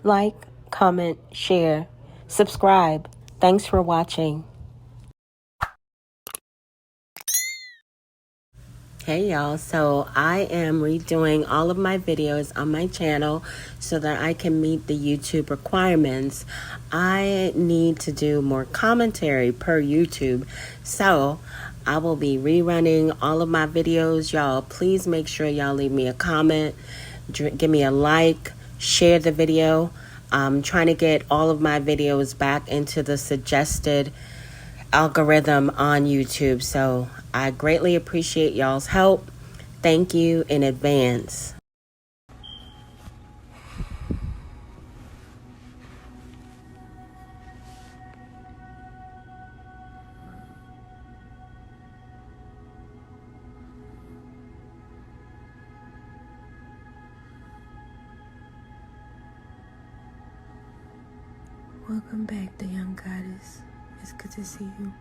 like, comment, share, subscribe. Thanks for watching. Hey y'all, so I am redoing all of my videos on my channel so that I can meet the YouTube requirements. I need to do more commentary per YouTube, so I will be rerunning all of my videos. Y'all, please make sure y'all leave me a comment, give me a like, share the video. I'm trying to get all of my videos back into the suggested algorithm on YouTube, so I greatly appreciate y'all's help. Thank you in advance. Welcome back, the young goddess. It's good to see you.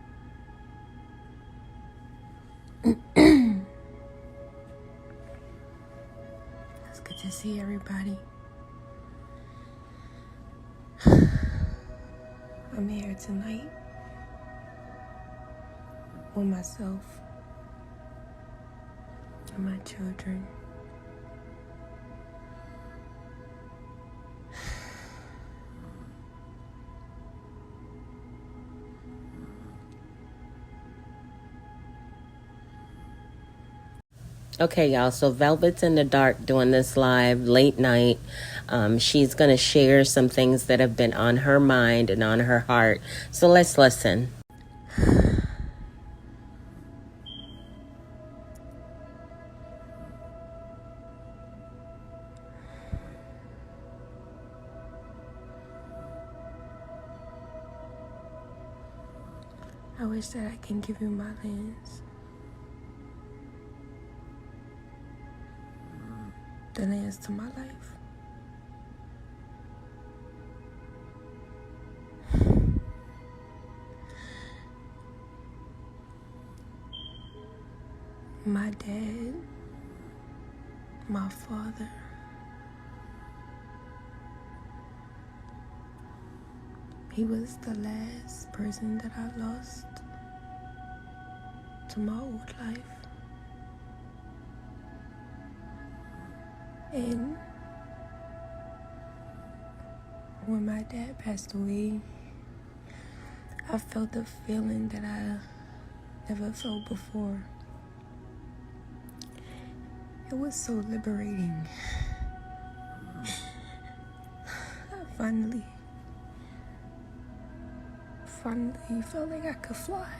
It's good to see everybody. I'm here tonight with myself and my children. Okay, y'all, so Velvet's in the dark doing this live late night. She's going to share some things that have been on her mind and on her heart. So let's listen. I wish that I can give you my lens. The lens to my life. My dad, my father, he was the last person that I lost to my old life. And when my dad passed away, I felt a feeling that I never felt before. It was so liberating. I finally felt like I could fly.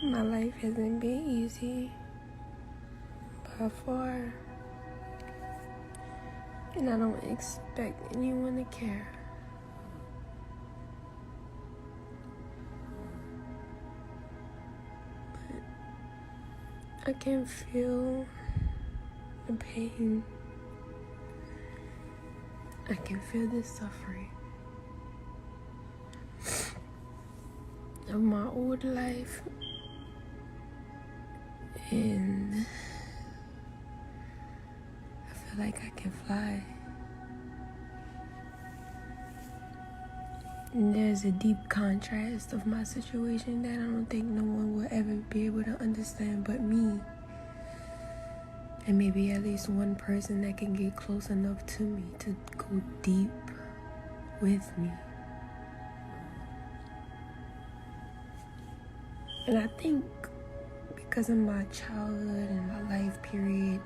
My life hasn't been easy by far, and I don't expect anyone to care. But I can feel the pain. I can feel the suffering of my old life. And I feel like I can fly. And there's a deep contrast of my situation that I don't think no one will ever be able to understand but me. And maybe at least one person that can get close enough to me to go deep with me. And I think because of my childhood and my life period,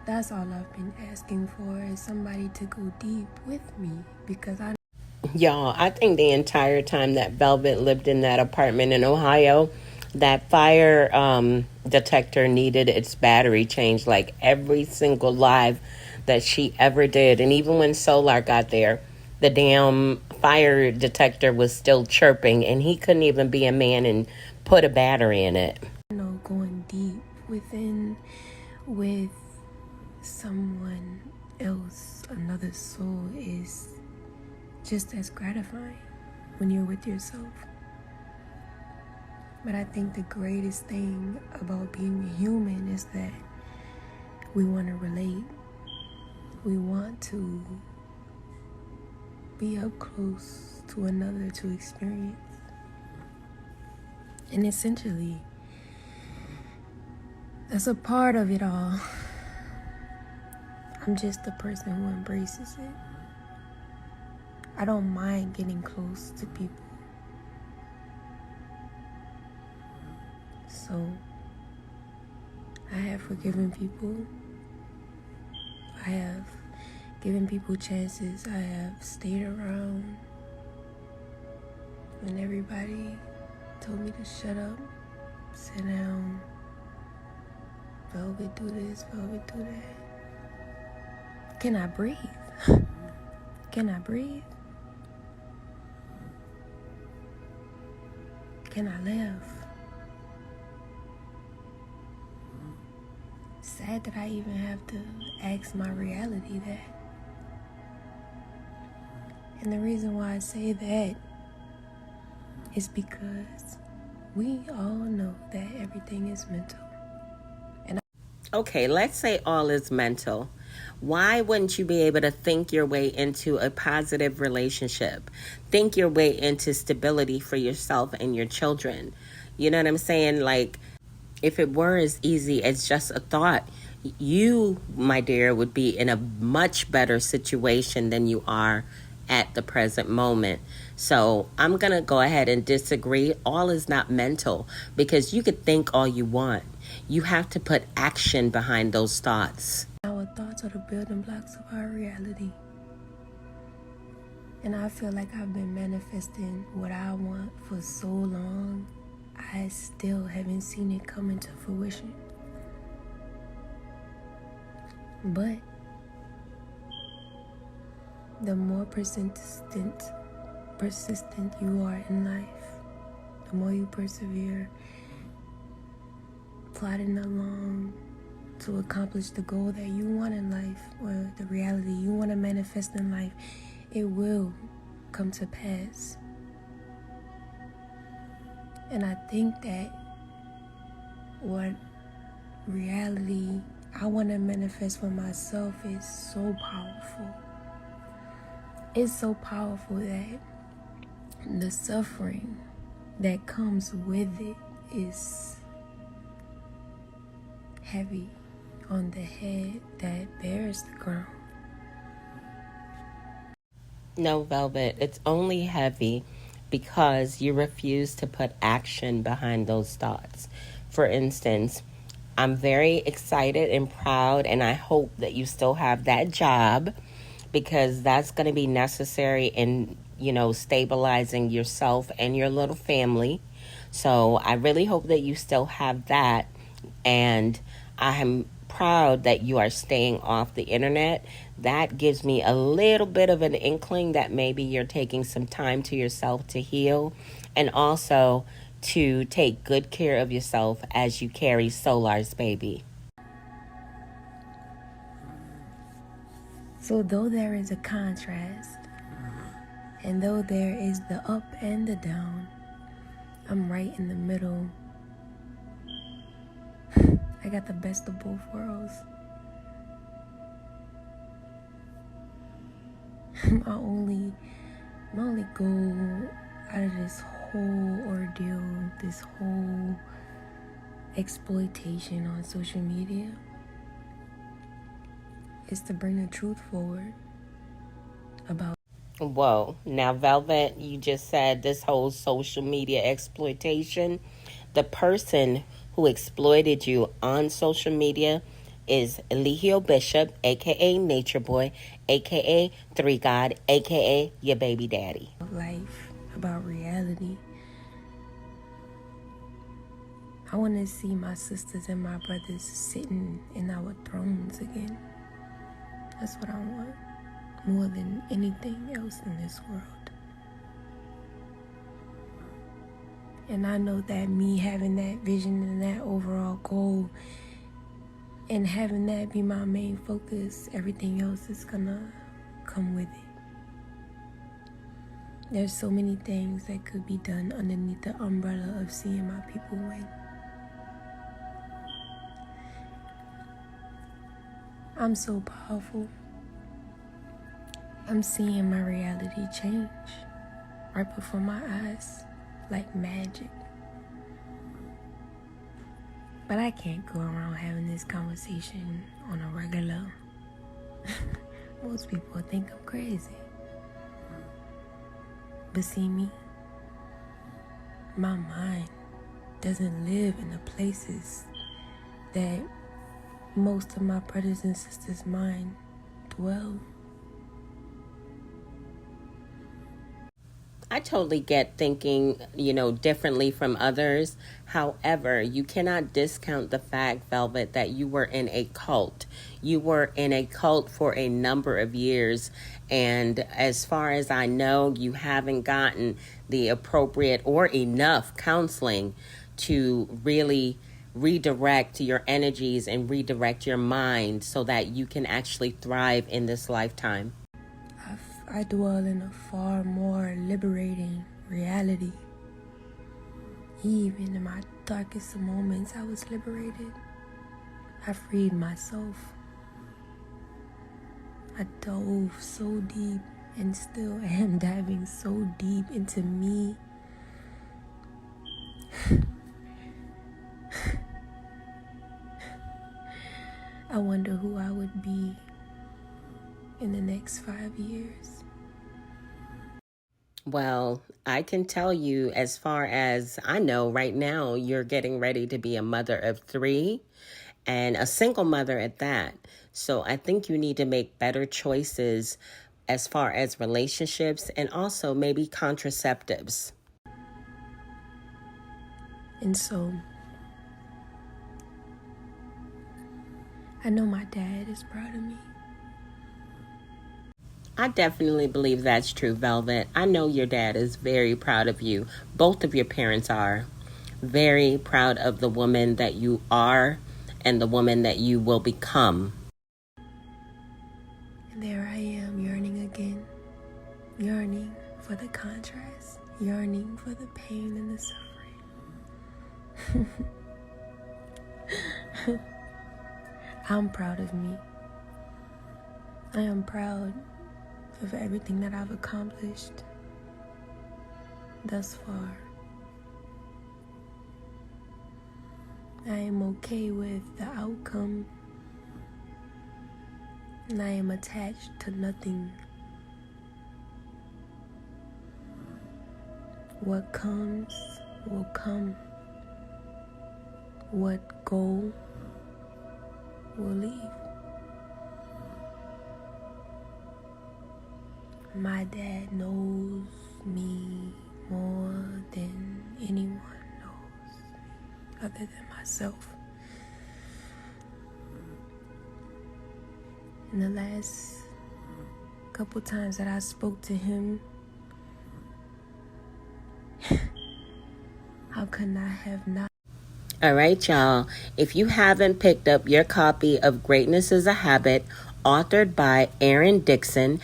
that's all I've been asking for, is somebody to go deep with me. Because Y'all, I think the entire time that Velvet lived in that apartment in Ohio, that fire detector needed its battery changed like every single live that she ever did. And even when Solar got there, the damn fire detector was still chirping, and he couldn't even be a man and put a battery in it. Going deep with someone else, another soul, is just as gratifying when you're with yourself. But I think the greatest thing about being human is that we want to relate. We want to be up close to another to experience. And essentially, that's a part of it all. I'm just the person who embraces it. I don't mind getting close to people. So, I have forgiven people. I have given people chances. I have stayed around when everybody told me to shut up, sit down, Velvet do this, Velvet do that. Can I breathe? Can I breathe? Can I live? Sad that I even have to ask my reality that. And the reason why I say that is because we all know that everything is mental. Okay, let's say all is mental. Why wouldn't you be able to think your way into a positive relationship? Think your way into stability for yourself and your children. You know what I'm saying? Like, if it were as easy as just a thought, you, my dear, would be in a much better situation than you are at the present moment. So I'm going to go ahead and disagree. All is not mental, because you could think all you want. You have to put action behind those thoughts. Our thoughts are the building blocks of our reality. And I feel like I've been manifesting what I want for so long. I still haven't seen it come into fruition. But the more persistent you are in life, the more you persevere, plodding along to accomplish the goal that you want in life, or the reality you want to manifest in life, it will come to pass. And I think that what reality I want to manifest for myself is so powerful. It's so powerful that the suffering that comes with it is heavy on the head that bears the crown. No, Velvet, it's only heavy because you refuse to put action behind those thoughts. For instance, I'm very excited and proud, and I hope that you still have that job, because that's going to be necessary in, stabilizing yourself and your little family. So I really hope that you still have that. And I am proud that you are staying off the internet. That gives me a little bit of an inkling that maybe you're taking some time to yourself to heal, and also to take good care of yourself as you carry Solar's baby. So though there is a contrast, and though there is the up and the down, I'm right in the middle. I got the best of both worlds. My only goal out of this whole ordeal, this whole exploitation on social media, is to bring the truth forward about. Whoa. Now, Velvet, you just said this whole social media exploitation. The person who exploited you on social media is Eligio Bishop, a.k.a. Nature Boy, a.k.a. Three God, a.k.a. your baby daddy. Life, about reality. I want to see my sisters and my brothers sitting in our thrones again. That's what I want, more than anything else in this world. And I know that me having that vision and that overall goal, and having that be my main focus, everything else is gonna come with it. There's so many things that could be done underneath the umbrella of seeing my people win. I'm so powerful. I'm seeing my reality change right before my eyes, like magic. But I can't go around having this conversation on a regular. Most people think I'm crazy. But see me, my mind doesn't live in the places that most of my brothers and sisters' mind dwell. I totally get thinking, differently from others. However, you cannot discount the fact, Velvet, that you were in a cult. You were in a cult for a number of years. And as far as I know, you haven't gotten the appropriate or enough counseling to really redirect your energies and redirect your mind so that you can actually thrive in this lifetime. I dwell in a far more liberating reality. Even in my darkest moments, I was liberated. I freed myself. I dove so deep and still am diving so deep into me. I wonder who I would be in the next 5 years. Well, I can tell you, as far as I know right now, you're getting ready to be a mother of 3 and a single mother at that. So I think you need to make better choices as far as relationships and also maybe contraceptives. And so, I know my dad is proud of me. I definitely believe that's true, Velvet. I know your dad is very proud of you. Both of your parents are very proud of the woman that you are and the woman that you will become. And there I am, yearning again. Yearning for the contrast. Yearning for the pain and the suffering. I'm proud of me. I am proud of everything that I've accomplished thus far. I am okay with the outcome, and I am attached to nothing. What comes will come. What go will leave. My dad knows me more than anyone knows me, other than myself. In the last couple times that I spoke to him, how could I have not? All right, y'all. If you haven't picked up your copy of Greatness is a Habit, authored by Aaron Dixon,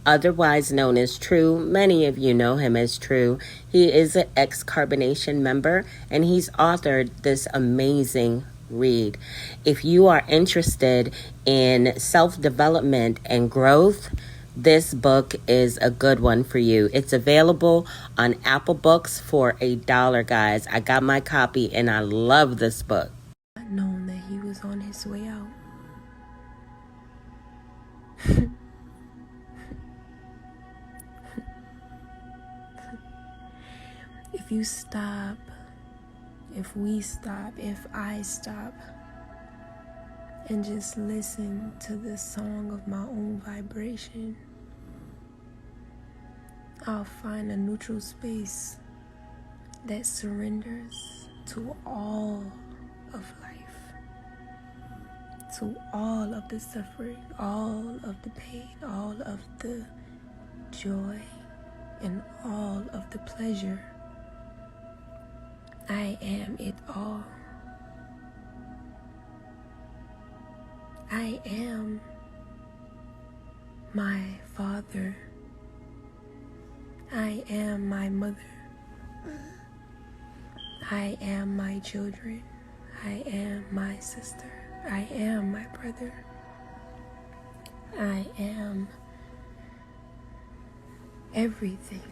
otherwise known as True. Many of you know him as True. He is an ex-Carbonation member, and he's authored this amazing read. If you are interested in self-development and growth, this book is a good one for you. It's available on Apple Books for $1, guys. I got my copy, and I love this book. Not known that he was on his way out. If you stop, if we stop, if I stop, and just listen to the song of my own vibration, I'll find a neutral space that surrenders to all of life, to all of the suffering, all of the pain, all of the joy, and all of the pleasure. I am it all. I am my Father. I am my mother. I am my children. I am my sister. I am my brother. I am everything.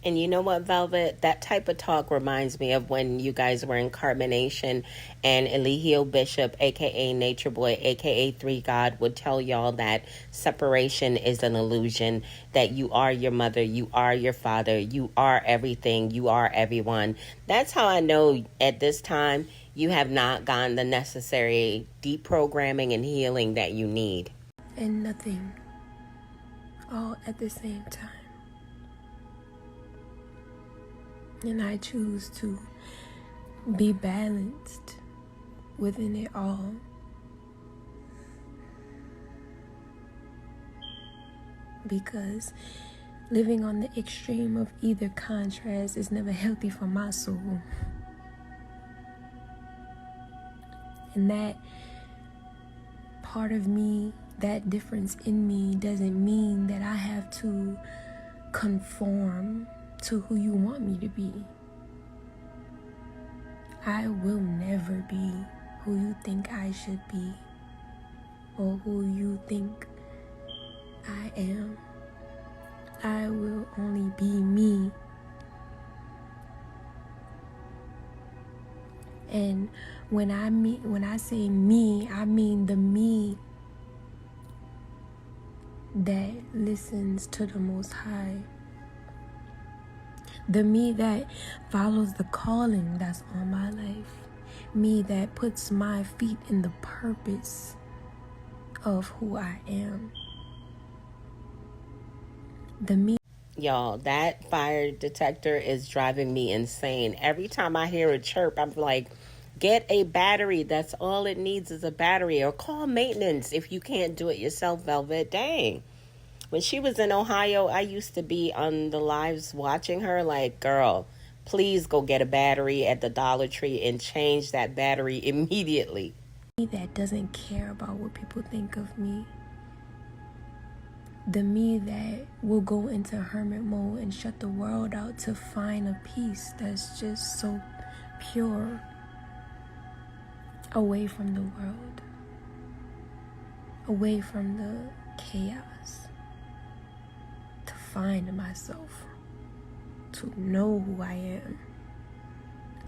And you know what, Velvet? That type of talk reminds me of when you guys were in Carbonation and Eligio Bishop, aka Nature Boy, aka Three God, would tell y'all that separation is an illusion, that you are your mother, you are your father, you are everything, you are everyone. That's how I know at this time you have not gotten the necessary deprogramming and healing that you need. And nothing all at the same time. And I choose to be balanced within it all. Because living on the extreme of either contrast is never healthy for my soul. And that part of me, that difference in me, doesn't mean that I have to conform to who you want me to be. I will never be who you think I should be or who you think I am. I will only be me. And when I say me, I mean the me that listens to the Most High. The me that follows the calling that's on my life. Me that puts my feet in the purpose of who I am. The me. Y'all, that fire detector is driving me insane. Every time I hear a chirp, I'm like, get a battery. That's all it needs is a battery. Or call maintenance if you can't do it yourself, Velvet. Dang. When she was in Ohio, I used to be on the lives watching her like, girl, please go get a battery at the Dollar Tree and change that battery immediately. That doesn't care about what people think of me. The me that will go into hermit mode and shut the world out to find a peace that's just so pure, away from the world, away from the chaos, to find myself, to know who I am,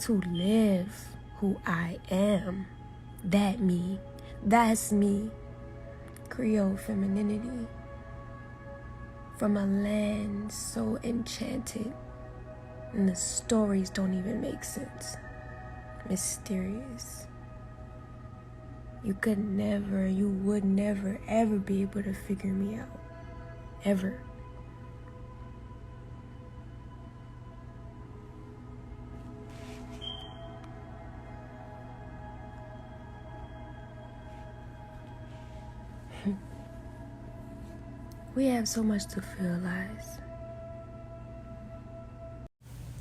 to live who I am. That me, that's me. Creole femininity. From a land so enchanted, and the stories don't even make sense. Mysterious. You would never, ever be able to figure me out. Ever. We have so much to realize.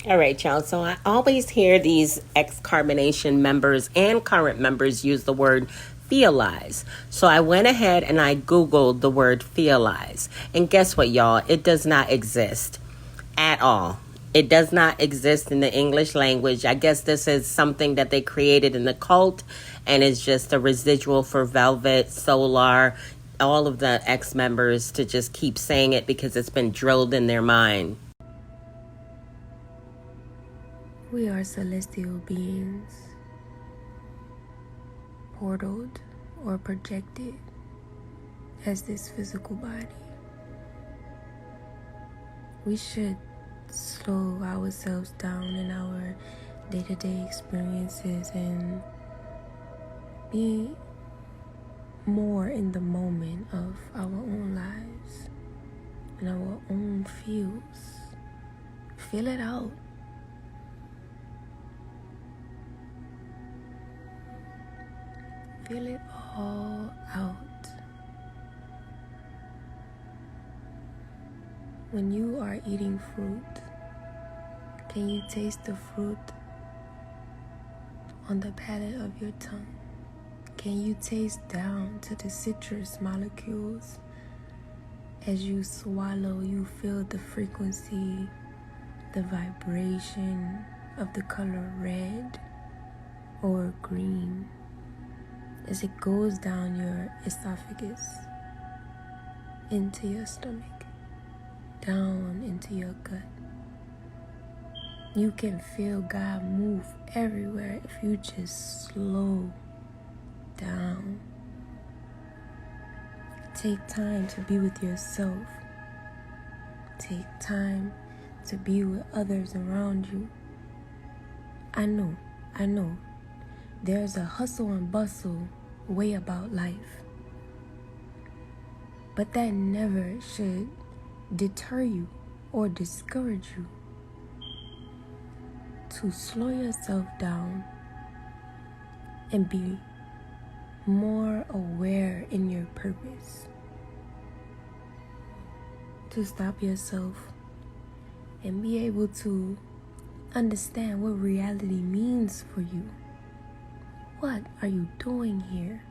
All right, y'all. So I always hear these ex-Carbonation members and current members use the word feelize. So I went ahead and I Googled the word feelize. And guess what, y'all? It does not exist at all. It does not exist in the English language. I guess this is something that they created in the cult and is just a residual for Velvet, Solar, all of the ex-members to just keep saying it because it's been drilled in their mind. We are celestial beings, portaled or projected as this physical body. We should slow ourselves down in our day-to-day experiences and be more in the moment of our own lives and our own feels. Feel it out. Feel it all out. When you are eating fruit, can you taste the fruit on the palate of your tongue? Can you taste down to the citrus molecules As you swallow, you feel the frequency, the vibration of the color red or green as it goes down your esophagus, into your stomach, down into your gut. You can feel God move everywhere if you just slow down. Take time to be with yourself. Take time to be with others around you. I know. There's a hustle and bustle way about life. But that never should deter you or discourage you to slow yourself down and be more aware in your purpose. To stop yourself and be able to understand what reality means for you. What are you doing here?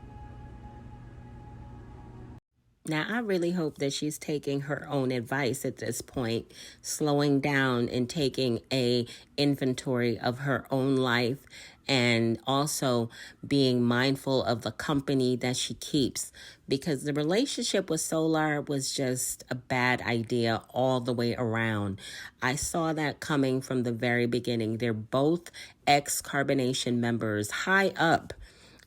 Now, I really hope that she's taking her own advice at this point, slowing down and taking a inventory of her own life, and also being mindful of the company that she keeps, because the relationship with Solar was just a bad idea all the way around. I saw that coming from the very beginning. They're both ex-Carbonation members, high up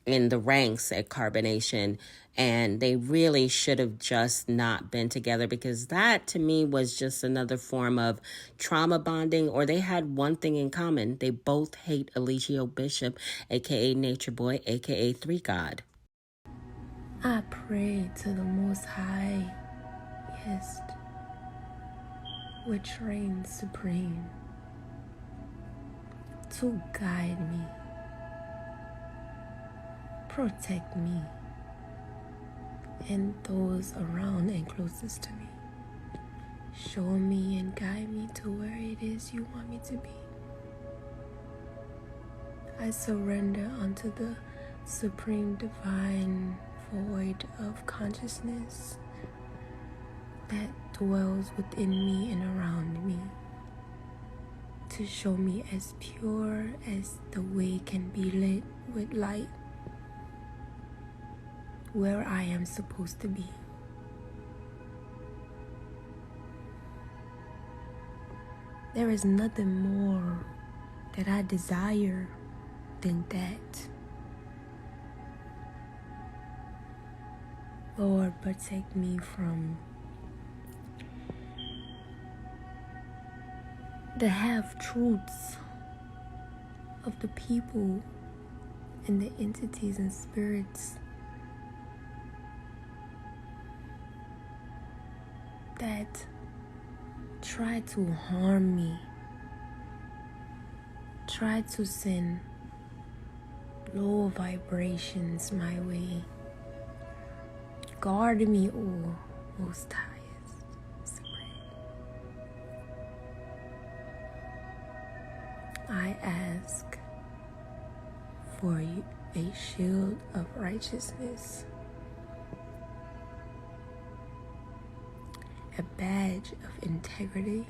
in the ranks at Carbonation, and they really should have just not been together, because that to me was just another form of trauma bonding. Or they had one thing in common: they both hate Eligio Bishop, aka Nature Boy, aka Three God. I pray to the Most High, yes, which reigns supreme, to guide me, protect me, and those around and closest to me. Show me and guide me to where it is you want me to be. I surrender unto the supreme divine void of consciousness that dwells within me and around me, to show me as pure as the way can be lit with light, where I am supposed to be. There is nothing more that I desire than that. Lord, protect me from the half-truths of the people and the entities and spirits that try to harm me, try to send low vibrations my way. Guard me, O Most Highest Supreme. I ask for a shield of righteousness, a badge of integrity,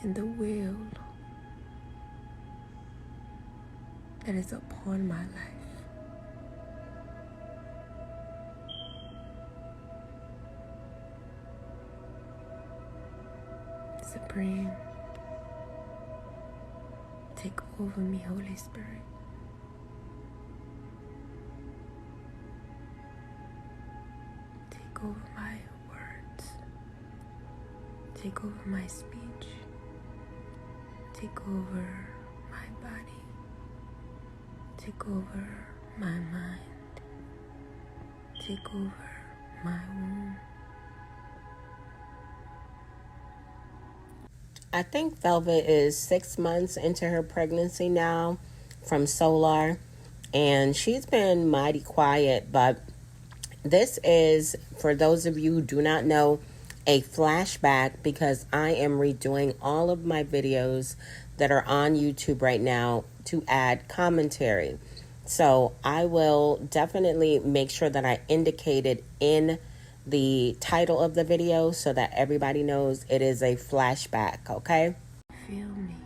and the will that is upon my life. Supreme, take over me, Holy Spirit. Take over my words. Take over my speech. Take over my body. Take over my mind. Take over my womb. I think Velvet is 6 months into her pregnancy now from Solar, and she's been mighty quiet. But this is, for those of you who do not know, a flashback, because I am redoing all of my videos that are on YouTube right now to add commentary. So I will definitely make sure that I indicate it in the title of the video so that everybody knows it is a flashback, okay? Feel me.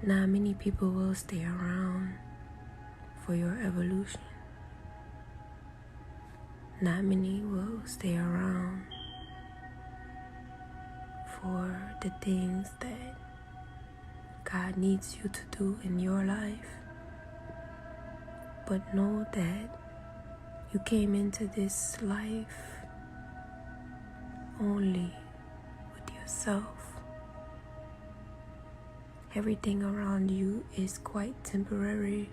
Not many people will stay around for your evolution. Not many will stay around for the things that God needs you to do in your life. But know that you came into this life only with yourself. Everything around you is quite temporary.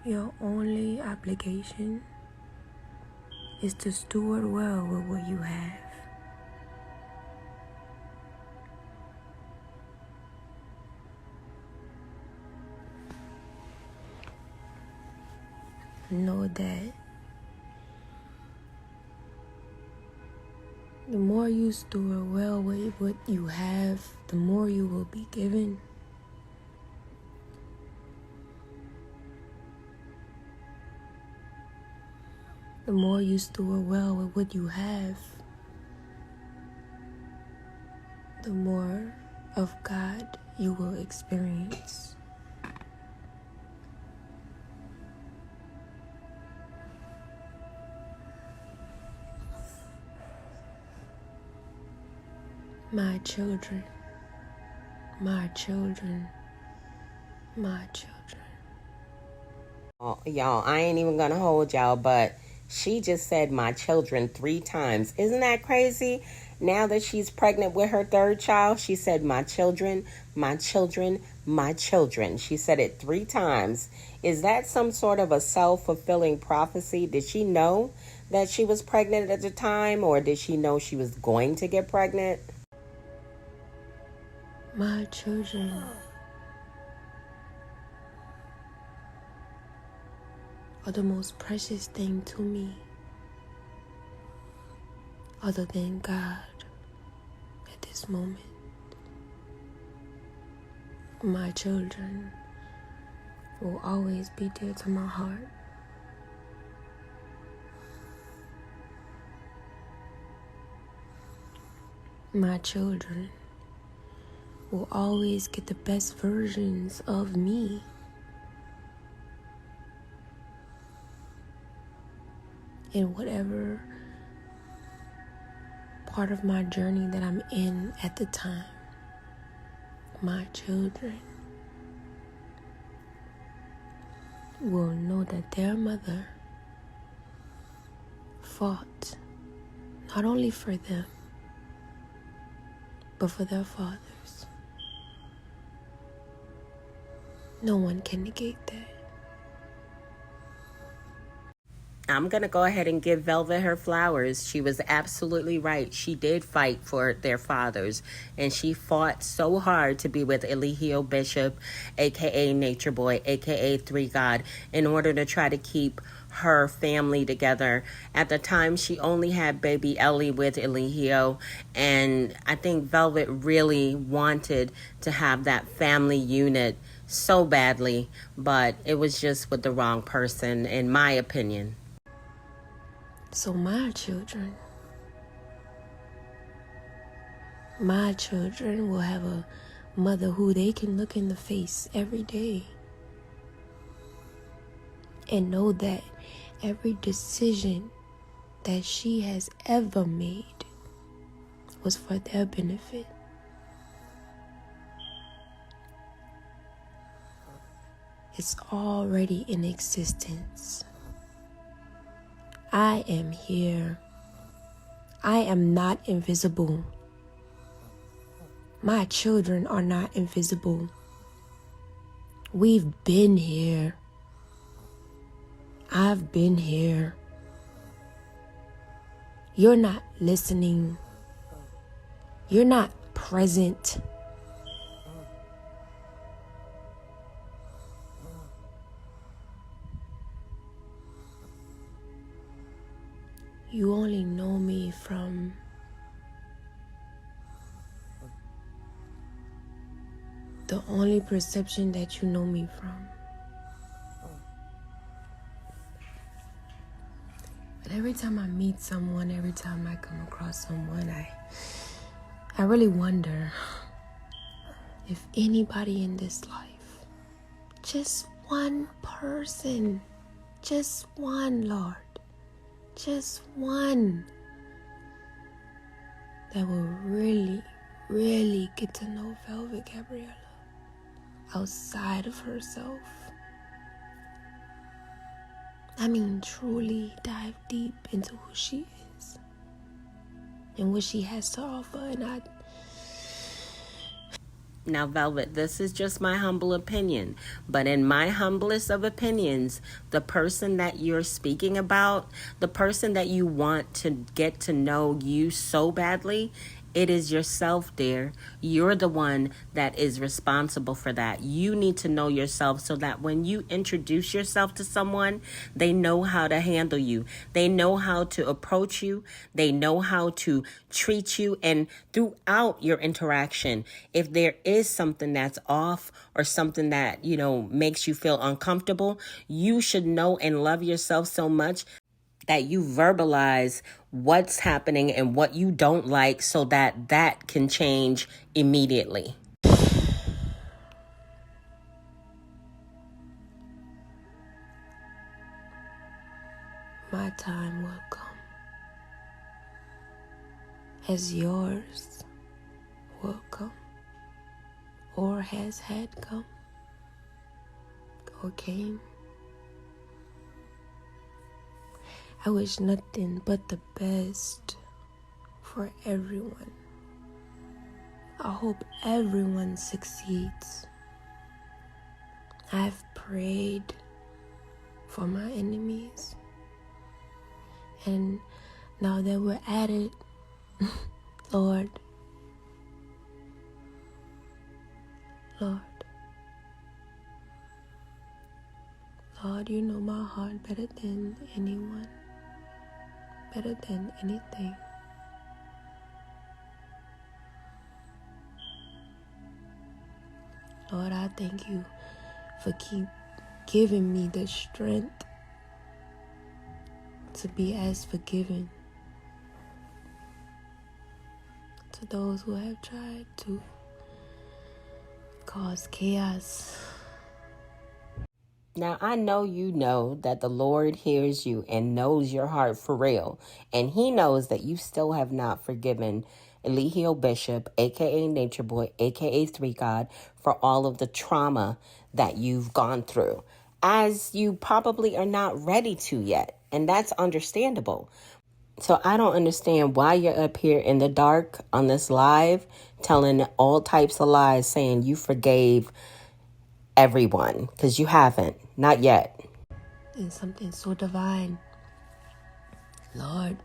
Your only obligation is to steward well with what you have. Know that the more you steward well with what you have, the more you will be given. The more you steward well with what you have, the more of God you will experience. My children, my children, my children. Oh, y'all, I ain't even gonna hold y'all, but she just said my children 3 times. Isn't that crazy? Now that she's pregnant with her 3rd child, she said my children, my children, my children. She said it 3 times. Is that some sort of a self-fulfilling prophecy? Did she know that she was pregnant at the time, or did she know she was going to get pregnant? My children are the most precious thing to me, other than God at this moment. My children will always be dear to my heart. My children will always get the best versions of me. In whatever part of my journey that I'm in at the time. My children will know that their mother fought not only for them, but for their fathers. No one can negate that. I'm going to go ahead and give Velvet her flowers. She was absolutely right. She did fight for their fathers, and she fought so hard to be with Eligio Bishop, a.k.a. Nature Boy, a.k.a. 3 God, in order to try to keep her family together. At the time, she only had baby Ellie with Eligio, and I think Velvet really wanted to have that family unit so badly, but it was just with the wrong person, in my opinion. So my children will have a mother who they can look in the face every day and know that every decision that she has ever made was for their benefit. It's already in existence. I am here. I am not invisible. My children are not invisible. We've been here. I've been here. You're not listening. You're not present. you only know me from the only perception that you know me from. But every time I meet someone, every time I come across someone, I really wonder if anybody in this life, just one person, just one, Lord, just one, that will really, really get to know Velvet Gabriella outside of herself. I mean, truly dive deep into who she is and what she has to offer. And Now, Velvet, this is just my humble opinion, but in my humblest of opinions, the person that you're speaking about, the person that you want to get to know you so badly, it is yourself, dear. You're the one that is responsible for that. You need to know yourself so that when you introduce yourself to someone, they know how to handle you. They know how to approach you. They know how to treat you. And throughout your interaction, if there is something that's off or something that, makes you feel uncomfortable, you should know and love yourself so much that you verbalize what's happening and what you don't like so that that can change immediately. my time will come, as yours will come, or has had come, or came. I wish nothing but the best for everyone. I hope everyone succeeds. I've prayed for my enemies, and now that we're at it, Lord, you know my heart better than anyone, better than anything. Lord, I thank you for keep giving me the strength to be as forgiving to those who have tried to cause chaos. Now, I know you know that the Lord hears you and knows your heart for real. And he knows that you still have not forgiven Eligio Bishop, a.k.a. Nature Boy, a.k.a. Three God, for all of the trauma that you've gone through, as you probably are not ready to yet. And that's understandable. So I don't understand why you're up here in the dark on this live telling all types of lies saying you forgave everyone, because you haven't. Not yet. And something so divine. Lord,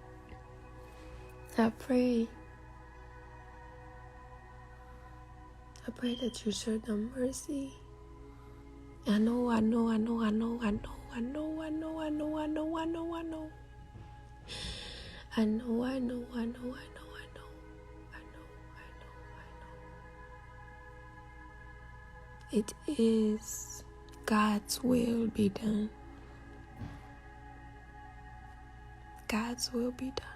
I pray that you show them mercy. I know. I know. It is God's will be done. God's will be done.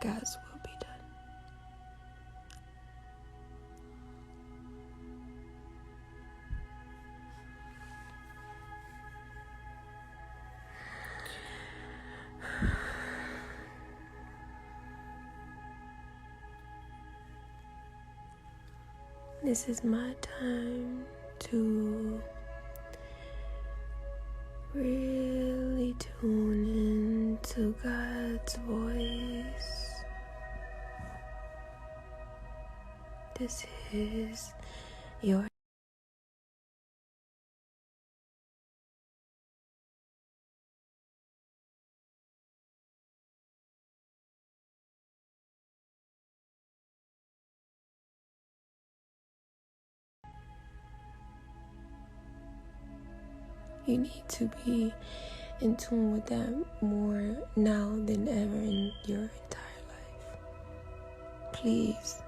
God's will be done. This is my time to really tune into God's voice. This is your You need to be in tune with that more now than ever in your entire life. Please.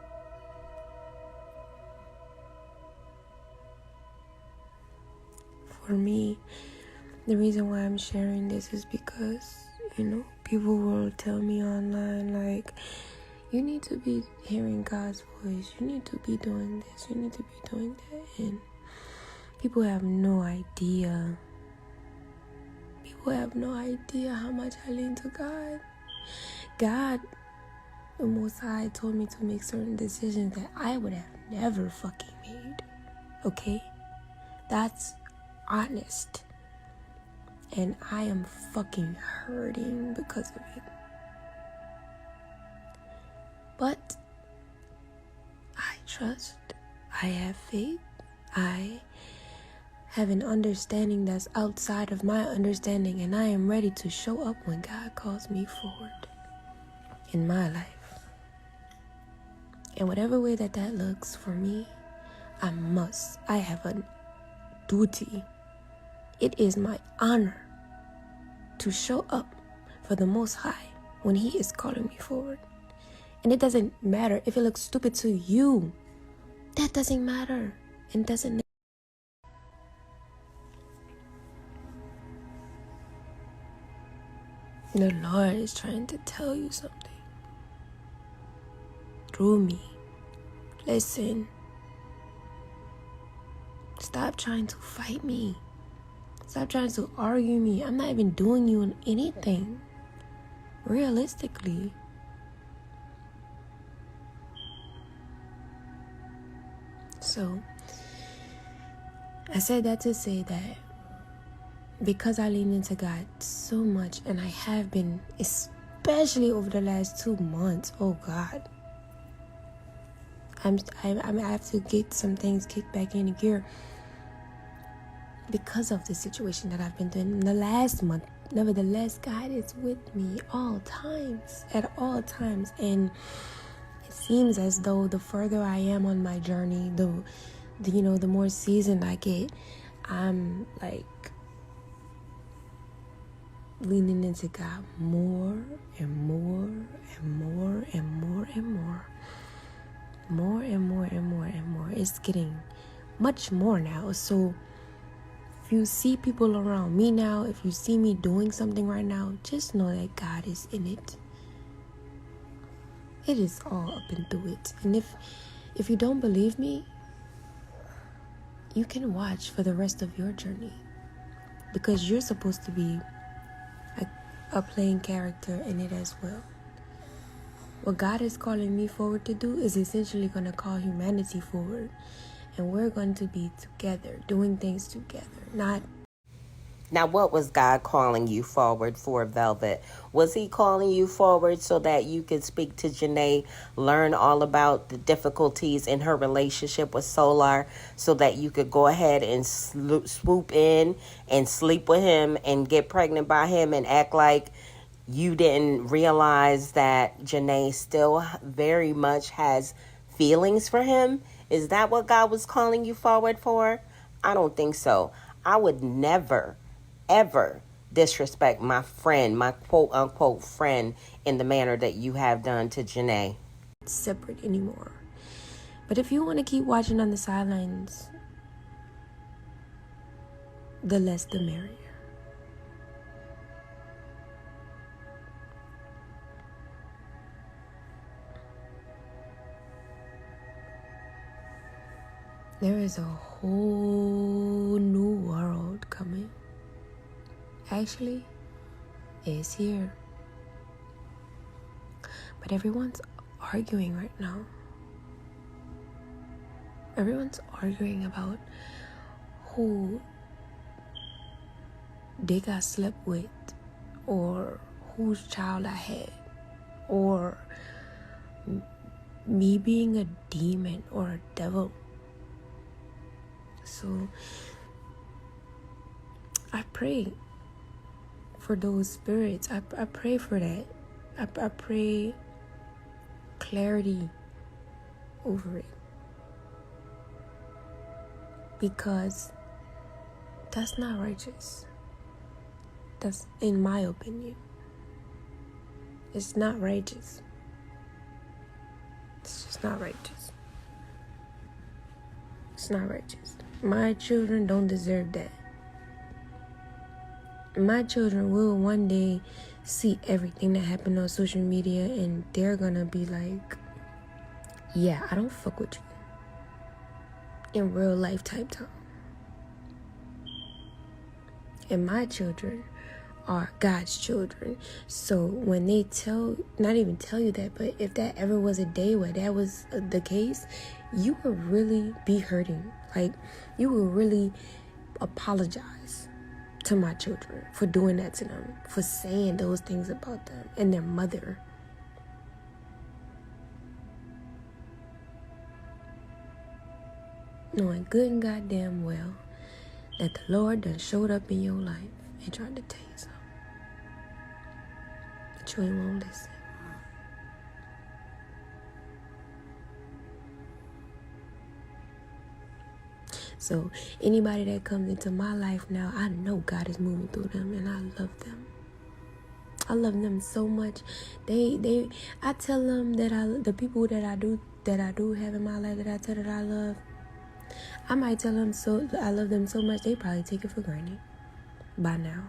For me, the reason why I'm sharing this is because, people will tell me online, like, you need to be hearing God's voice. You need to be doing this. You need to be doing that. And people have no idea. People have no idea how much I lean to God. God, the Most High, told me to make certain decisions that I would have never fucking made. Okay? That's honest. And I am fucking hurting because of it. But I trust, I have faith, I have an understanding that's outside of my understanding, and I am ready to show up when God calls me forward in my life. In whatever way that looks for me, I have a duty. It is my honor to show up for the Most High when He is calling me forward. And it doesn't matter if it looks stupid to you. That doesn't matter. It doesn't. The Lord is trying to tell you something through me. Listen. Stop trying to fight me. Stop trying to argue me. I'm not even doing you anything. Realistically. So, I said that to say that because I lean into God so much, and I have been, especially over the last 2 months, oh God, I have to get some things kicked back into gear because of the situation that I've been doing in the last month. Nevertheless, God is with me at all times, and it seems as though the further I am on my journey, the more seasoned I get, I'm like leaning into God more and more and more and more and more. More and more and more and more. It's getting much more now. So if you see people around me now, if you see me doing something right now, just know that God is in it. It is all up and through it. And if you don't believe me, you can watch for the rest of your journey, because you're supposed to be a playing character in it as well. What God is calling me forward to do is essentially going to call humanity forward, and we're going to be together, doing things together, not. Now, what was God calling you forward for, Velvet? Was He calling you forward so that you could speak to Janae, learn all about the difficulties in her relationship with Solar, so that you could go ahead and swoop in and sleep with him and get pregnant by him and act like you didn't realize that Janae still very much has feelings for him? Is that what God was calling you forward for? I don't think so. I would never ever disrespect my friend, my quote-unquote friend, in the manner that you have done to Janae. Separate anymore. But if you want to keep watching on the sidelines, the less the merrier. There is a whole new world coming. Actually, it's here. But everyone's arguing right now. Everyone's arguing about who they got slept with, or whose child I had, or me being a demon or a devil. So I pray for those spirits. I pray for that. I pray clarity over it. Because That's not righteous. That's, in my opinion, it's not righteous. It's just not righteous. It's not righteous. My children don't deserve that. My children will one day see everything that happened on social media, and they're gonna be like, yeah, I don't fuck with you in real life type time. And my children are God's children. So when they not even tell you that, but if that ever was a day where that was the case, you would really be hurting. Like, you would really apologize to my children for doing that to them, for saying those things about them and their mother. Knowing good and goddamn well that the Lord done showed up in your life and tried to tell you something, but you ain't won't listen. So anybody that comes into my life now, I know God is moving through them, and I love them. I love them so much. I tell them that the people that I do have in my life, that I tell that I love, I might tell them so I love them so much they probably take it for granted by now.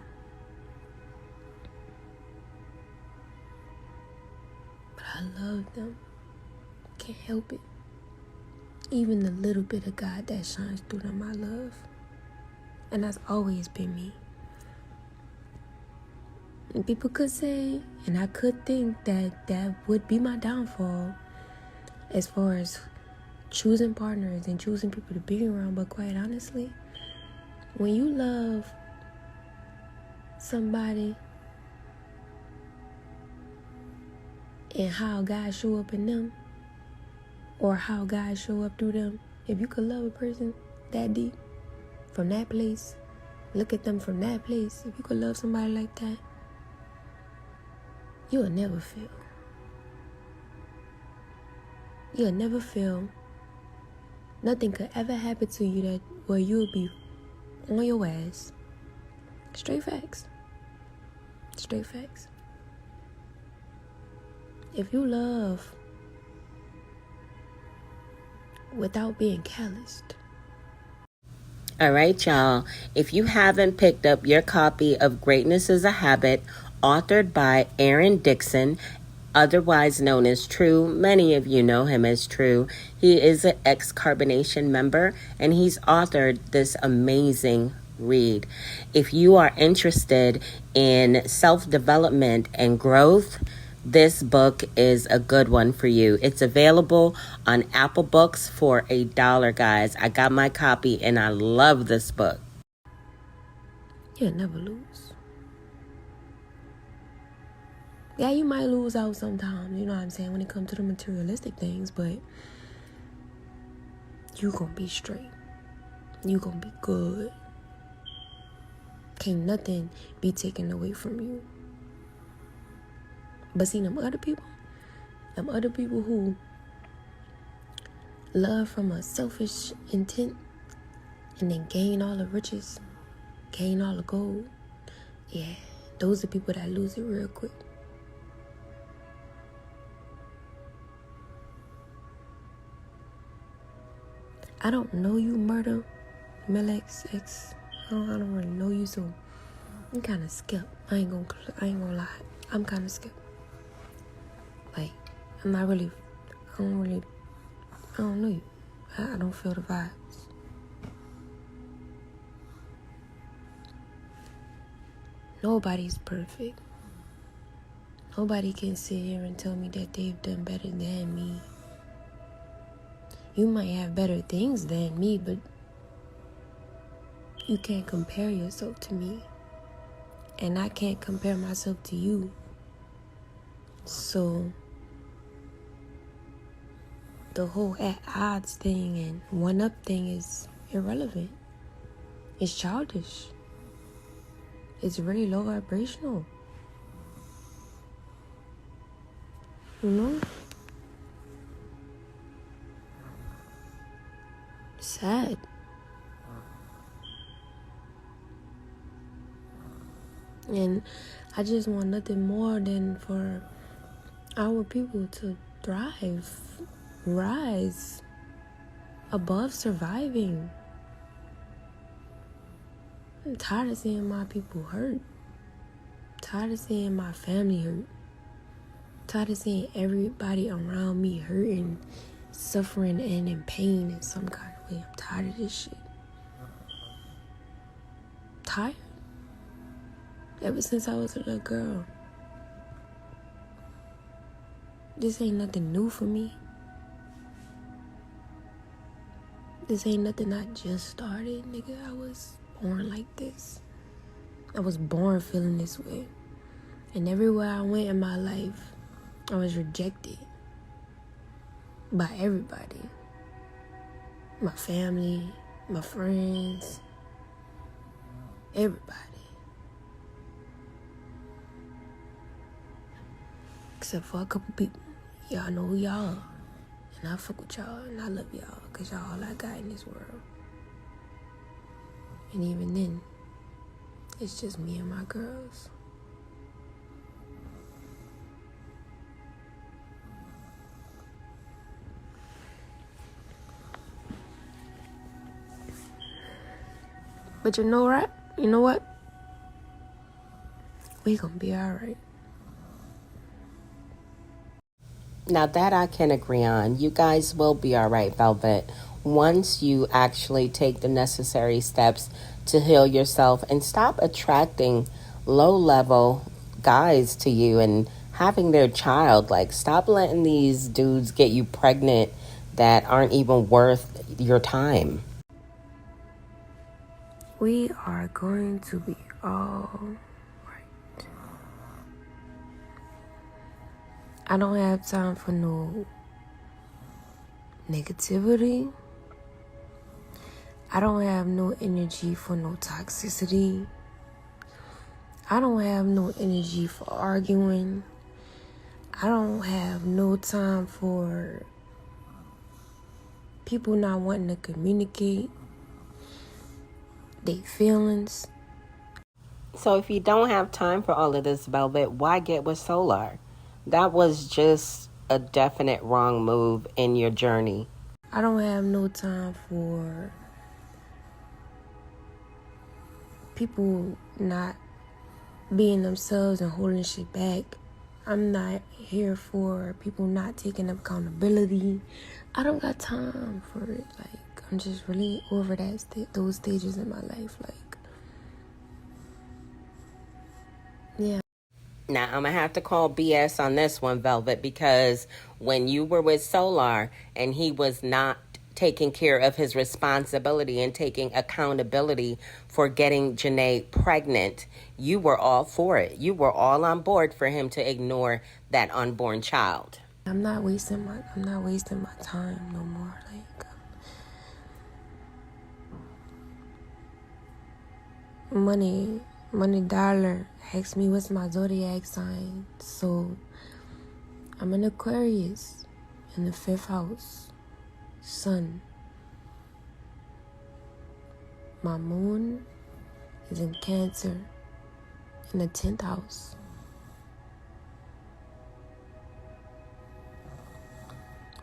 But I love them. Can't help it. Even the little bit of God that shines through them, I love. And that's always been me. And people could say, and I could think that would be my downfall as far as choosing partners and choosing people to be around. But quite honestly, when you love somebody and how God show up in them, or how God show up through them, if you could love a person that deep, from that place, look at them from that place, if you could love somebody like that, you'll never fail. You'll never fail. Nothing could ever happen to you that where you'll be on your ass. Straight facts. Straight facts. If you love without being calloused. All right, y'all. If you haven't picked up your copy of Greatness is a Habit, authored by Aaron Dixon, otherwise known as True. Many of you know him as True. He is an ex-Carbonation member, and he's authored this amazing read. If you are interested in self-development and growth, this book is a good one for you. It's available on Apple Books for $1, guys. I got my copy and I love this book. You'll never lose. Yeah, you might lose out sometimes, you know what I'm saying, when it comes to the materialistic things, but you gonna be straight. You gonna be good. Can't nothing be taken away from you. But see, them other people who love from a selfish intent and then gain all the riches, gain all the gold, yeah, those are people that lose it real quick. I don't know you, Murder Melex X. I don't really know you, so I'm kind of skeptical. I ain't gonna lie. I'm kind of skeptical. Like, I don't know you. I don't feel the vibes. Nobody's perfect. Nobody can sit here and tell me that they've done better than me. You might have better things than me, but you can't compare yourself to me. And I can't compare myself to you. So the whole at odds thing and one up thing is irrelevant. It's childish. It's really low vibrational. You know? Sad. And I just want nothing more than for our people to thrive, rise above surviving. I'm tired of seeing my people hurt. Tired of seeing my family hurt. Tired of seeing everybody around me hurting, suffering, and in pain in some kind of way. I'm tired of this shit. Tired. Ever since I was a little girl. This ain't nothing new for me. This ain't nothing I just started, nigga. I was born like this. I was born feeling this way. And everywhere I went in my life, I was rejected by everybody. My family, my friends, everybody. Except for a couple people. Y'all know who y'all are. And I fuck with y'all and I love y'all because y'all all I got in this world. And even then, it's just me and my girls. But you know what? You know what? We gonna be alright. Now that I can agree on. You guys will be all right, Velvet, once you actually take the necessary steps to heal yourself and stop attracting low-level guys to you and having their child. Like, stop letting these dudes get you pregnant that aren't even worth your time. We are going to be all right. I don't have time for no negativity. I don't have no energy for no toxicity. I don't have no energy for arguing. I don't have no time for people not wanting to communicate their feelings. So if you don't have time for all of this, Velvet, why get with Solar? That was just a definite wrong move in your journey. I don't have no time for people not being themselves and holding shit back. I'm not here for people not taking accountability. I don't got time for it. Like, I'm just really over those stages in my life. Like, yeah. Now, I'm going to have to call BS on this one, Velvet, because when you were with Solar and he was not taking care of his responsibility and taking accountability for getting Janae pregnant, you were all for it. You were all on board for him to ignore that unborn child. I'm not wasting my time no more. Like, money dollar asked me what's my zodiac sign. So I'm an Aquarius in the 5th house. Sun. My moon is in Cancer in the 10th house.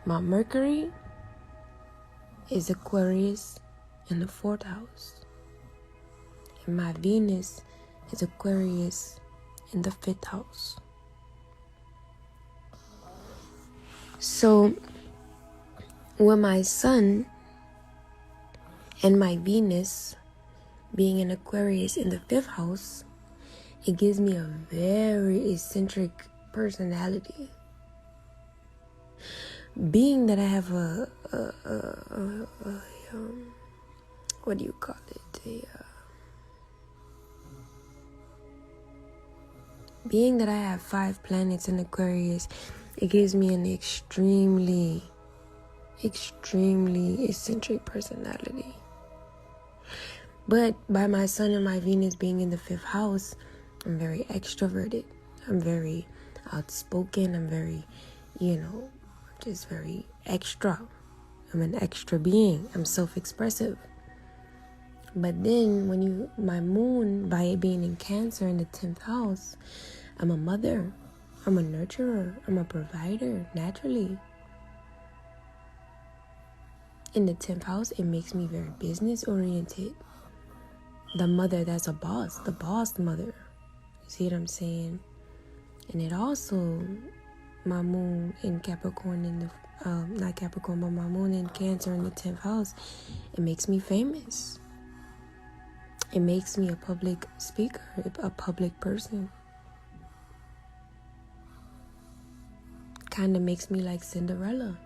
My Mercury is Aquarius in the 4th house. And my Venus is Aquarius in the 5th house. So, with my Sun and my Venus being in Aquarius in the 5th house, it gives me a very eccentric personality. Being that I have what do you call it? Being that I have 5 planets in Aquarius, it gives me an extremely eccentric personality. But by my Sun and my Venus being in the 5th house, I'm very extroverted. I'm very outspoken. I'm very, just very extra. I'm an extra being. I'm self-expressive. But then when my moon, by it being in Cancer in the 10th house, I'm a mother, I'm a nurturer, I'm a provider, naturally. In the 10th house, it makes me very business oriented. The mother that's a boss, the boss mother. You see what I'm saying? And it also, my moon in Capricorn in the, not Capricorn, but my moon in Cancer in the 10th house, it makes me famous. It makes me a public speaker, a public person. Kind of makes me like Cinderella.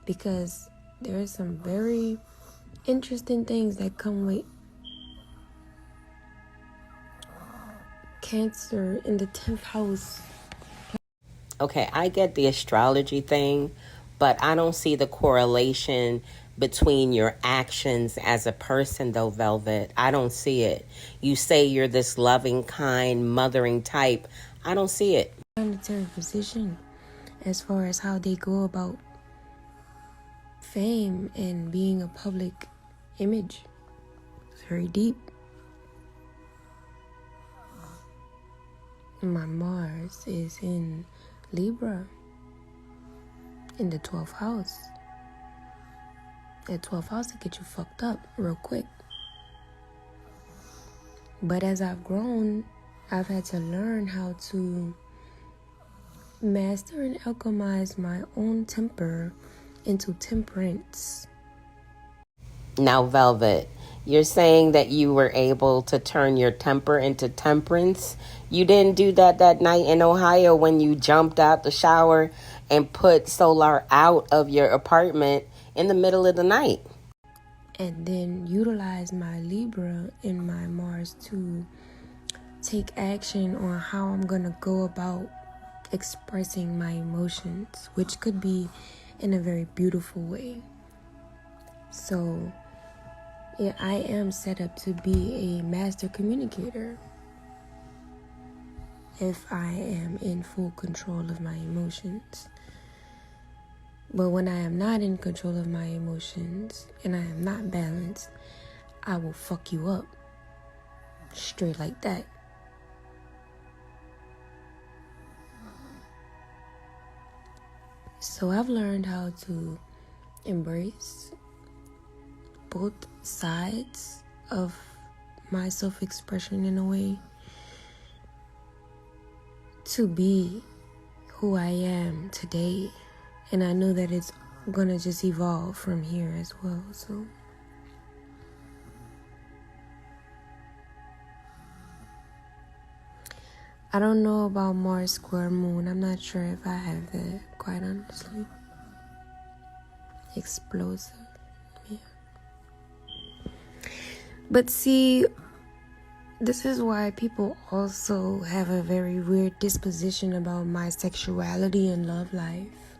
Because there are some very interesting things that come with Cancer in the 10th house. Okay, I get the astrology thing, but I don't see the correlation between your actions as a person, though, Velvet. I don't see it. You say you're this loving, kind, mothering type. I don't see it. Planetary position as far as how they go about fame and being a public image. It's very deep. My Mars is in Libra in the 12th house. That 12th house will get you fucked up real quick. But as I've grown, I've had to learn how to master and alchemize my own temper into temperance. Now, Velvet, you're saying that you were able to turn your temper into temperance. You didn't do that night in Ohio when you jumped out the shower and put Solar out of your apartment in the middle of the night. And then utilize my Libra and my Mars to take action on how I'm going to go about expressing my emotions, which could be in a very beautiful way. So, yeah, I am set up to be a master communicator if I am in full control of my emotions. But when I am not in control of my emotions and I am not balanced, I will fuck you up. Straight like that. So I've learned how to embrace both sides of my self-expression in a way to be who I am today. And I know that it's gonna just evolve from here as well. So I don't know about Mars square moon. I'm not sure if I have that, quite honestly. Explosive. Yeah. But see, this is why people also have a very weird disposition about my sexuality and love life.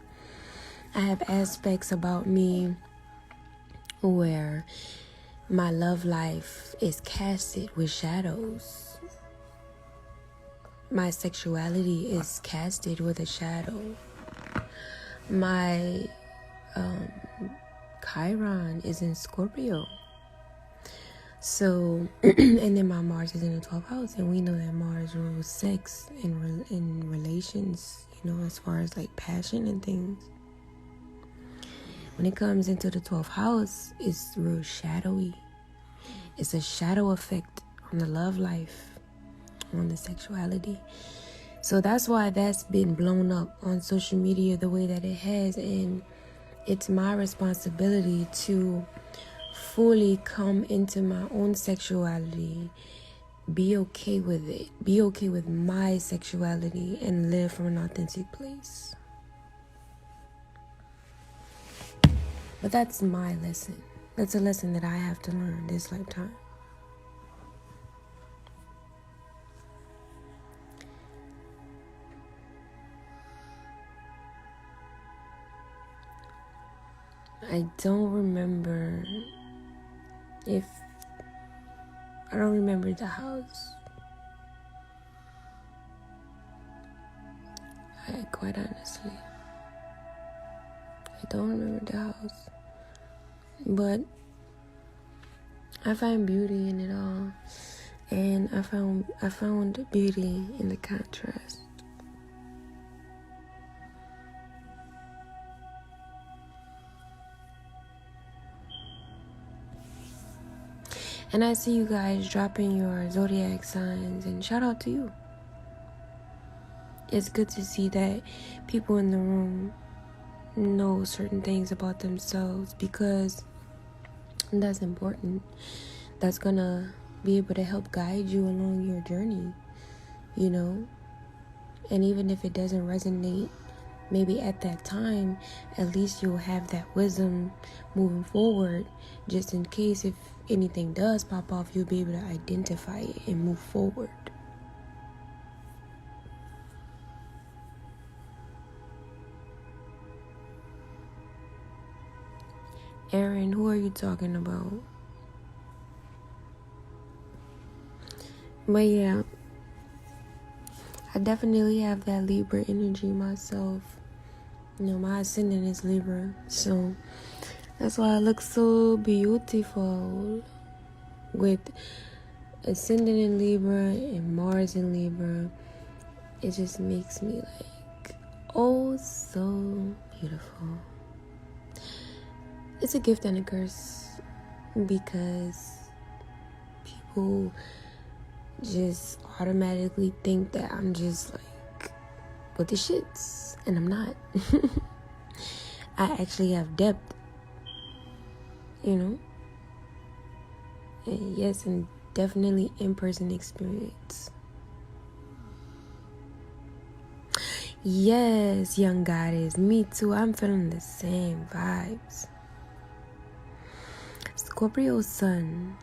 I have aspects about me where my love life is casted with shadows. My sexuality is casted with a shadow. My Chiron is in Scorpio. So, and then my Mars is in the 12th house, and we know that Mars rules sex in relations, as far as like passion and things. When it comes into the 12th house, it's real shadowy. It's a shadow effect on the love life, on the sexuality. So that's why that's been blown up on social media the way that it has, and it's my responsibility to fully come into my own sexuality, be okay with it, be okay with my sexuality, and live from an authentic place. But that's my lesson. That's a lesson that I have to learn this lifetime. I don't remember the house. Quite honestly, I don't remember the house. But I find beauty in it all. And I found beauty in the contrast. And I see you guys dropping your zodiac signs, and shout out to you. It's good to see that people in the room know certain things about themselves, because that's important. That's gonna be able to help guide you along your journey, you know? And even if it doesn't resonate, maybe at that time, at least you'll have that wisdom moving forward, just in case if anything does pop off, you'll be able to identify it and move forward. Aaron, who are you talking about? But yeah, I definitely have that Libra energy myself. You know, my ascendant is Libra, so that's why I look so beautiful with ascendant in Libra and Mars in Libra. It just makes me like, oh, so beautiful. It's a gift and a curse, because people just automatically think that I'm just like with the shits, and I'm not. I actually have depth, you know. And yes, and definitely in-person experience. Yes, young goddess, me too. I'm feeling the same vibes. Scorpio sun,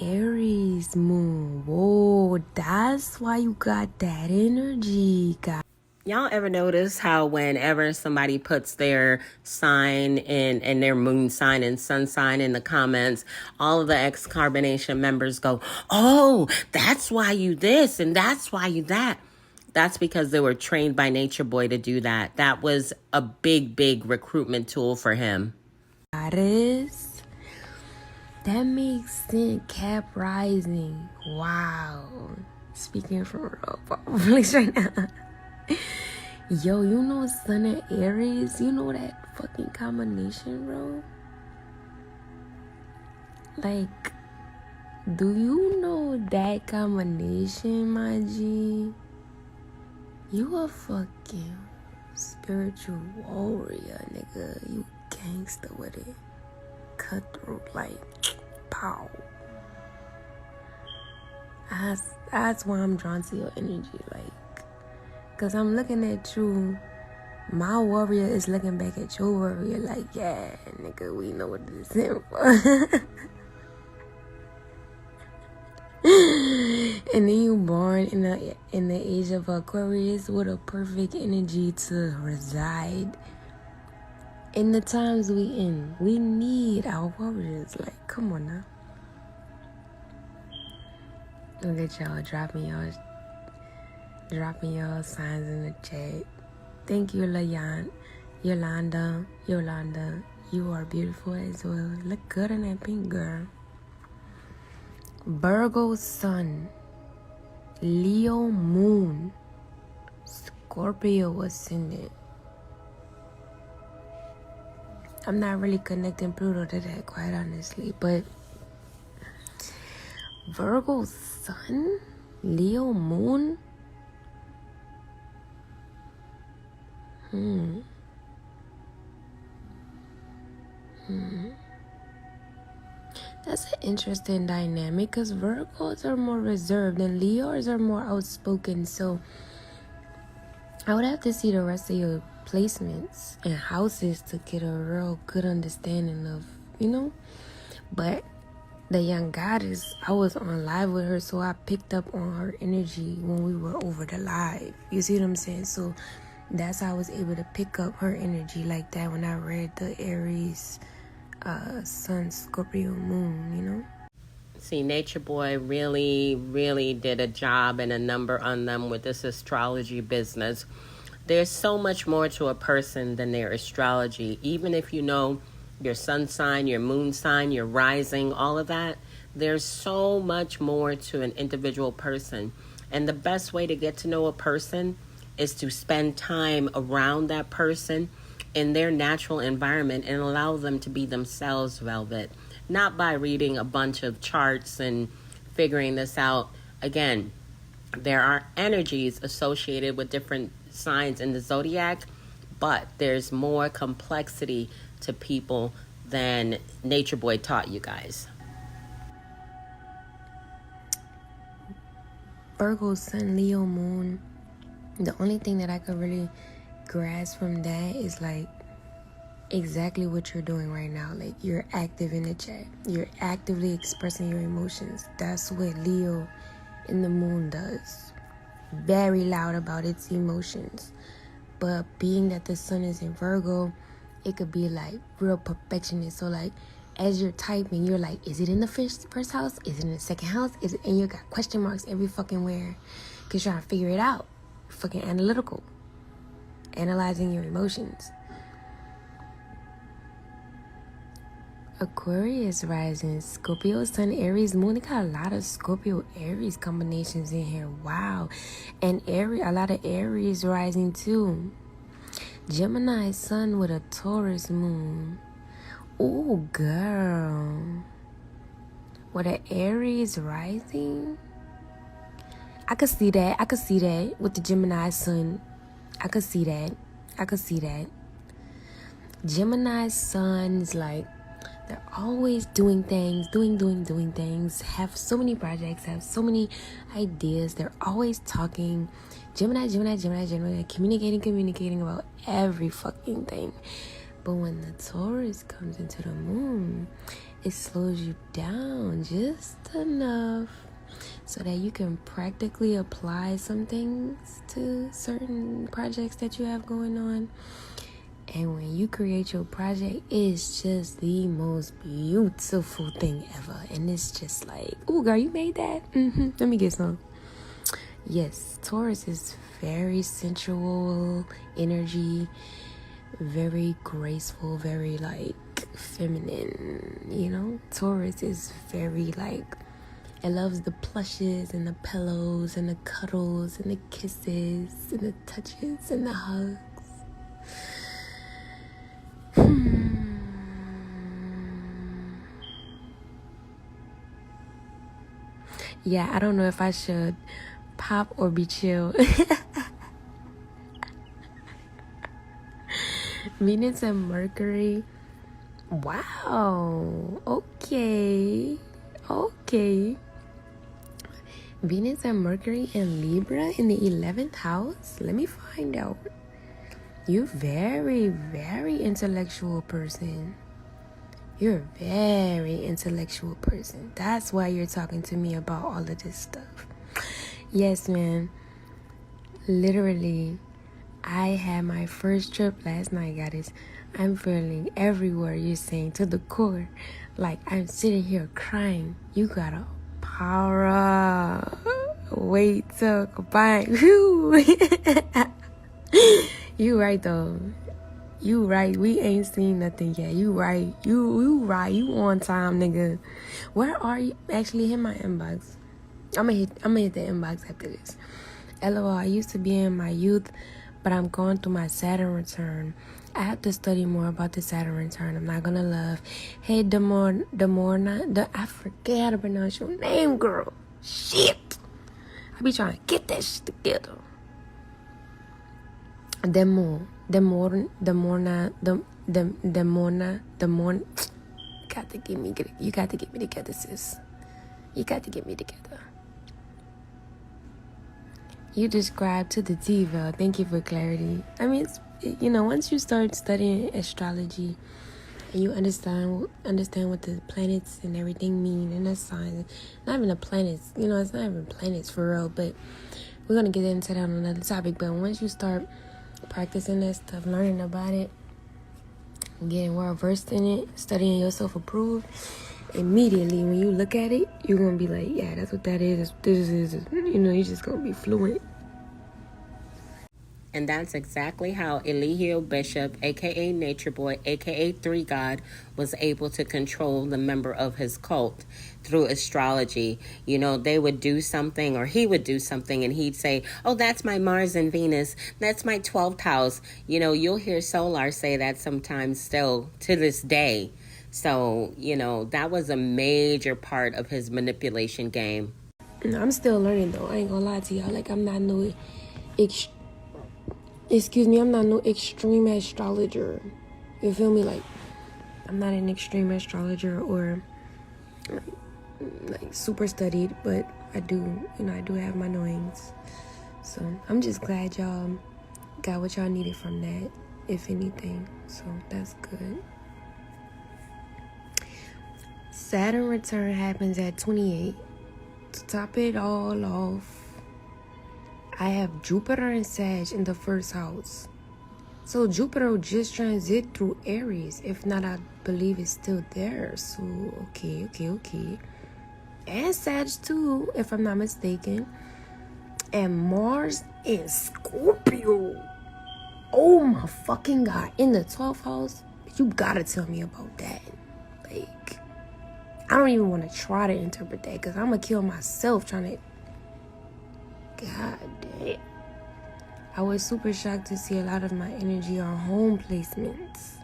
Aries moon. Whoa, that's why you got that energy, guys. Y'all ever notice how whenever somebody puts their sign in and their moon sign and sun sign in the comments, all of the X-Carbonation members go, oh, that's why you this and that's why you that. That's because they were trained by Nature Boy to do that. That was a big, big recruitment tool for him. That makes sense. Cap rising. Wow. Speaking from real place right now. Yo, you know Sun and Aries? You know that fucking combination, bro? Like, do you know that combination, my G? You a fucking spiritual warrior, nigga. You gangster with it. Cutthroat, like, pow. That's why I'm drawn to your energy, like, cause I'm looking at you. My warrior is looking back at your warrior, like, yeah, nigga, we know what this is for. And then you born in the age of Aquarius with a perfect energy to reside in the times we in. We need our warriors. Like, come on now. Look at y'all dropping y'all signs in the chat. Thank you, Yolanda. You are beautiful as well. Look good in that pink, girl. Virgo sun, Leo moon, Scorpio ascendant. I'm not really connecting Pluto to that, quite honestly, but Virgo sun, Leo moon. That's an interesting dynamic, because Virgos are more reserved and Leos are more outspoken. So I would have to see the rest of your placements and houses to get a real good understanding of, you know. But the young goddess, I was on live with her, so I picked up on her energy when we were over the live. You see what I'm saying? So that's how I was able to pick up her energy like that when I read the Aries Sun, Scorpio, Moon, you know? See, Nature Boy really, really did a job and a number on them with this astrology business. There's so much more to a person than their astrology. Even if you know your sun sign, your moon sign, your rising, all of that, There's so much more to an individual person. And the best way to get to know a person is to spend time around that person in their natural environment and allow them to be themselves, Velvet. Not by reading a bunch of charts and figuring this out. Again, there are energies associated with different signs in the zodiac, but there's more complexity to people than Nature Boy taught you guys. Virgo, Sun, Leo, Moon. The only thing that I could really grasp from that is like exactly what you're doing right now. Like, you're active in the chat. You're actively expressing your emotions. That's what Leo in the Moon does. Very loud about its emotions. But being that the Sun is in Virgo, it could be like real perfectionist. So like, as you're typing, you're like, is it in the first house? Is it in the second house? Is it? And you got question marks every fucking where, because you're trying to figure it out. Fucking analytical. Analyzing your emotions. Aquarius rising, Scorpio, Sun, Aries, Moon. They got a lot of Scorpio, Aries combinations in here. Wow. And a lot of Aries rising too. Gemini, Sun with a Taurus Moon. Oh, girl. With an Aries rising? I could see that. I could see that with the Gemini Sun. I could see that. I could see that. Gemini Sun's like, they're always doing things, doing things, have so many projects, have so many ideas. They're always talking. Gemini, communicating about every fucking thing. But when the Taurus comes into the moon, it slows you down just enough so that you can practically apply some things to certain projects that you have going on. And when you create your project, it's just the most beautiful thing ever. And it's just like, oh, girl, you made that? Let me get some. Yes, Taurus is very sensual energy, very graceful, very like feminine, you know? Taurus is very like, it loves the plushes and the pillows and the cuddles and the kisses and the touches and the hugs. Yeah, I don't know if I should pop or be chill. Venus and Mercury. Wow. Okay. Venus and Mercury and Libra in the 11th house. Let me find out. You're very, very intellectual person. You're a very intellectual person. That's why you're talking to me about all of this stuff. Yes, man. Literally, I had my first trip last night, guys. I'm feeling everywhere you're saying to the core. Like, I'm sitting here crying. You gotta power up. Wait till combine. You right, though. You right. We ain't seen nothing yet. You right. You right. You on time, nigga. Where are you? Actually, hit my inbox. I'm gonna hit the inbox after this. LOL, I used to be in my youth, but I'm going through my Saturn return. I have to study more about the Saturn return. I'm not gonna love. Hey, Demorna. I forget how to pronounce your name, girl. Shit. I be trying to get that shit together. Demorna. You got to get me together, sis. You got to get me together. You described to the T, Val. Thank you for clarity. I mean, it's, you know, once you start studying astrology and you understand what the planets and everything mean and the signs, not even the planets, you know, it's not even planets for real, but we're going to get into that on another topic. But once you start practicing that stuff, learning about it, getting well versed in it, studying yourself approved, immediately when you look at it, you're gonna be like, yeah, that's what that is. This is, you know, you're just gonna be fluent. And that's exactly how Eligio Bishop, aka Nature Boy, aka Three God, was able to control the member of his cult through astrology. You know, they would do something, or he would do something, and he'd say, "Oh, that's my Mars and Venus. That's my 12th house." You know, you'll hear Solar say that sometimes still to this day. So, you know, that was a major part of his manipulation game. I'm still learning though. I ain't gonna lie to y'all. Like, I'm not no I'm not no extreme astrologer. You feel me? Like, I'm not an extreme astrologer or like super studied, but I do have my knowings. So I'm just glad y'all got what y'all needed from that, if anything. So that's good. Saturn return happens at 28. To top it all off, I have Jupiter and Sag in the first house. So Jupiter just transit through Aries. If not, I believe it's still there. So, okay. And Sag too, if I'm not mistaken. And Mars in Scorpio. Oh my fucking God. In the 12th house. You gotta tell me about that. Like, I don't even want to try to interpret that because I'm gonna kill myself trying to. God damn. I was super shocked to see a lot of my energy on home placements.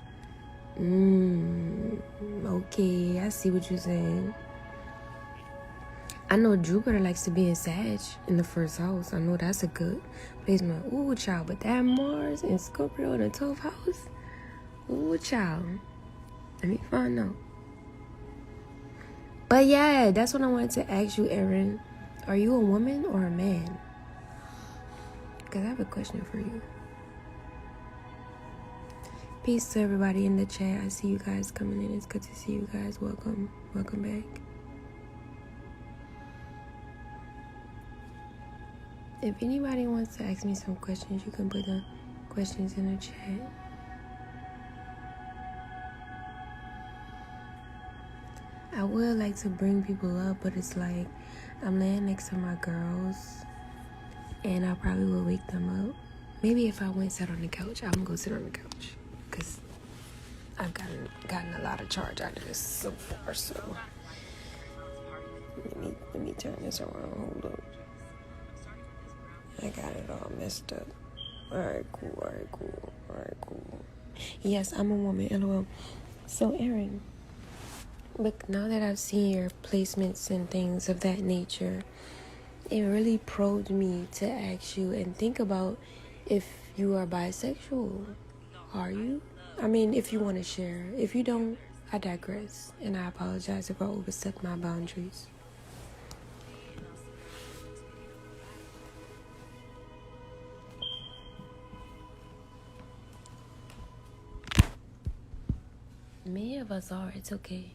Okay, I see what you're saying. I know Jupiter likes to be in Sag in the first house. I know that's a good placement. Ooh, child. But that Mars and Scorpio in the 12th house? Ooh, child. Let me find out. But yeah, that's what I wanted to ask you, Erin. Are you a woman or a man? Because I have a question for you. Peace to everybody in the chat. I see you guys coming in. It's good to see you guys. Welcome back. If anybody wants to ask me some questions, you can put the questions in the chat. I would like to bring people up, but it's like I'm laying next to my girls and I probably will wake them up. Maybe if I went sit on the couch, I'm gonna go sit on the couch because I've gotten a lot of charge out of this so far. So let me turn this around. Hold up. I got it all messed up. Alright, cool. Yes, I'm a woman, LOL. So, Erin, but now that I've seen your placements and things of that nature, it really probed me to ask you and think about if you are bisexual. Are you? I mean, if you want to share. If you don't, I digress. And I apologize if I overstepped my boundaries. Many of us are. It's okay.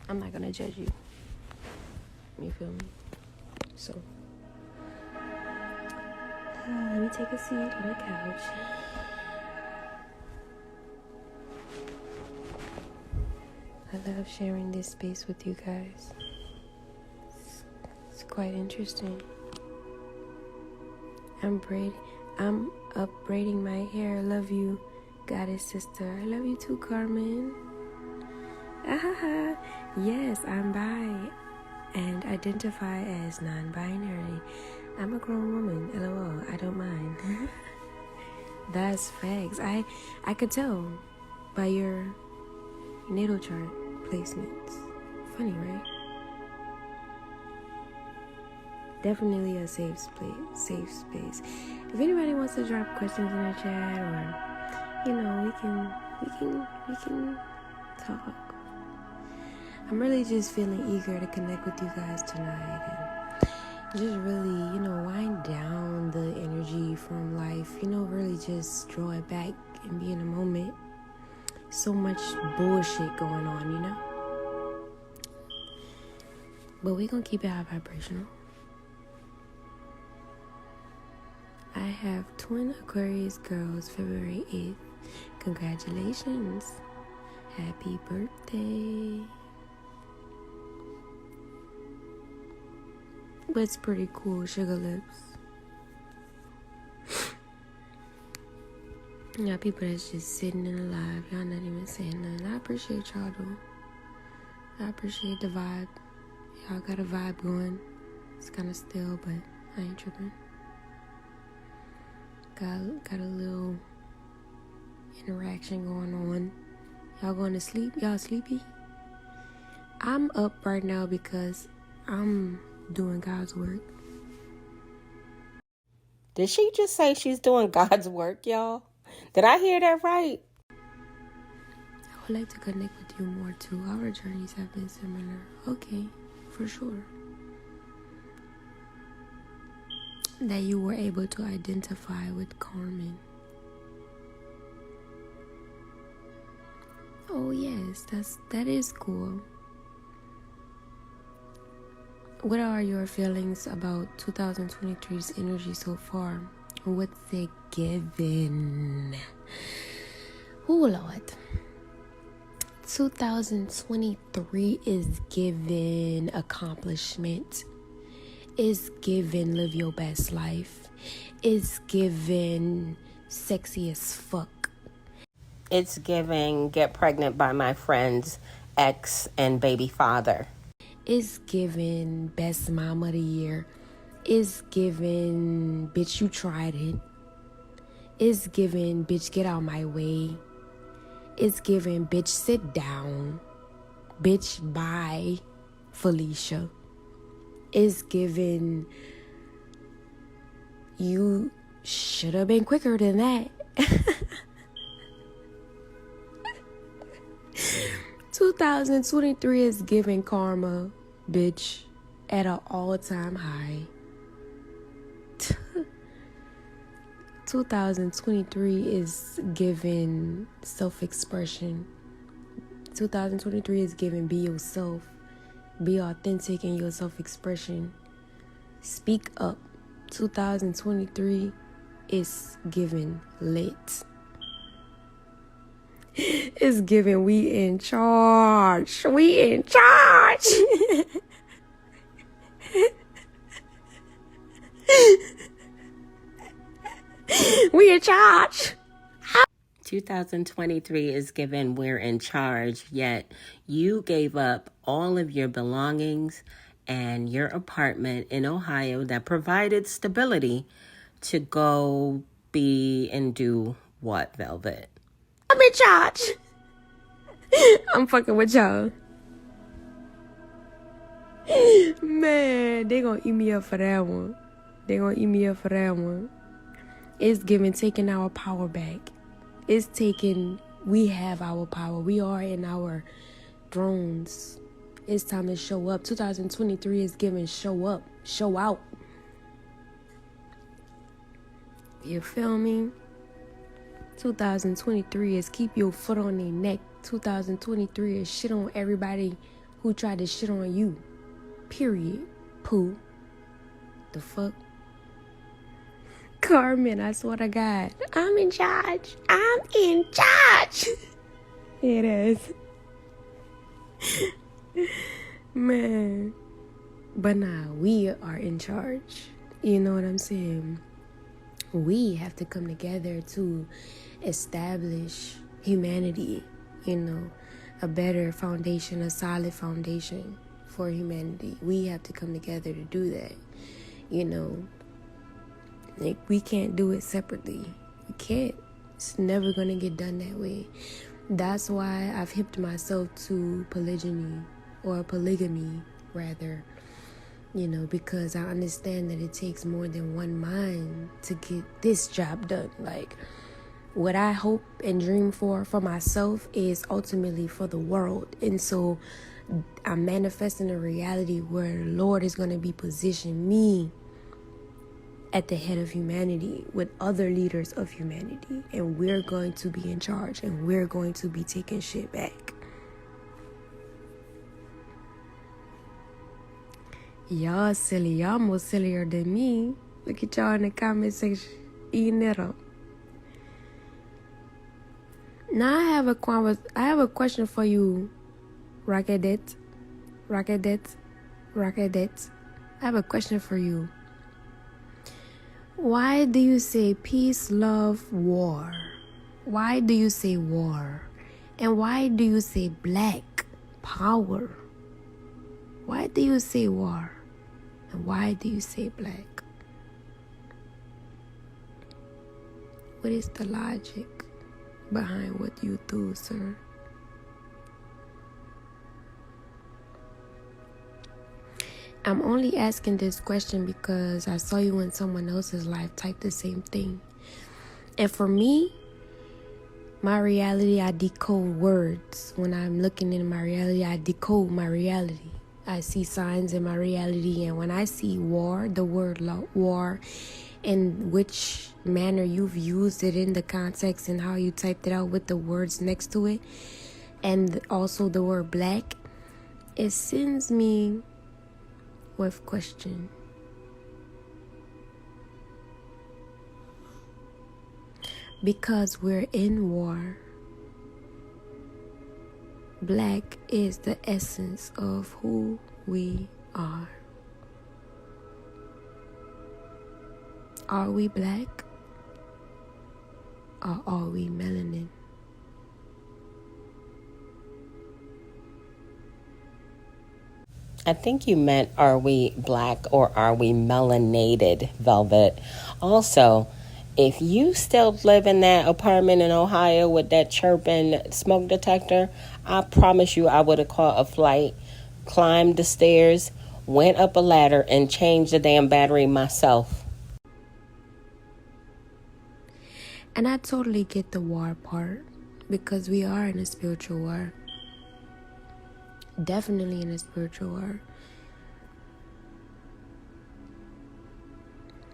I'm not gonna judge you. You feel me? So, let me take a seat on the couch. I love sharing this space with you guys. It's quite interesting. I'm up braiding my hair. I love you, goddess sister. I love you too, Carmen. Yes, I'm bi and identify as non-binary. I'm a grown woman. LOL. I don't mind. That's facts. I could tell by your natal chart placements. Funny, right? Definitely a safe space. If anybody wants to drop questions in the chat, or we can talk. I'm really just feeling eager to connect with you guys tonight and just really, wind down the energy from life. Really just draw it back and be in a moment. So much bullshit going on, But we're gonna keep it high vibrational. I have twin Aquarius girls, February 8th. Congratulations. Happy birthday. But it's pretty cool, Sugar Lips. Yeah, people that's just sitting in the live. Y'all not even saying nothing. I appreciate y'all though. I appreciate the vibe. Y'all got a vibe going. It's kind of still, but I ain't tripping. Got a little interaction going on. Y'all going to sleep? Y'all sleepy? I'm up right now because I'm doing God's work. Did she just say she's doing God's work, y'all? Did I hear that right? I would like to connect with you more too. Our journeys have been similar. Okay, for sure. That you were able to identify with Carmen. Oh yes, that is cool. What are your feelings about 2023's energy so far? What's it given? Oh Lord. 2023 is given accomplishment. Is given live your best life. Is given sexy as fuck. It's giving get pregnant by my friend's ex and baby father. Is given best mom of the year. Is given bitch you tried it. Is given bitch get out my way. Is given bitch sit down. Bitch bye Felicia. Is given you should have been quicker than that. 2023 is giving karma, bitch, at an all-time high. 2023 is giving self-expression. 2023 is giving be yourself. Be authentic in your self-expression. Speak up. 2023 is giving lit. It's giving we in charge. We in charge. We in charge. 2023 is given we're in charge, yet you gave up all of your belongings and your apartment in Ohio that provided stability to go be and do what, Velvet? I'm in charge. I'm fucking with y'all. Man, they gonna eat me up for that one. It's giving taking our power back. It's taking, we have our power. We are in our thrones. It's time to show up. 2023 is giving show up, show out. You feel me? 2023 is keep your foot on their neck. 2023 is shit on everybody who tried to shit on you. Period. Pooh. The fuck? Carmen, I swear to God. I'm in charge. I'm in charge. It is. Man. But nah, we are in charge. You know what I'm saying? We have to come together to establish humanity, you know, a better foundation, a solid foundation for humanity. We have to come together to do that, you know. Like, we can't do it separately. We can't. It's never going to get done that way. That's why I've hipped myself to polygamy, or polygamy, rather. You know, because I understand that it takes more than one mind to get this job done. Like, what I hope and dream for myself is ultimately for the world. And so I'm manifesting a reality where the Lord is going to be positioning me at the head of humanity with other leaders of humanity. And we're going to be in charge, and we're going to be taking shit back. Y'all silly. Y'all more sillier than me. Look at y'all in the comment section eating it up. Now I have a question for you, Rockedet. I have a question for you. Why do you say peace, love, war? Why do you say war? And why do you say black power? Why do you say war? And why do you say black? What is the logic behind what you do, sir? I'm only asking this question because I saw you in someone else's life type the same thing. And for me, my reality, I decode words. When I'm looking in my reality, I decode my reality. I see signs in my reality. And when I see war, the word war, and which manner you've used it in the context and how you typed it out with the words next to it, and also the word black, it sends me with question. Because we're in war, black is the essence of who we are. Are we black or are we melanin? I think you meant, are we black or are we melanated, Velvet? Also, if you still live in that apartment in Ohio with that chirping smoke detector, I promise you I would have caught a flight, climbed the stairs, went up a ladder, and changed the damn battery myself. And I totally get the war part, because we are in a spiritual war. Definitely in a spiritual war.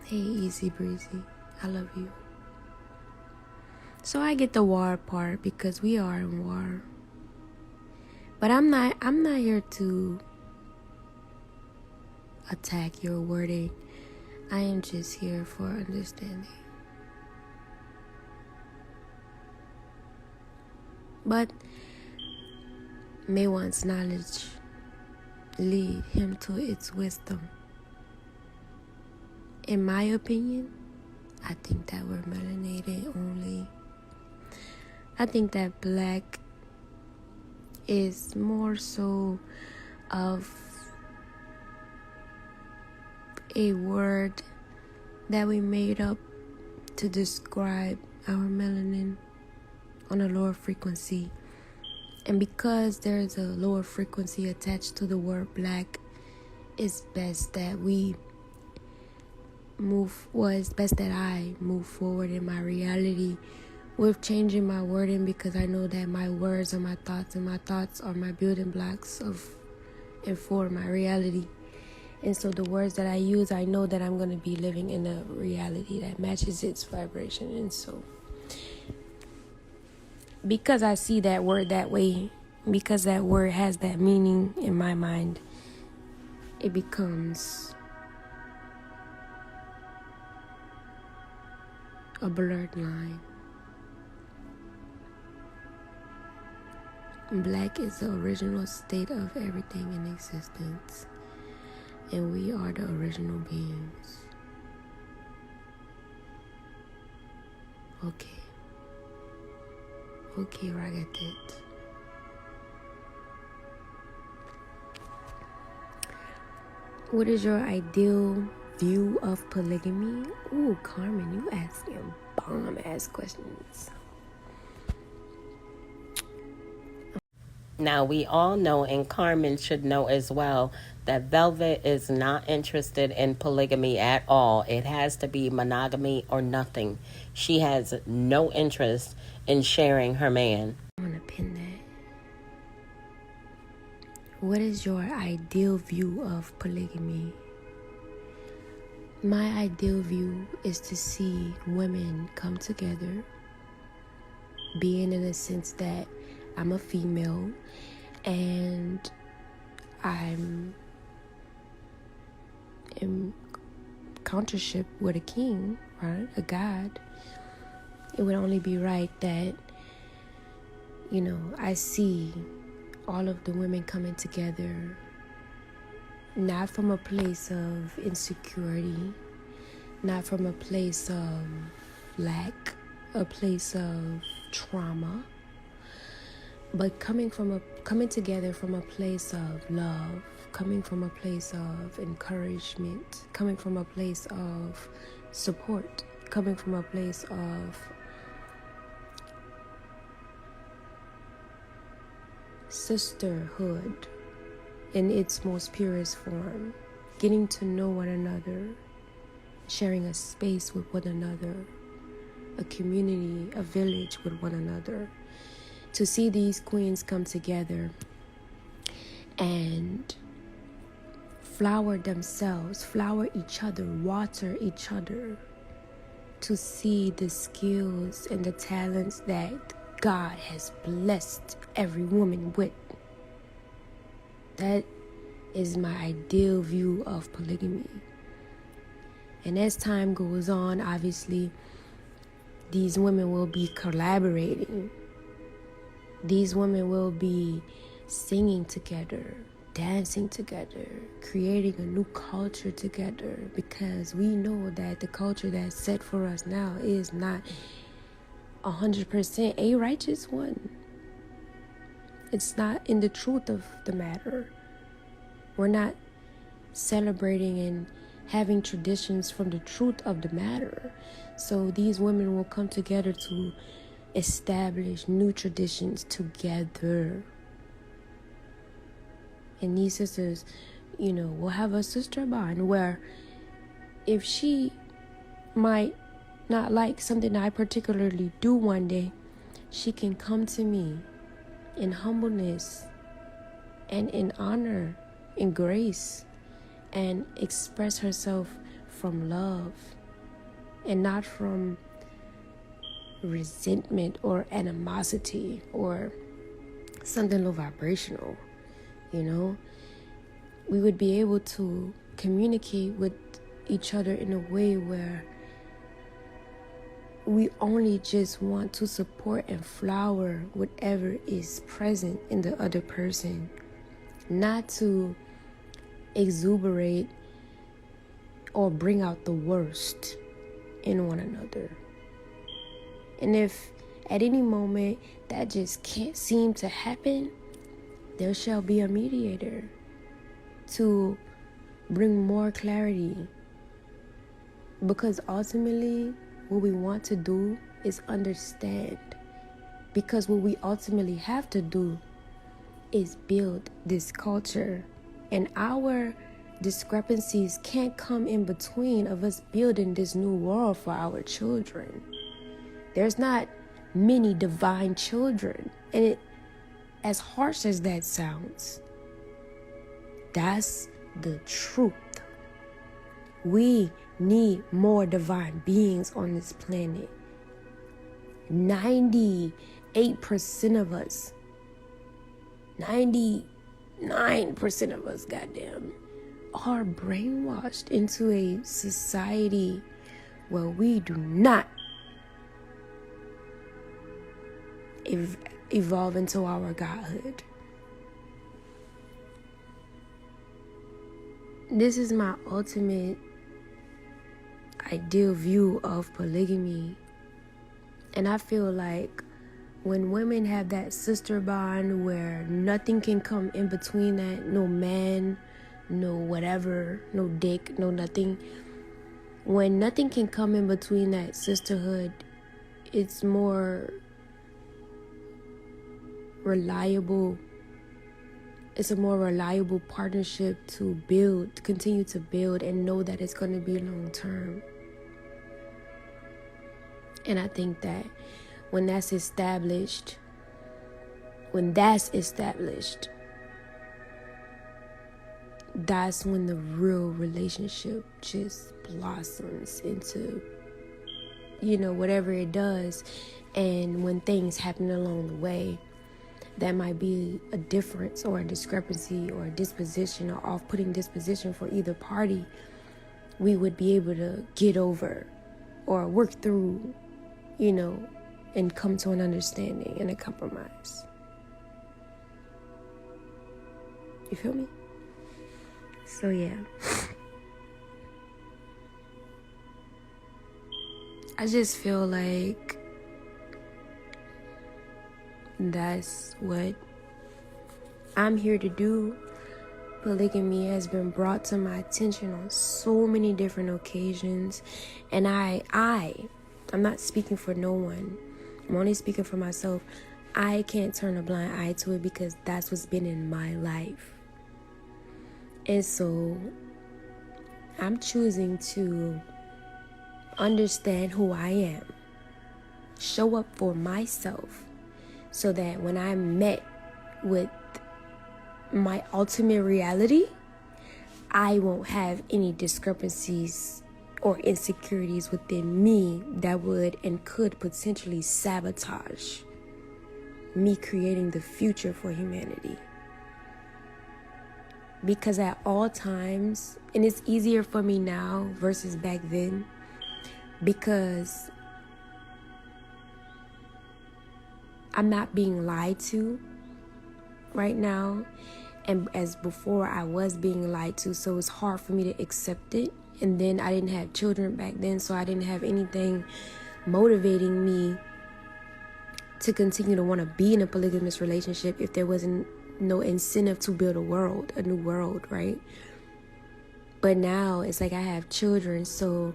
Hey, easy breezy, I love you. So I get the war part because we are in war. But I'm not here to attack your wording. I am just here for understanding. But may one's knowledge lead him to its wisdom. In my opinion, I think that we're melanated only. I think that black is more so of a word that we made up to describe our melanin on a lower frequency. And because there's a lower frequency attached to the word black, it's best that I move forward in my reality with changing my wording, because I know that my words are my thoughts, and my thoughts are my building blocks of and for my reality. And so the words that I use, I know that I'm going to be living in a reality that matches its vibration. And so because I see that word that way, because that word has that meaning in my mind, it becomes a blurred line. Black is the original state of everything in existence, and we are the original beings. Okay, I get that. What is your ideal view of polygamy? Ooh, Carmen, you asking bomb-ass questions. Now, we all know, and Carmen should know as well, that Velvet is not interested in polygamy at all. It has to be monogamy or nothing. She has no interest in sharing her man. I'm gonna pin that. What is your ideal view of polygamy? My ideal view is to see women come together, being in a sense that I'm a female and I'm in countership with a king, right? A god. It would only be right that, I see all of the women coming together not from a place of insecurity, not from a place of lack, a place of trauma, but coming together from a place of love, coming from a place of encouragement, coming from a place of support, coming from a place of sisterhood in its most purest form, getting to know one another, sharing a space with one another, a community, a village with one another. To see these queens come together and flower themselves, flower each other, water each other, to see the skills and the talents that God has blessed every woman with. That is my ideal view of polygamy. And as time goes on, obviously, these women will be collaborating. These women will be singing together, dancing together, creating a new culture together, because we know that the culture that's set for us now is not 100% a righteous one. It's not in the truth of the matter. We're not celebrating and having traditions from the truth of the matter. So these women will come together to establish new traditions together. And these sisters, will have a sister bond where if she might not like something I particularly do one day, she can come to me in humbleness and in honor, in grace, and express herself from love and not from resentment or animosity or something low vibrational. We would be able to communicate with each other in a way where we only just want to support and flower whatever is present in the other person, not to exuberate or bring out the worst in one another. And if at any moment that just can't seem to happen, there shall be a mediator to bring more clarity. Because ultimately, what we want to do is understand. Because what we ultimately have to do is build this culture. And our discrepancies can't come in between of us building this new world for our children. There's not many divine children. And as harsh as that sounds, that's the truth. We need more divine beings on this planet. 98% of us, 99% of us, goddamn, are brainwashed into a society where we do not evolve into our godhood. This is my ultimate ideal view of polygamy. And I feel like when women have that sister bond where nothing can come in between that, no man, no whatever, no dick, no nothing. When nothing can come in between that sisterhood, it's more reliable. It's a more reliable partnership to build, continue to build, and know that it's going to be long term. And I think that when that's established, that's when the real relationship just blossoms into, whatever it does. And when things happen along the way, that might be a difference or a discrepancy or a disposition or off-putting disposition for either party, we would be able to get over or work through, and come to an understanding and a compromise. You feel me? So yeah, I just feel like that's what I'm here to do. Polygamy has been brought to my attention on so many different occasions, and I'm not speaking for no one. I'm only speaking for myself. I can't turn a blind eye to it because that's what's been in my life. And so I'm choosing to understand who I am, show up for myself, so that when I'm met with my ultimate reality, I won't have any discrepancies or insecurities within me that would and could potentially sabotage me creating the future for humanity. Because at all times, and it's easier for me now versus back then, because I'm not being lied to right now, and as before I was being lied to, so it's hard for me to accept it. And then I didn't have children back then, so I didn't have anything motivating me to continue to want to be in a polygamous relationship if there wasn't no incentive to build a new world, right? But now it's like I have children, so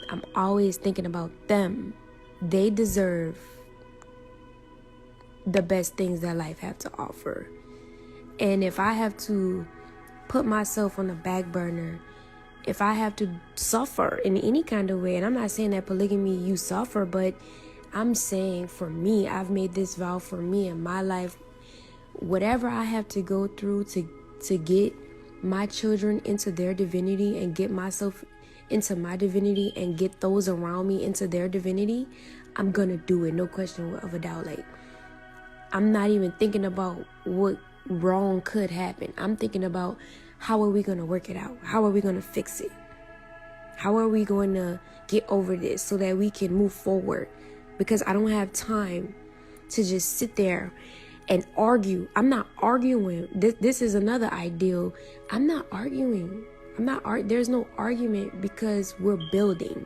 I'm always thinking about them. They deserve the best things that life have to offer. And if I have to put myself on the back burner, if I have to suffer in any kind of way, and I'm not saying that polygamy you suffer, but I'm saying for me, I've made this vow for me in my life. Whatever I have to go through to get my children into their divinity and get myself into my divinity and get those around me into their divinity, I'm gonna do it, no question of a doubt. Like, I'm not even thinking about what wrong could happen. I'm thinking about how are we going to work it out? How are we going to fix it? How are we going to get over this so that we can move forward? Because I don't have time to just sit there and argue. I'm not arguing. This is another ideal. I'm not arguing. There's no argument because we're building.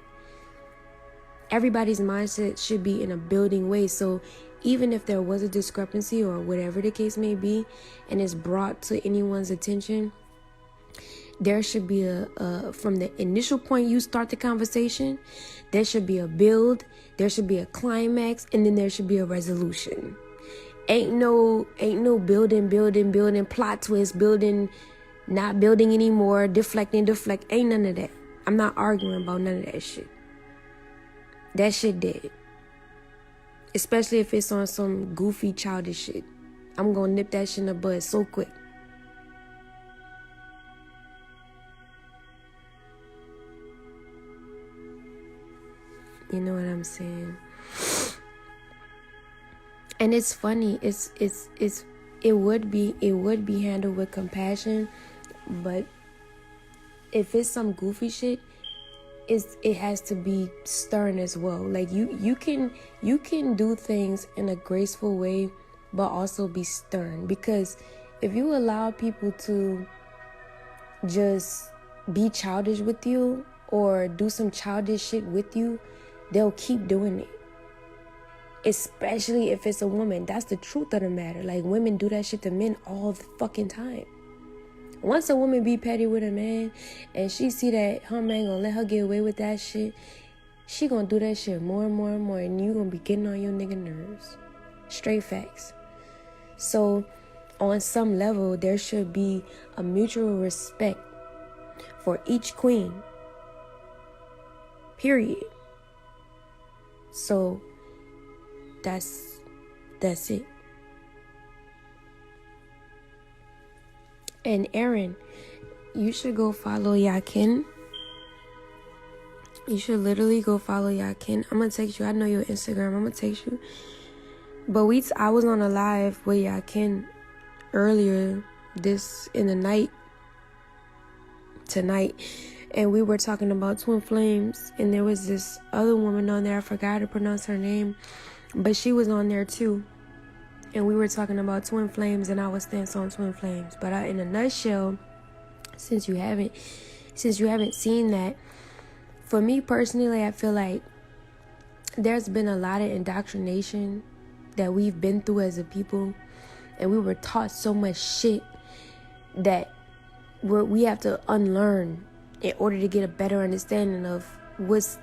Everybody's mindset should be in a building way. So even if there was a discrepancy or whatever the case may be, and it's brought to anyone's attention, there should be from the initial point you start the conversation, there should be a build, there should be a climax, and then there should be a resolution. Ain't no building, plot twist, not building anymore, deflect. Ain't none of that. I'm not arguing about none of that shit. That shit dead. Especially if it's on some goofy, childish shit. I'm gonna nip that shit in the bud so quick. You know what I'm saying? And it's funny. It would be handled with compassion, but if it's some goofy shit, it has to be stern as well. Like you can do things in a graceful way, but also be stern. Because if you allow people to just be childish with you or do some childish shit with you, they'll keep doing it. Especially if it's a woman. That's the truth of the matter. Like, women do that shit to men all the fucking time. Once a woman be petty with a man and she see that her man gonna let her get away with that shit, she gonna do that shit more and more and more, and you gonna be getting on your nigga nerves. Straight facts. So on some level, there should be a mutual respect for each queen. Period. So that's it. And Aaron, you should go follow Yakin. You should literally go follow Yakin. I'm gonna text you. I know your Instagram. I'm gonna text you. But I was on a live with Yakin earlier in the night tonight, and we were talking about twin flames, and there was this other woman on there. I forgot how to pronounce her name, but she was on there too. And we were talking about twin flames, and I was stance on twin flames. But in a nutshell, since you haven't seen that. For me personally, I feel like there's been a lot of indoctrination that we've been through as a people, and we were taught so much shit that we have to unlearn in order to get a better understanding of what's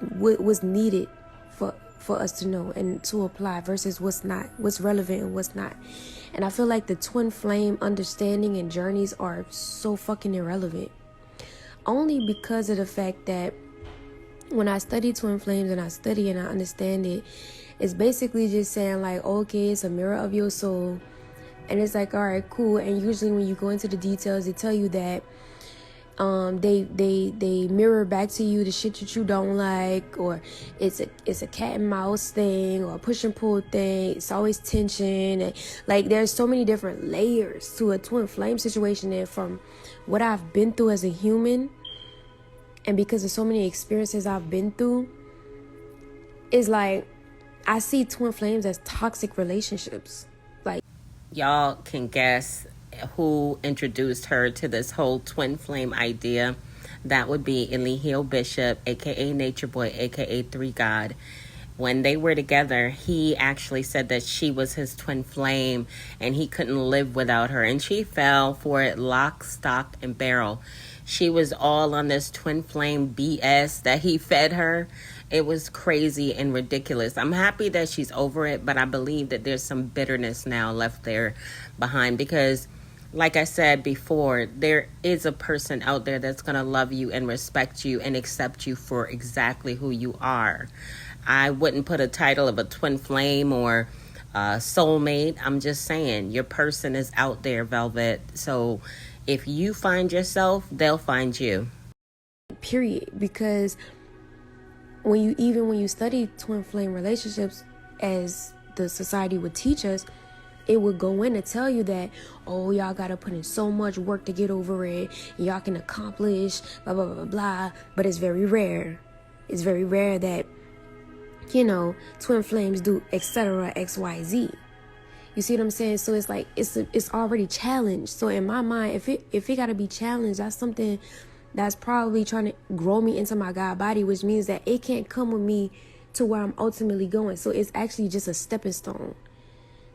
needed for us to know and to apply versus what's not, what's relevant and what's not. And I feel like the twin flame understanding and journeys are so fucking irrelevant, only because of the fact that when I study twin flames and I study and I understand it, it's basically just saying like, okay, it's a mirror of your soul. And it's like, all right, cool. And usually when you go into the details, they tell you that they mirror back to you the shit that you don't like, or it's a cat and mouse thing, or a push and pull thing. It's always tension, and like there's so many different layers to a twin flame situation. And from what I've been through as a human, and because of so many experiences I've been through, it's like I see twin flames as toxic relationships. Like, y'all can guess who introduced her to this whole twin flame idea. That would be Eligio Bishop, aka Nature Boy, aka Three God. When they were together, he actually said that she was his twin flame and he couldn't live without her, and she fell for it lock, stock, and barrel. She was all on this twin flame BS that he fed her. It was crazy and ridiculous. I'm happy that she's over it, but I believe that there's some bitterness now left there behind, because like I said before, there is a person out there that's going to love you and respect you and accept you for exactly who you are. I wouldn't put a title of a twin flame or soulmate. I'm just saying your person is out there, Velvet. So if you find yourself, they'll find you. Period. Because when you study twin flame relationships, as the society would teach us, it would go in and tell you that, oh, y'all gotta put in so much work to get over it, y'all can accomplish blah blah blah blah blah. But it's very rare. It's very rare that, you know, twin flames do etc. XYZ. You see what I'm saying? So it's like it's already challenged. So in my mind, if it gotta be challenged, that's something that's probably trying to grow me into my God body, which means that it can't come with me to where I'm ultimately going. So it's actually just a stepping stone.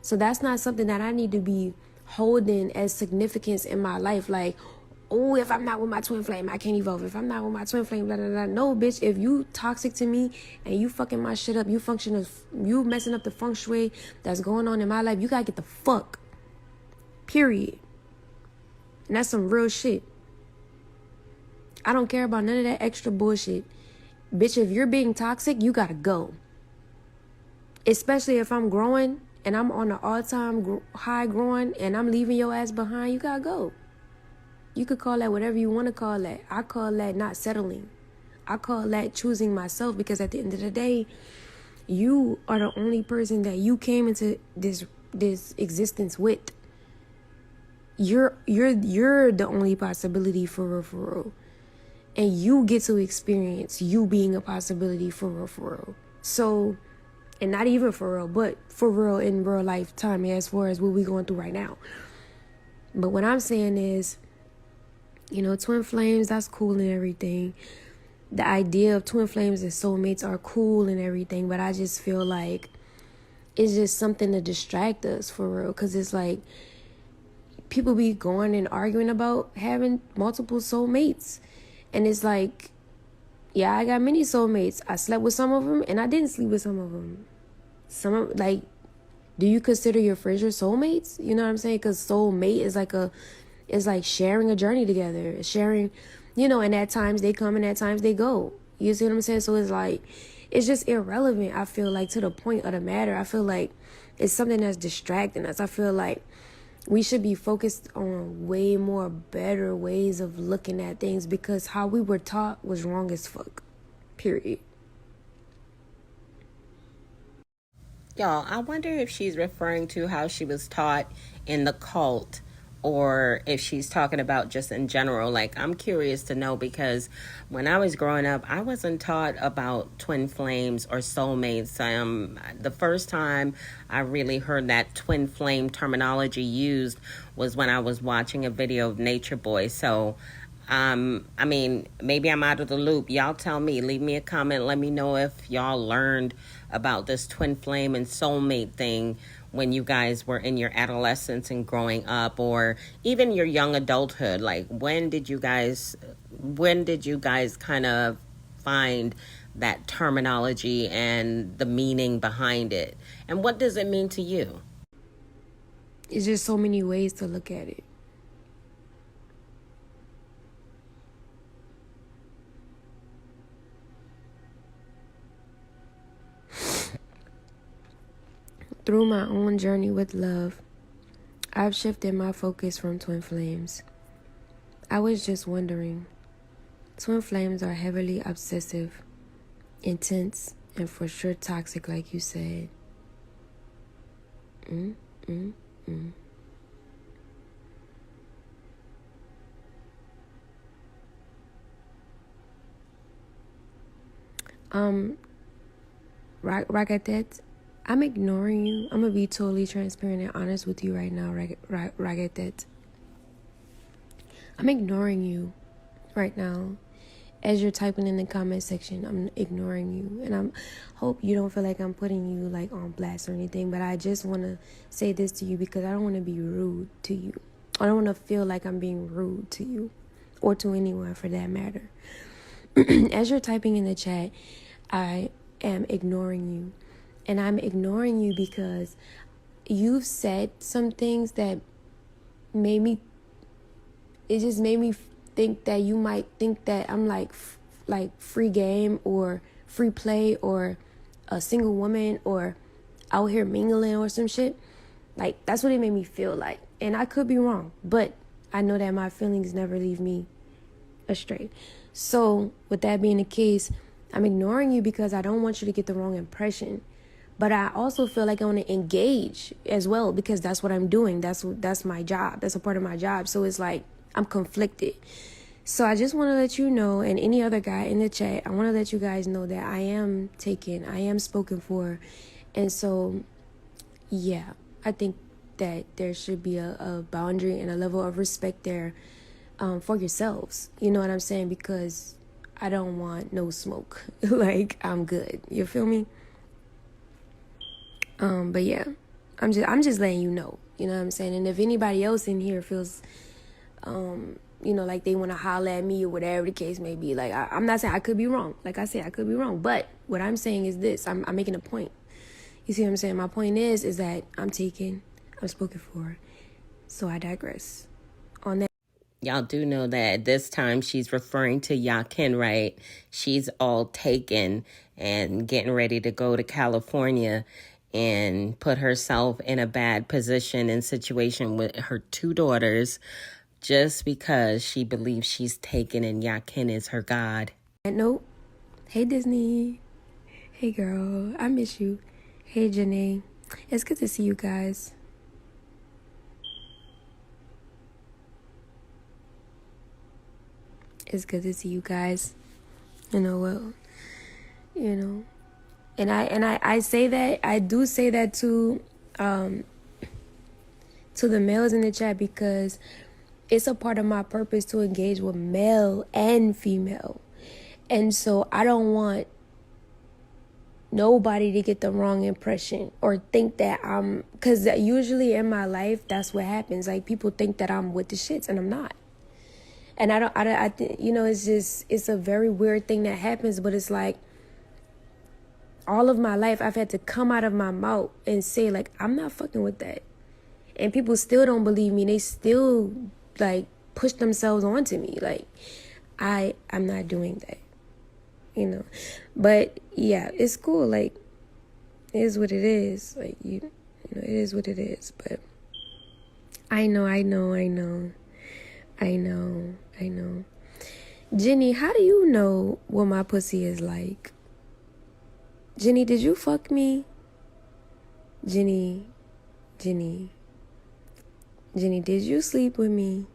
So that's not something that I need to be holding as significance in my life. Like, oh, if I'm not with my twin flame, I can't evolve. If I'm not with my twin flame, blah, blah, blah. No, bitch, if you toxic to me and you fucking my shit up, you messing up the feng shui that's going on in my life, you gotta get the fuck. Period. And that's some real shit. I don't care about none of that extra bullshit. Bitch, if you're being toxic, you gotta go. Especially if I'm growing and I'm on an all-time high growing and I'm leaving your ass behind, you gotta go. You could call that whatever you want to call that. I call that not settling. I call that choosing myself, because at the end of the day, you are the only person that you came into this existence with. You're the only possibility for real. And you get to experience you being a possibility for real. So, and not even for real, but for real in real life time, as far as what we going through right now. But what I'm saying is, you know, twin flames, that's cool and everything. The idea of twin flames and soulmates are cool and everything, but I just feel like it's just something to distract us for real. Because it's like people be going and arguing about having multiple soulmates. And it's like, yeah, I got many soulmates. I slept with some of them and I didn't sleep with some of them. Like, do you consider your friends your soulmates? You know what I'm saying? Because soulmate is like sharing a journey together. Sharing, you know, and at times they come and at times they go. You see what I'm saying? So it's like, it's just irrelevant, I feel like, to the point of the matter. I feel like it's something that's distracting us. I feel like we should be focused on way more better ways of looking at things, because how we were taught was wrong as fuck. Period. Y'all, I wonder if she's referring to how she was taught in the cult, or if she's talking about just in general. Like, I'm curious to know, because when I was growing up, I wasn't taught about twin flames or soulmates. The first time I really heard that twin flame terminology used was when I was watching a video of Nature Boy. So I mean, maybe I'm out of the loop. Y'all tell me. Leave me a comment. Let me know if y'all learned about this twin flame and soulmate thing when you guys were in your adolescence and growing up, or even your young adulthood. Like, when did you guys kind of find that terminology and the meaning behind it? And what does it mean to you? It's just so many ways to look at it. Through my own journey with love, I've shifted my focus from twin flames. I was just wondering, twin flames are heavily obsessive, intense, and for sure toxic, like you said. Ragatet, I'm ignoring you. I'm gonna be totally transparent and honest with you right now, Ragatet. I'm ignoring you right now. As you're typing in the comment section, I'm ignoring you. And I hope you don't feel like I'm putting you like on blast or anything, but I just want to say this to you because I don't want to be rude to you. I don't want to feel like I'm being rude to you or to anyone for that matter. As you're typing in the chat, I am ignoring you. And I'm ignoring you because you've said some things that it just made me think that you might think that I'm like free game or free play or a single woman or out here mingling or some shit. Like, that's what it made me feel like. And I could be wrong, but I know that my feelings never leave me astray. So with that being the case, I'm ignoring you because I don't want you to get the wrong impression. But I also feel like I want to engage as well because that's what I'm doing. That's my job. That's a part of my job. So it's like I'm conflicted. So I just want to let you know, and any other guy in the chat, I want to let you guys know that I am taken. I am spoken for. And so, yeah, I think that there should be a boundary and a level of respect there for yourselves. You know what I'm saying? Because I don't want no smoke. Like, I'm good. You feel me? But yeah, I'm just letting you know, you know what I'm saying? And if anybody else in here feels, like they want to holler at me or whatever the case may be, like, I'm not saying I could be wrong. Like I said, I could be wrong. But what I'm saying is this, I'm making a point. You see what I'm saying? My point is that I'm taken, I'm spoken for. So I digress on that. Y'all do know that at this time she's referring to Yakin, right? She's all taken and getting ready to go to California and put herself in a bad position and situation with her two daughters just because she believes she's taken and Yakin is her god. Nope. Hey, Disney. Hey, girl. I miss you. Hey, Janae. It's good to see you guys. It's good to see you guys. And I say that, I do say that to the males in the chat because it's a part of my purpose to engage with male and female. And so I don't want nobody to get the wrong impression or think that because usually in my life, that's what happens. Like, people think that I'm with the shits and I'm not. And it's a very weird thing that happens, but it's like, all of my life, I've had to come out of my mouth and say, like, I'm not fucking with that. And people still don't believe me. They still, like, push themselves onto me. Like, I'm not doing that, But, yeah, it's cool. Like, it is what it is. Like, it is what it is. But I know. Jenny, how do you know what my pussy is like? Jenny, did you fuck me? Jenny, did you sleep with me?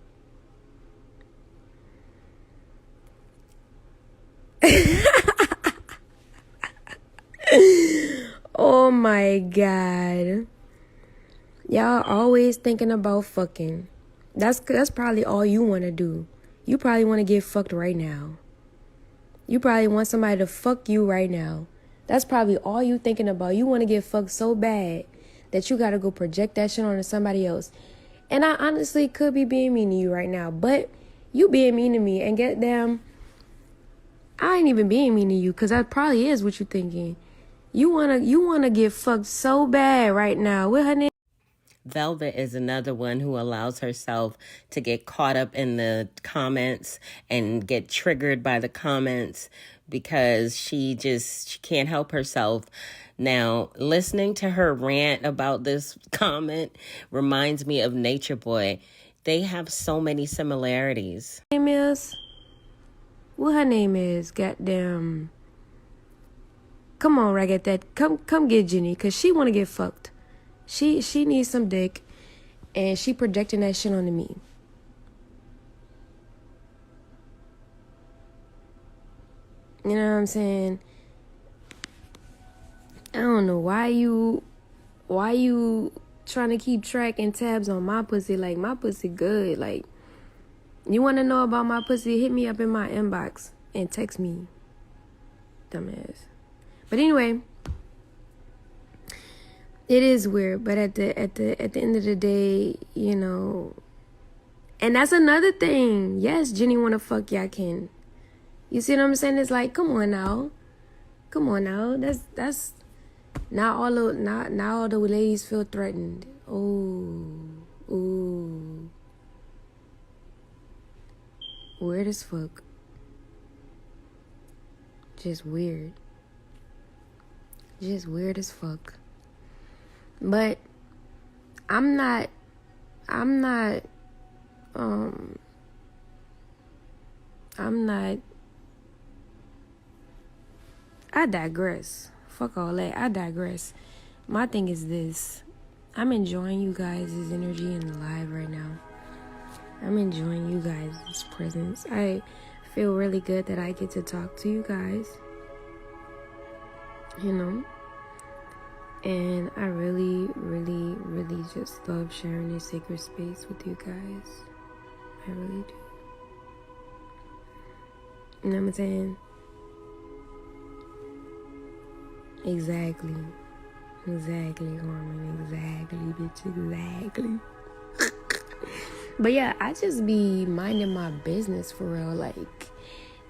Oh my God. Y'all always thinking about fucking. That's probably all you want to do. You probably want to get fucked right now. You probably want somebody to fuck you right now. That's probably all you thinking about. You want to get fucked so bad that you got to go project that shit onto somebody else. And I honestly could be being mean to you right now, but you being mean to me, and get damn, I ain't even being mean to you, because that probably is what you thinking. You wanna get fucked so bad right now. What her name? Velvet is another one who allows herself to get caught up in the comments and get triggered by the comments because she can't help herself. Now, listening to her rant about this comment reminds me of Nature Boy. They have so many similarities. Name is? What her name is? Goddamn. Come on, Ragged. Come get Jenny, cause she wanna get fucked. She needs some dick, and she projecting that shit onto me. You know what I'm saying? I don't know why you trying to keep track and tabs on my pussy. Like, my pussy good. Like, you want to know about my pussy? Hit me up in my inbox and text me, dumbass. But anyway, it is weird. But at the end of the day, you know, and that's another thing. Yes, Jenny want to fuck Yakin. You see what I'm saying? It's like, come on now. That's not all the ladies feel threatened. Ooh. Weird as fuck. Just weird as fuck. But I'm not I digress. Fuck all that. I digress. My thing is this. I'm enjoying you guys' energy in the live right now. I'm enjoying you guys' presence. I feel really good that I get to talk to you guys. You know? And I really, really, really just love sharing this sacred space with you guys. I really do. You know what I'm saying? Exactly, Harmon. Exactly, bitch. Exactly. But yeah, I just be minding my business for real. Like,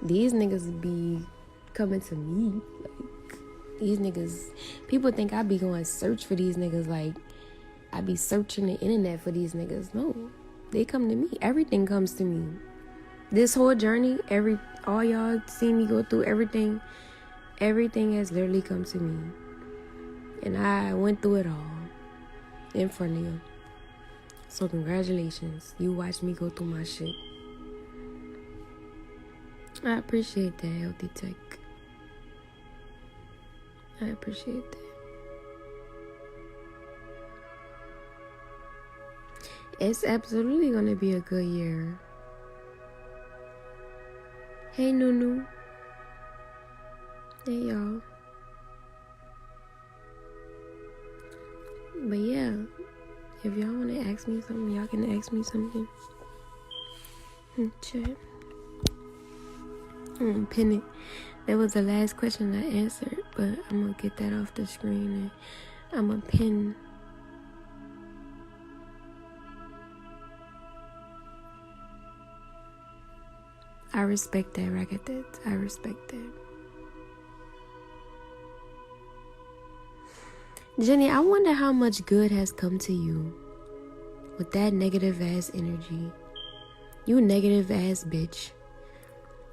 these niggas be coming to me. Like, these niggas, people think I be going search for these niggas. Like, I be searching the internet for these niggas. No, they come to me. Everything comes to me. This whole journey, all y'all see me go through everything has literally come to me. And I went through it all in front of you. So congratulations. You watched me go through my shit. I appreciate that, Healthy Tech. I appreciate that. It's absolutely going to be a good year. Hey, Nunu. Hey, y'all. But yeah, if y'all want to ask me something, y'all can ask me something. Chat. I'm gonna pin it. That was the last question I answered, but I'm gonna get that off the screen and I'm gonna pin. I respect that, Ragatet. I respect that. Jenny, I wonder how much good has come to you with that negative ass energy. You negative ass bitch.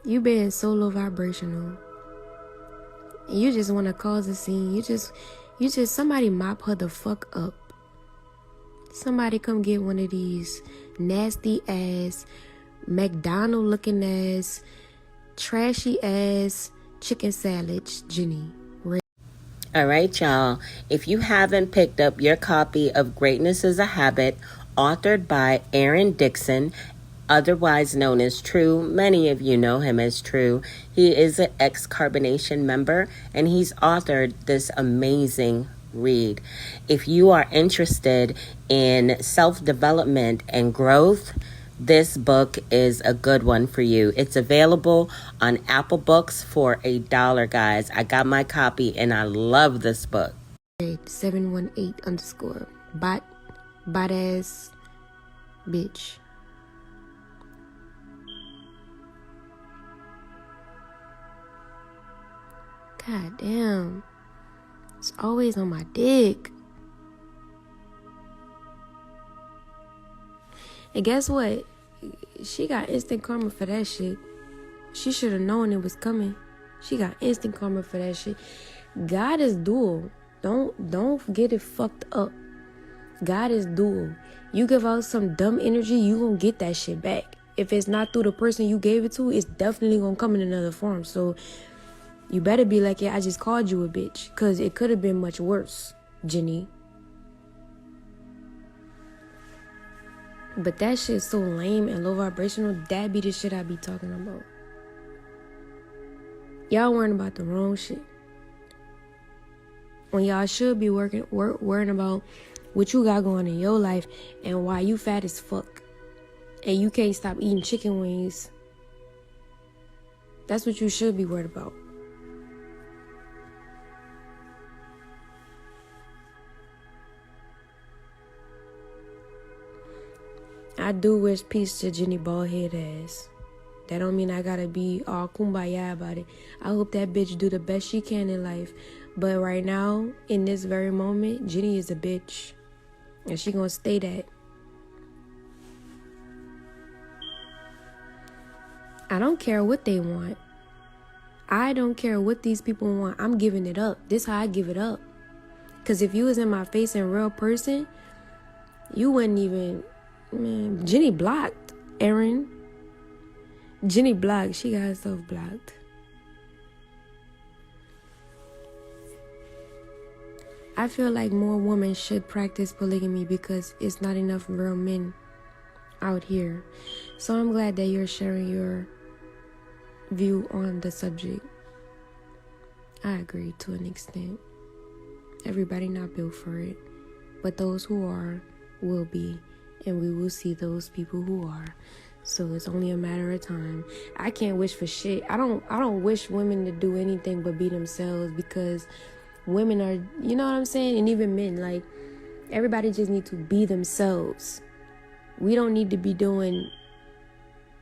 You being so low vibrational. You just want to cause a scene. You just somebody mop her the fuck up. Somebody come get one of these nasty ass, McDonald looking ass, trashy ass chicken salads, Jenny. All right, y'all. If you haven't picked up your copy of Greatness is a Habit, authored by Aaron Dixon, otherwise known as True. Many of you know him as True. He is an ex-Carbonation member, and he's authored this amazing read. If you are interested in self-development and growth, this book is a good one for you. It's available on Apple Books for $1, guys. I got my copy and I love this book. 718_ bot ass bitch. God damn. It's always on my dick. And guess what? She got instant karma for that shit. She should have known it was coming. She got instant karma for that shit. God is dual. Don't get it fucked up. God is dual. You give out some dumb energy, you gonna get that shit back. If it's not through the person you gave it to, it's definitely gonna come in another form. So you better be like, yeah, I just called you a bitch. Because it could have been much worse, Jenny. But that shit's so lame and low vibrational. That be the shit I be talking about. Y'all worrying about the wrong shit. When y'all should be worrying about what you got going in your life and why you fat as fuck. And you can't stop eating chicken wings. That's what you should be worried about. I do wish peace to Jenny Baldhead ass. That don't mean I gotta be all kumbaya about it. I hope that bitch do the best she can in life. But right now, in this very moment, Jenny is a bitch. And she gonna stay that. I don't care what they want. I don't care what these people want. I'm giving it up. This how I give it up. Because if you was in my face in real person, you wouldn't even... Man, Jenny blocked Aaron. Jenny blocked. She got herself blocked. I feel like more women should practice polygamy because it's not enough real men out here. So I'm glad that you're sharing your view on the subject. I agree to an extent. Everybody not built for it. But those who are will be. And we will see those people who are. So it's only a matter of time. I can't wish for shit. I don't wish women to do anything but be themselves, because women are, you know what I'm saying? And even men, like, everybody just need to be themselves. We don't need to be doing,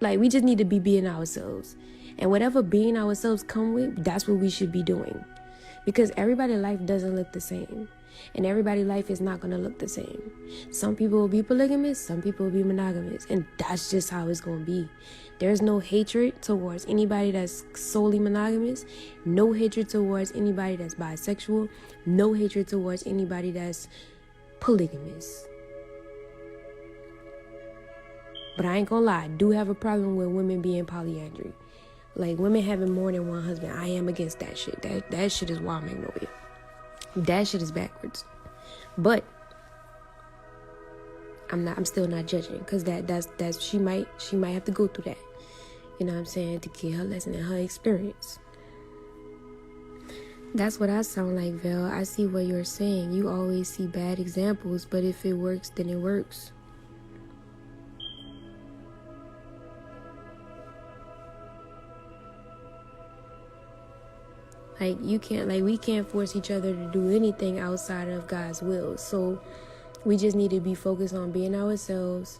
like, we just need to be being ourselves. And whatever being ourselves come with, that's what we should be doing. Because everybody's life doesn't look the same. And everybody's life is not going to look the same. Some people will be polygamous, some people will be monogamous. And that's just how it's going to be. There's no hatred towards anybody that's solely monogamous. No hatred towards anybody that's bisexual. No hatred towards anybody that's polygamous. But I ain't going to lie, I do have a problem with women being polyandry. Like, women having more than one husband. I am against that shit. That shit is wild magnolia. That shit is backwards. But I'm still not judging, because that's she might have to go through that. You know what I'm saying? To get her lesson and her experience. That's what I sound like, Vel. I see what you're saying. You always see bad examples, but if it works, then it works. Like, we can't force each other to do anything outside of God's will. So we just need to be focused on being ourselves,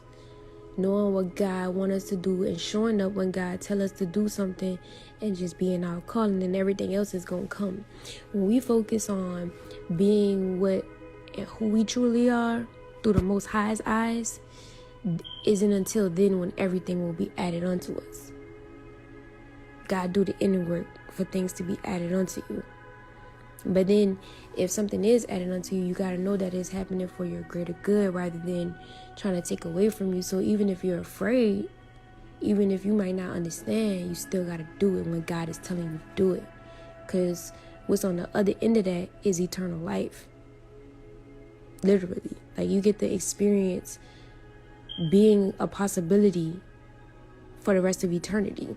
knowing what God wants us to do, and showing up when God tells us to do something, and just being our calling, and everything else is going to come. When we focus on being who we truly are through the Most High's eyes, isn't until then when everything will be added unto us. God do the inner work for things to be added unto you. But then if something is added unto you, you got to know that it's happening for your greater good rather than trying to take away from you. So even if you're afraid, even if you might not understand, you still got to do it when God is telling you to do it. Because what's on the other end of that is eternal life. Literally. Like, you get to experience being a possibility for the rest of eternity.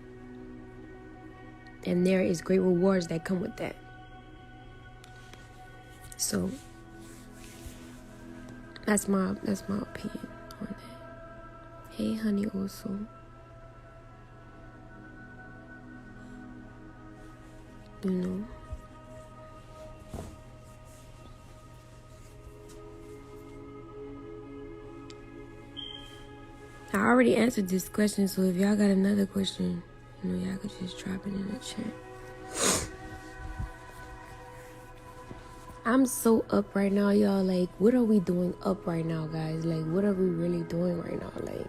And there is great rewards that come with that. So that's my opinion on that. Hey, honey, also. You know. I already answered this question, so if y'all got another question, you know, y'all could just drop it in the chat. I'm so up right now, y'all. Like, what are we doing up right now, guys? Like, what are we really doing right now? Like,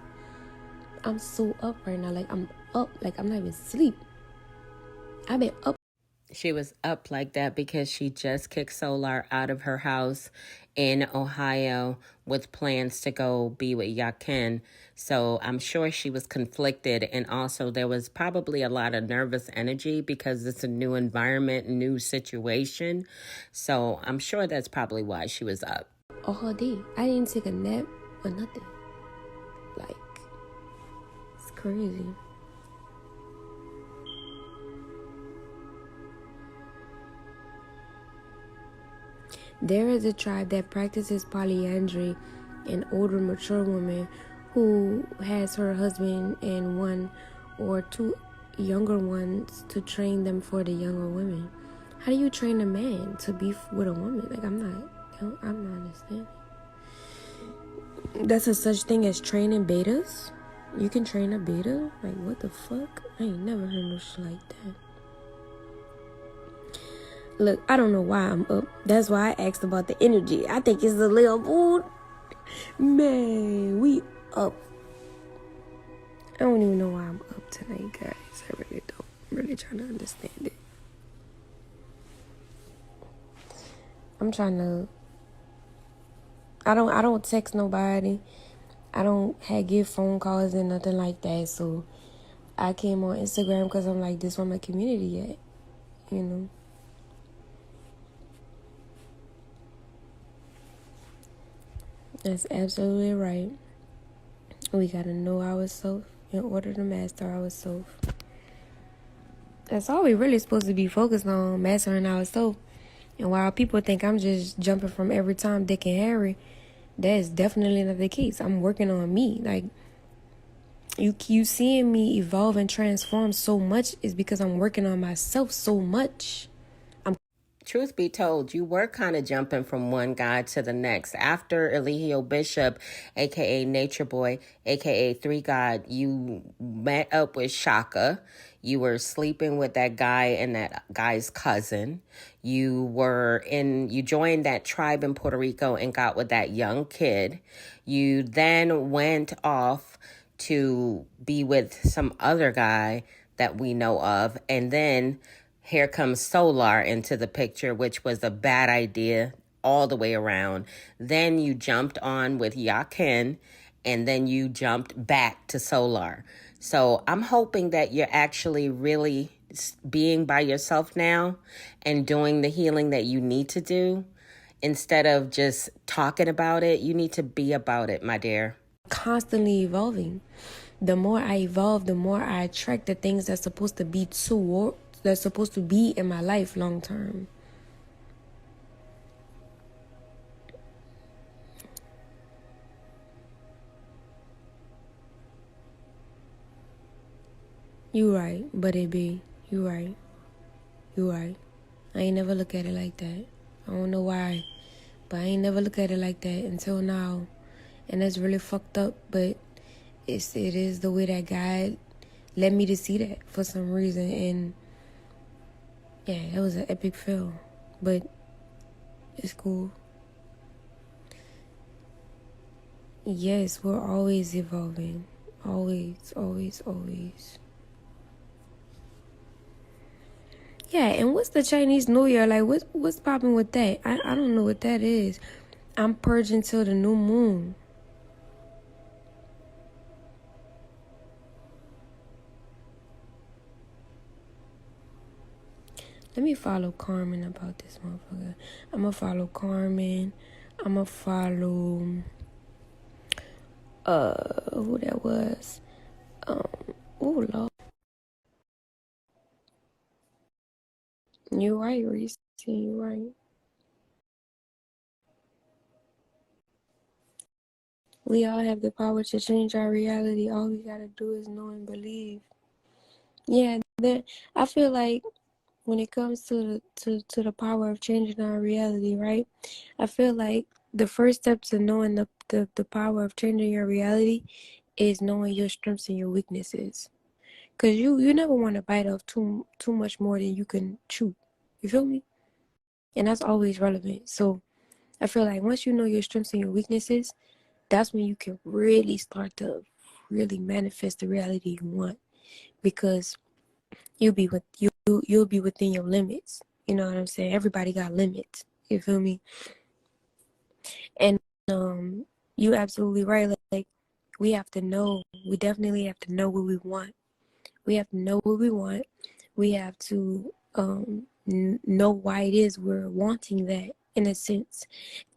I'm so up right now. Like, I'm up. Like, I'm not even asleep. I've been up. She was up like that because she just kicked Solar out of her house in Ohio with plans to go be with Yakin. So I'm sure she was conflicted. And also there was probably a lot of nervous energy because it's a new environment, new situation. So I'm sure that's probably why she was up. All day. I didn't take a nap or nothing. Like, it's crazy. There is a tribe that practices polyandry, an older mature woman who has her husband and one or two younger ones to train them for the younger women. How do you train a man to be with a woman? Like, I'm not understanding. That's a such thing as training betas? You can train a beta? Like, what the fuck? I ain't never heard no shit like that. Look, I don't know why I'm up. That's why I asked about the energy. I think it's the little mood. Man, we up. I don't even know why I'm up tonight, guys. I really don't. I'm really trying to understand it. I'm trying to. I don't text nobody. I don't give phone calls and nothing like that. So I came on Instagram because I'm like, this where my community at, you know. That's absolutely right. We gotta know ourselves in order to master ourselves. That's all we really supposed to be focused on, mastering ourselves. And while people think I'm just jumping from every time Dick and Harry, that is definitely not the case. I'm working on me. Like, you seeing me evolve and transform so much is because I'm working on myself so much. Truth be told, you were kind of jumping from one guy to the next. After Eligio Bishop, a.k.a. Nature Boy, a.k.a. Three God, you met up with Shaka. You were sleeping with that guy and that guy's cousin. You joined that tribe in Puerto Rico and got with that young kid. You then went off to be with some other guy that we know of. And then here comes Solar into the picture, which was a bad idea all the way around. Then you jumped on with Yakin, and then you jumped back to Solar. So I'm hoping that you're actually really being by yourself now and doing the healing that you need to do. Instead of just talking about it, you need to be about it, my dear. Constantly evolving. The more I evolve, the more I attract the things that's supposed to be that's supposed to be in my life long term. You right, but it be. You right. You right. I ain't never look at it like that. I don't know why, but I ain't never look at it like that until now. And that's really fucked up, but it is the way that God led me to see that for some reason. And yeah, it was an epic fail, but it's cool. Yes, we're always evolving. Always, always, always. Yeah, and what's the Chinese New Year? Like, what's popping with that? I don't know what that is. I'm purging till the new moon. Let me follow Carmen about this motherfucker. I'm gonna follow Carmen. I'm gonna follow who that was. Oh Lord. You right, Reese. You right. We all have the power to change our reality. All we gotta do is know and believe. Yeah, then I feel like when it comes to the power of changing our reality, right? I feel like the first step to knowing the power of changing your reality is knowing your strengths and your weaknesses. Cause you never want to bite off too much more than you can chew. You feel me? And that's always relevant. So I feel like once you know your strengths and your weaknesses, that's when you can really start to really manifest the reality you want. Because you'll be within your limits. You know what I'm saying? Everybody got limits. You feel me? And you absolutely right. Like we have to know. We definitely have to know what we want. We have to know what we want. We have to know why it is we're wanting that in a sense,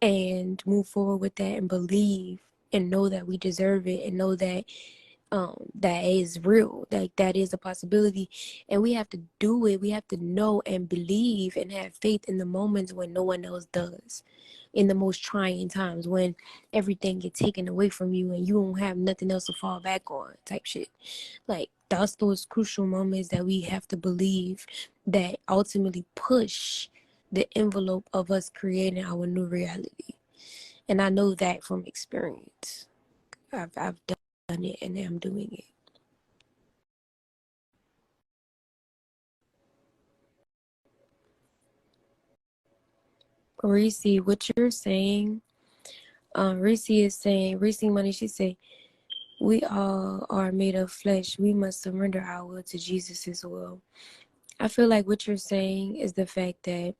and move forward with that and believe and know that we deserve it and know that that is real, like that is a possibility. And we have to do it. We have to know and believe and have faith in the moments when no one else does, in the most trying times when everything gets taken away from you and you don't have nothing else to fall back on type shit. Like that's those crucial moments that we have to believe that ultimately push the envelope of us creating our new reality. And I know that from experience. I've done it and I'm doing it. Reese, what you're saying, Reese is saying, Reese Money, she say, we all are made of flesh. We must surrender our will to Jesus as well. I feel like what you're saying is the fact that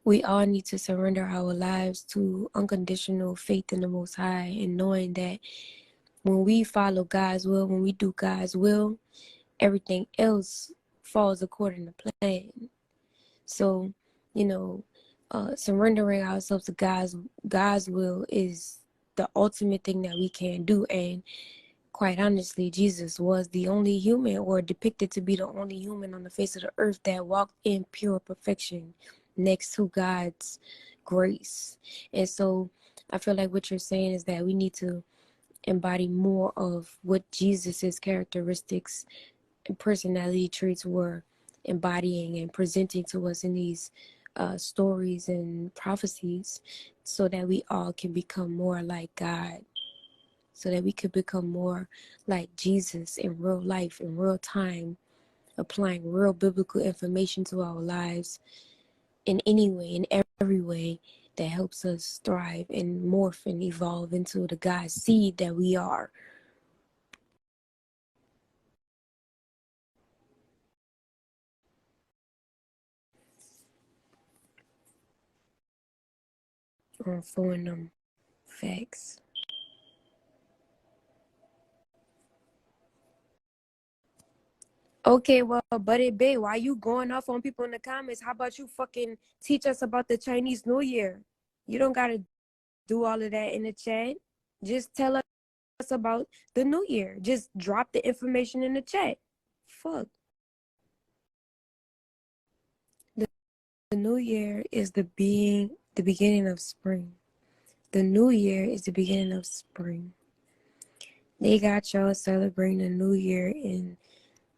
we all need to surrender our lives to unconditional faith in the Most High and knowing that when we follow God's will, when we do God's will, everything else falls according to plan. So, you know, surrendering ourselves to God's will is the ultimate thing that we can do. And quite honestly, Jesus was the only human, or depicted to be the only human on the face of the earth, that walked in pure perfection next to God's grace. And so I feel like what you're saying is that we need to embody more of what Jesus's characteristics and personality traits were embodying and presenting to us in these stories and prophecies, so that we all can become more like God, so that we could become more like Jesus in real life, in real time, applying real biblical information to our lives in any way, in every way that helps us thrive and morph and evolve into the God seed that we are. For them facts. Okay, well, Buddy Bay, why you going off on people in the comments? How about you fucking teach us about the Chinese New Year? You don't gotta do all of that in the chat. Just tell us about the New Year. Just drop the information in the chat. Fuck. The, the New Year is the beginning of spring. The New Year is the beginning of spring. They got y'all celebrating the New Year in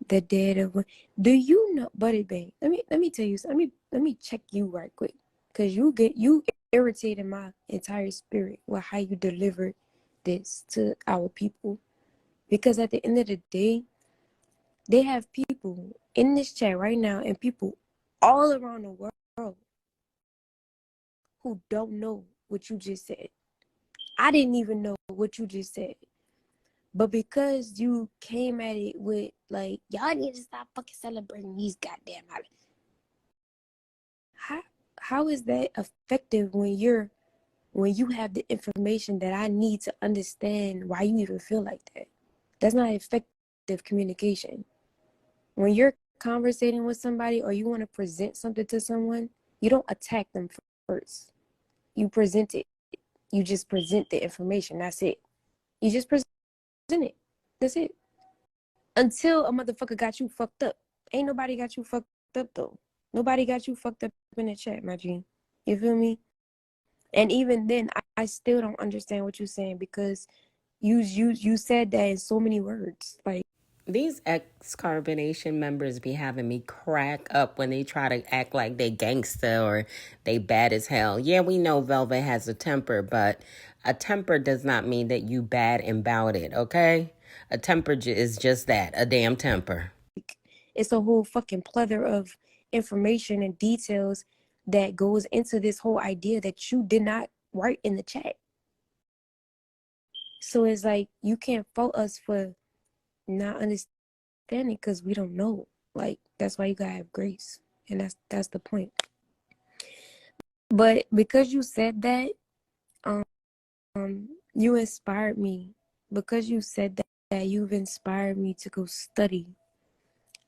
the dead of. Do you know, Buddy Bay? Let me tell you. Let me check you right quick, cause you irritated my entire spirit with how you delivered this to our people. Because at the end of the day, they have people in this chat right now and people all around the world who don't know what you just said. I didn't even know what you just said. But because you came at it with like, y'all need to stop fucking celebrating these goddamn holidays. How is that effective when you have the information that I need to understand why you even feel like that? That's not effective communication. When you're conversating with somebody or you want to present something to someone, you don't attack them first. You present it. You just present the information. That's it. You just present it. That's it. Until a motherfucker got you fucked up. Ain't nobody got you fucked up though. Nobody got you fucked up in the chat, my G. You feel me? And even then, I still don't understand what you're saying, because you said that in so many words. Like, These ex-carbonation members be having me crack up when they try to act like they gangsta or they bad as hell. Yeah, we know Velvet has a temper, but a temper does not mean that you bad and bout it, okay? A temper is just that, a damn temper. it's a whole fucking plethora of information and details that goes into this whole idea that you did not write in the chat. So it's like, you can't fault us for not understanding, because we don't know. Like, that's why you gotta have grace, and that's the point. But because you said that, um you inspired me. Because you said that, you've inspired me to go study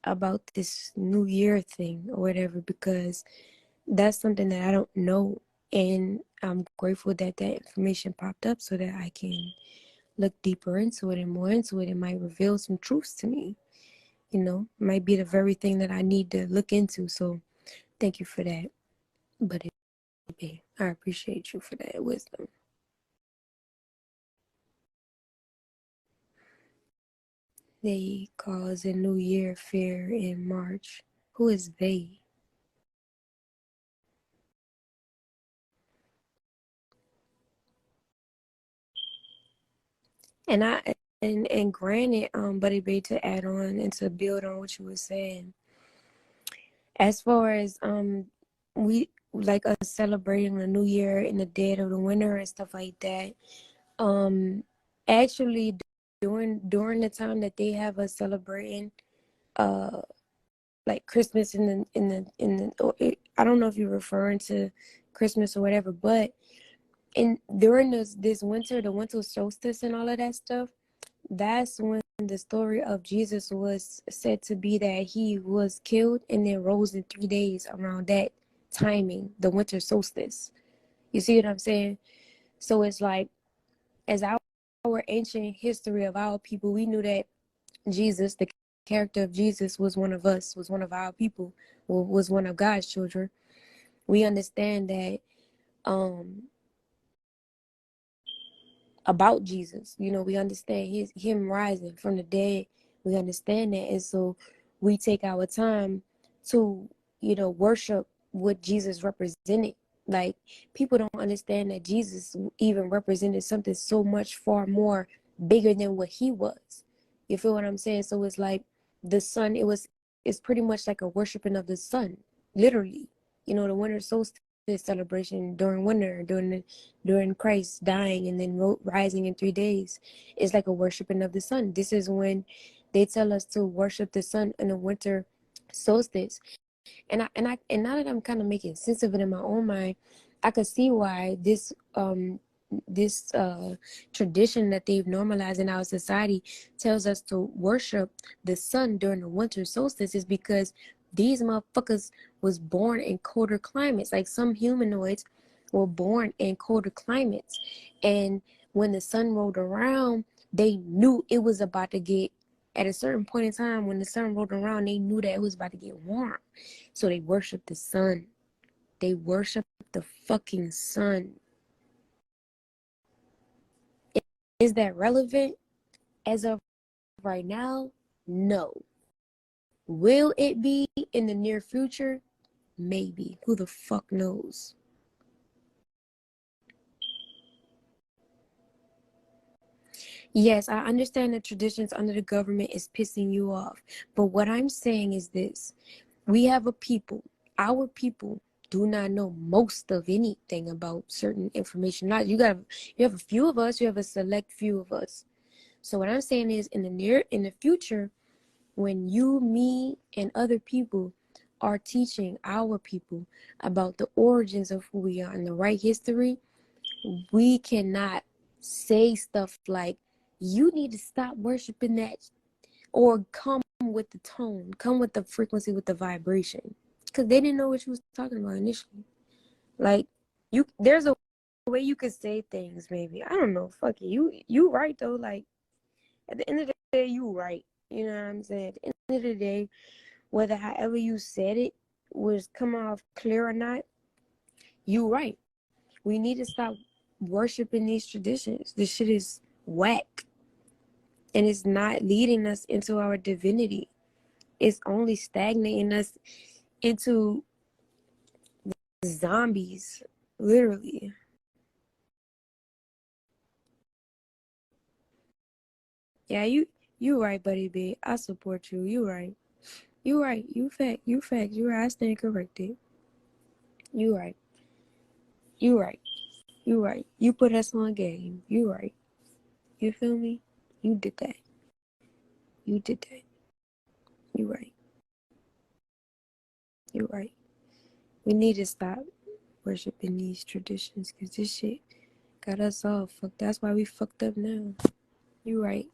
about this new year thing or whatever, because that's something that I don't know. And I'm grateful that that information popped up so that I can look deeper into it and more into it. It might reveal some truths to me, it might be the very thing that I need to look into. So thank you for that. But I appreciate you for that wisdom. They cause a new year fair in March. Who is they? And and granted, Buddy Bay, to add on and to build on what you were saying, as far as we like us celebrating the new year in the dead of the winter and stuff like that. Actually, during the time that they have us celebrating, uh, like Christmas I don't know if you're referring to Christmas or whatever, but during this winter, the winter solstice and all of that stuff, that's when the story of Jesus was said to be, that he was killed and then rose in 3 days around that timing, the winter solstice. You see what I'm saying? So it's like, as our ancient history of our people, we knew that Jesus, the character of Jesus, was one of us, was one of our people, was one of God's children. We understand that about Jesus. We understand him rising from the dead. We understand that, and so we take our time to worship what Jesus represented. Like, people don't understand that Jesus even represented something so much far more bigger than what he was. You feel what I'm saying? So it's like the sun. It's pretty much like a worshiping of the sun, literally. The winter solstice celebration during winter, during Christ dying and then rising in 3 days, is like a worshiping of the sun. This is when they tell us to worship the sun in the winter solstice. And now that I'm kind of making sense of it in my own mind, I could see why this tradition that they've normalized in our society tells us to worship the sun during the winter solstice, is because these motherfuckers was born in colder climates. Like, some humanoids were born in colder climates, and when the sun rolled around, they knew it was about to get, at a certain point in time, when the sun rolled around, they knew that it was about to get warm. So they worshiped the sun. They worshiped the fucking sun. Is that relevant as of right now? No. Will it be in the near future? Maybe. Who the fuck knows? Yes, I understand that traditions under the government is pissing you off. But what I'm saying is this. We have a people. Our people do not know most of anything about certain information. Not you have a few of us, you have a select few of us. So what I'm saying is, in the future, when you, me, and other people are teaching our people about the origins of who we are and the right history, we cannot say stuff like, you need to stop worshiping that, or come with the tone, come with the frequency, with the vibration, because they didn't know what you was talking about initially. Like, there's a way you could say things, maybe. I don't know. Fuck it. You right though. Like, at the end of the day, you right. You know what I'm saying? At the end of the day, whether however you said it was come off clear or not, you right. we need to stop worshiping these traditions. This shit is whack. And it's not leading us into our divinity. It's only stagnating us into zombies, literally. Yeah, you right, buddy B. I support you. You right. You right. You fact. You fact. You right. I stand corrected. You right. You right. You right. You put us on game. You right. You feel me? You did that. You did that. You right. You right. We need to stop worshiping these traditions because this shit got us all fucked. That's why we fucked up now. You right.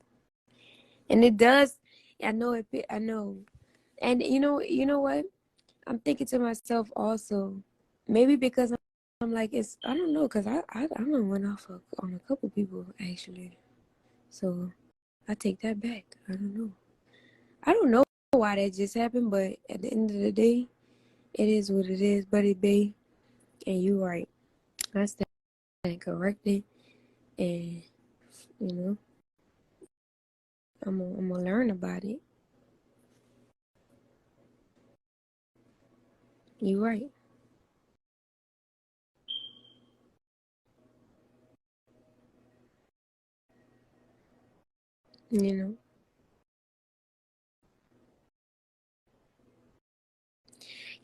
And it does. I know it. I know. And you know what? I'm thinking to myself also, maybe because I'm like it's. I don't know, cause I don't went off on a couple people actually. So I take that back. I don't know. I don't know why that just happened, but at the end of the day, it is what it is, buddy bae. And you right. I stand corrected, and you know, I'm gonna learn about it. You right. You know.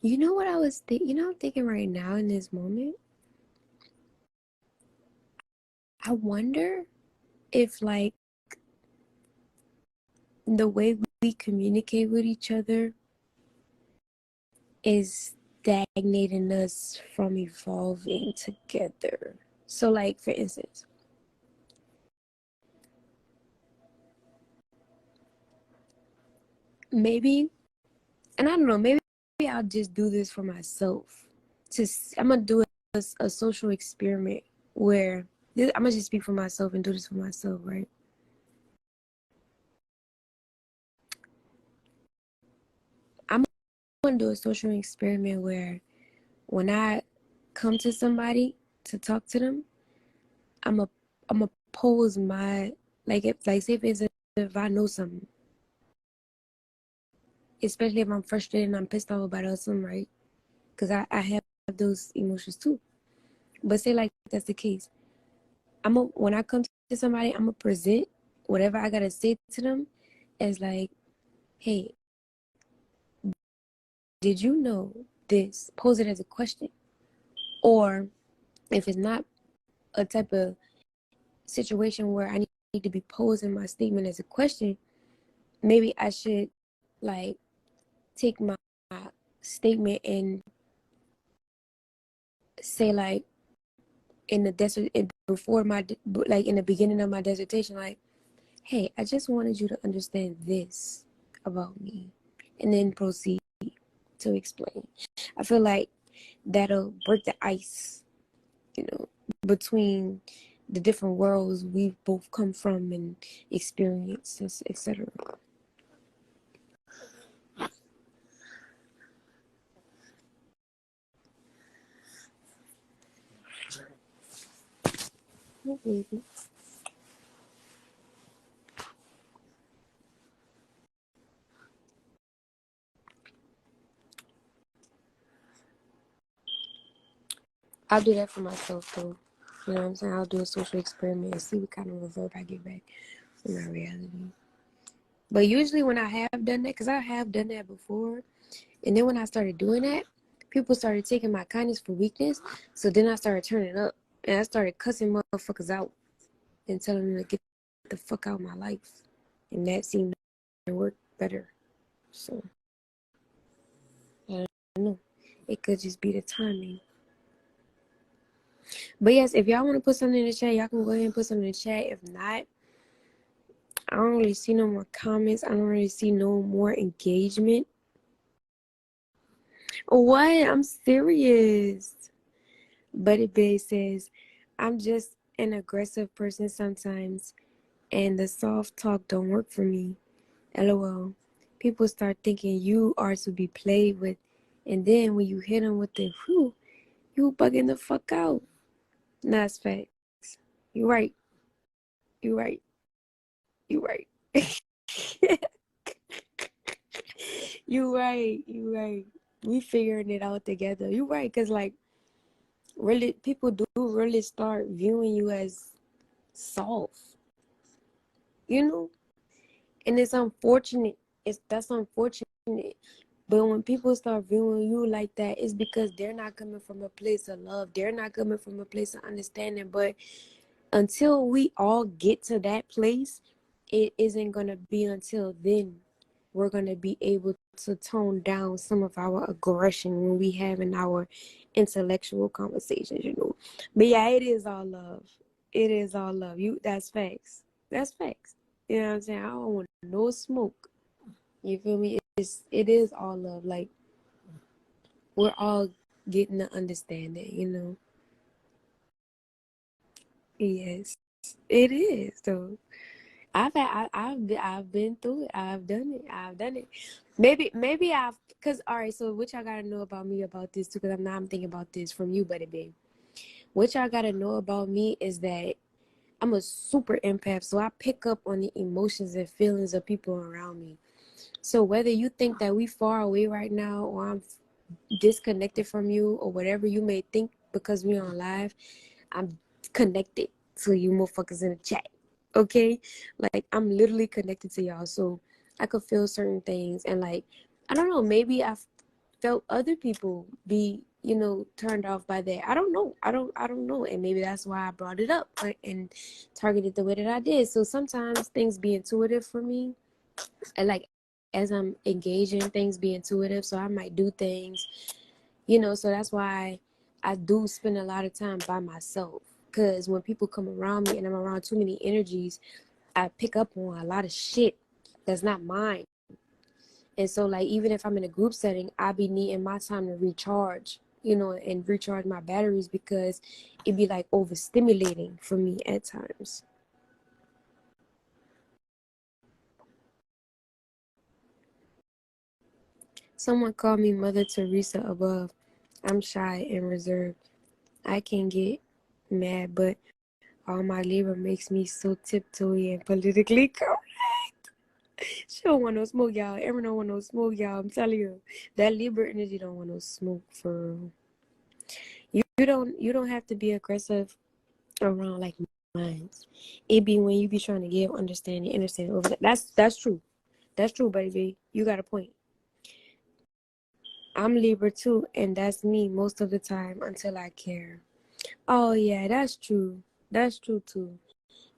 You know what I was thinking? I'm thinking right now in this moment. I wonder if like the way we communicate with each other is stagnating us from evolving together. So like for instance, maybe, and I don't know, maybe I'll just do this for myself. I'm gonna do a social experiment where I'm gonna just speak for myself and do this for myself, right? I'm gonna do a social experiment where when I come to somebody to talk to them, I'm a I'm a pose my like if like say for instance if I know something, especially if I'm frustrated and I'm pissed off about something, right? Because I have those emotions too. But say like that's the case. When I come to somebody, I'm gonna present whatever I gotta say to them as like, hey, did you know this? Pose it as a question. Or if it's not a type of situation where I need to be posing my statement as a question, maybe I should like take my statement and say like in the desert before my like in the beginning of my dissertation, like, hey, I just wanted you to understand this about me, and then proceed to explain. I feel like that'll break the ice, you know, between the different worlds we've both come from and experiences, etc. Maybe. I'll do that for myself too. You know what I'm saying? I'll do a social experiment and see what kind of result I get back in my reality. But usually when I have done that, because I have done that before, and then when I started doing that, people started taking my kindness for weakness. So then I started turning up and I started cussing motherfuckers out and telling them to get the fuck out of my life. And that seemed to work better. So I don't know. It could just be the timing. But yes, if y'all want to put something in the chat, y'all can go ahead and put something in the chat. If not, I don't really see no more comments. I don't really see no more engagement. What? I'm serious. Buddy Bay says, I'm just an aggressive person sometimes, and the soft talk don't work for me. LOL. People start thinking you are to be played with, and then when you hit them with the whew, you bugging the fuck out. That's facts. You right. You right. You right. You right. You right. We figuring it out together. You right, cause like really, people do really start viewing you as soft. You know, and it's unfortunate. That's unfortunate. But when people start viewing you like that, it's because they're not coming from a place of love. They're not coming from a place of understanding. But until we all get to that place, it isn't going to be until then we're going to be able to tone down some of our aggression when we having our intellectual conversations, you know. But yeah, it is all love. It is all love. That's facts. That's facts. You know what I'm saying? I don't want no smoke. You feel me? It is all love. Like we're all getting the understanding, you know. Yes, it is though. I've been through it. I've done it. I've done it. Maybe cause all right. So what y'all gotta know about me about this too? Cause I'm thinking about this from you, buddy, babe. What y'all gotta know about me is that I'm a super empath, so I pick up on the emotions and feelings of people around me. So whether you think that we far away right now, or I'm disconnected from you, or whatever you may think because we on live, I'm connected to you motherfuckers in the chat. Okay? Like I'm literally connected to y'all. So I could feel certain things and like I don't know, maybe I've felt other people be, you know, turned off by that. I don't know. I don't know. And maybe that's why I brought it up and targeted the way that I did. So sometimes things be intuitive for me. And like as I'm engaging, things be intuitive. So I might do things, you know, so that's why I do spend a lot of time by myself. Because when people come around me and I'm around too many energies, I pick up on a lot of shit that's not mine. And so, like, even if I'm in a group setting, I be needing my time to recharge, you know, and recharge my batteries because it be like overstimulating for me at times. Someone called me Mother Teresa above. I'm shy and reserved. I can get mad, but all my Libra makes me so tiptoey and politically correct. She don't want no smoke, y'all. Everyone don't want no smoke, y'all. I'm telling you, that Libra energy don't want no smoke for real. You don't have to be aggressive around like minds. It be when you be trying to give understanding over that. That's true. That's true, baby. You got a point. I'm Libra too, and that's me most of the time until I care. Oh yeah, that's true. That's true too.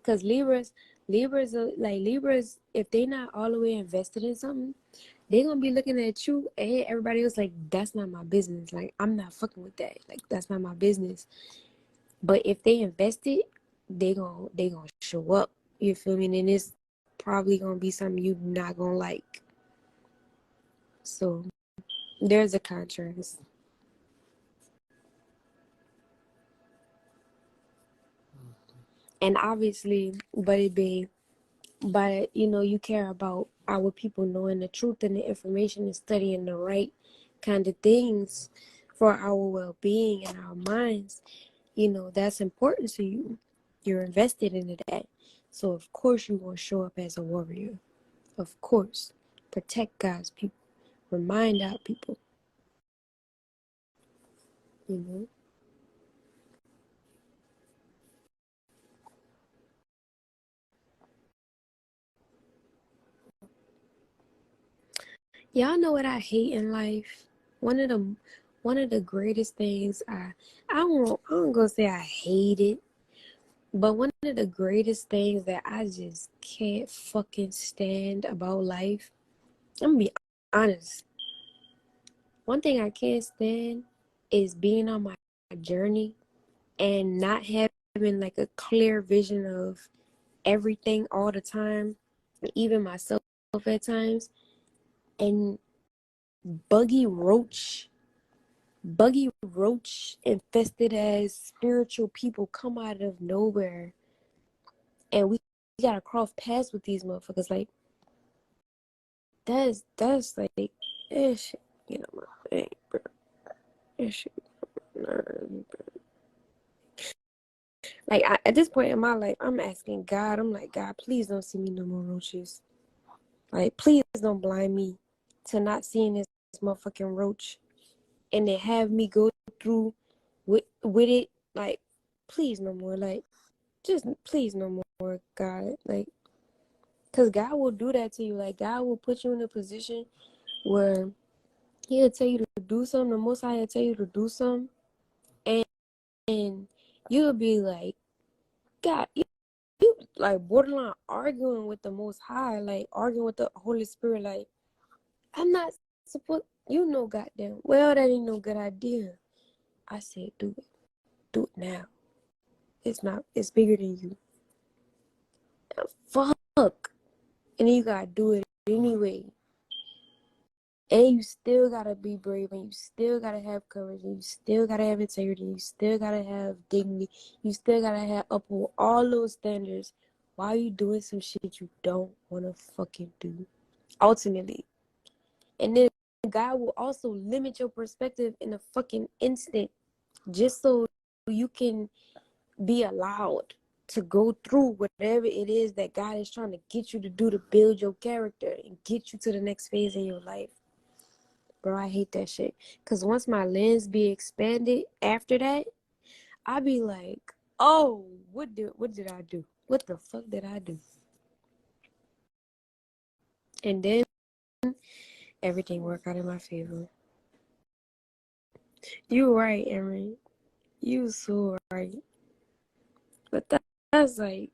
Cause Libras are like Libras. If they not all the way invested in something, they gonna be looking at you and everybody else like that's not my business. Like I'm not fucking with that. Like that's not my business. But if they invested, they gonna show up. You feel me? And it's probably gonna be something you not gonna like. So there's a contrast. And obviously, but you know, you care about our people knowing the truth and the information and studying the right kind of things for our well-being and our minds. You know, that's important to you. You're invested into that. So of course you're gonna show up as a warrior. Of course. Protect God's people. Remind our people, you know. Y'all know what I hate in life? One of the one of the greatest things I don't gonna say I hate it, but one of the greatest things that I just can't fucking stand about life, I'm gonna be honest. One thing I can't stand is being on my journey and not having like a clear vision of everything all the time, even myself at times. And buggy roach, buggy roach infested as spiritual people come out of nowhere, and we gotta cross paths with these motherfuckers. Like that's like that shit, you know, my thing, bro. That shit, nah, Like, at this point in my life, I'm asking God, I'm like, God, please don't see me no more roaches. Like, please don't blind me to not seeing this motherfucking roach and then have me go through with it. Like, please no more. Like, just please no more, God. Like, because God will do that to you. Like, God will put you in a position where He'll tell you to do something. The Most High will tell you to do something. And you'll be like, God, you like borderline arguing with the Most High, like arguing with the Holy Spirit. Like, I'm not supposed, you know, goddamn well, that ain't no good idea. I said, do it. Do it now. It's bigger than you. Fuck. And then you gotta do it anyway. And you still gotta be brave, and you still gotta have courage, and you still gotta have integrity, and you still gotta have dignity. You still gotta have uphold all those standards while you doing some shit you don't wanna fucking do. Ultimately. And then God will also limit your perspective in a fucking instant just so you can be allowed to go through whatever it is that God is trying to get you to do to build your character and get you to the next phase in your life. Bro, I hate that shit. Because once my lens be expanded after that, I be like, oh, what did I do? What the fuck did I do? And then everything worked out in my favor. You right, Emery. You so right. But that's like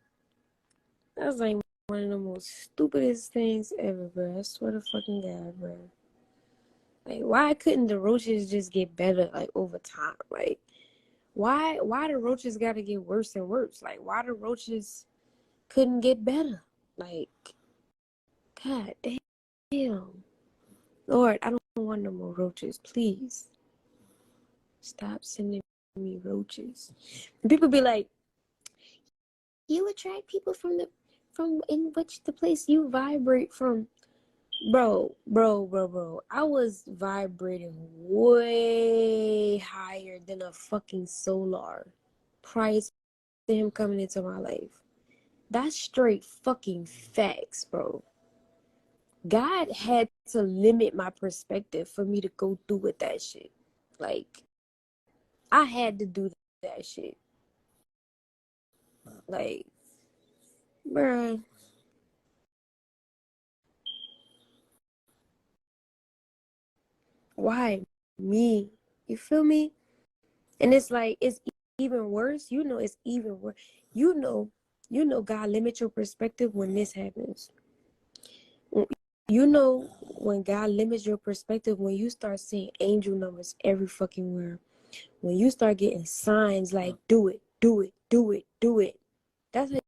one of the most stupidest things ever, bro. I swear to fucking God, bro. Like, why couldn't the roaches just get better, like, over time? Like, why the roaches gotta get worse and worse? Like, why the roaches couldn't get better? Like, God damn. Lord, I don't want no more roaches. Please. Stop sending me roaches. And people be like, you attract people from in which the place you vibrate from. Bro. I was vibrating way higher than a fucking solar prior to him coming into my life. That's straight fucking facts, bro. God had to limit my perspective for me to go through with that shit. Like, I had to do that shit. Like, bruh. Why me? You feel me? And it's like, it's even worse. You know, it's even worse. You know, God limit your perspective when this happens. You know, when God limits your perspective, when you start seeing angel numbers every fucking where, when you start getting signs like, do it, do it, do it, do it. That's how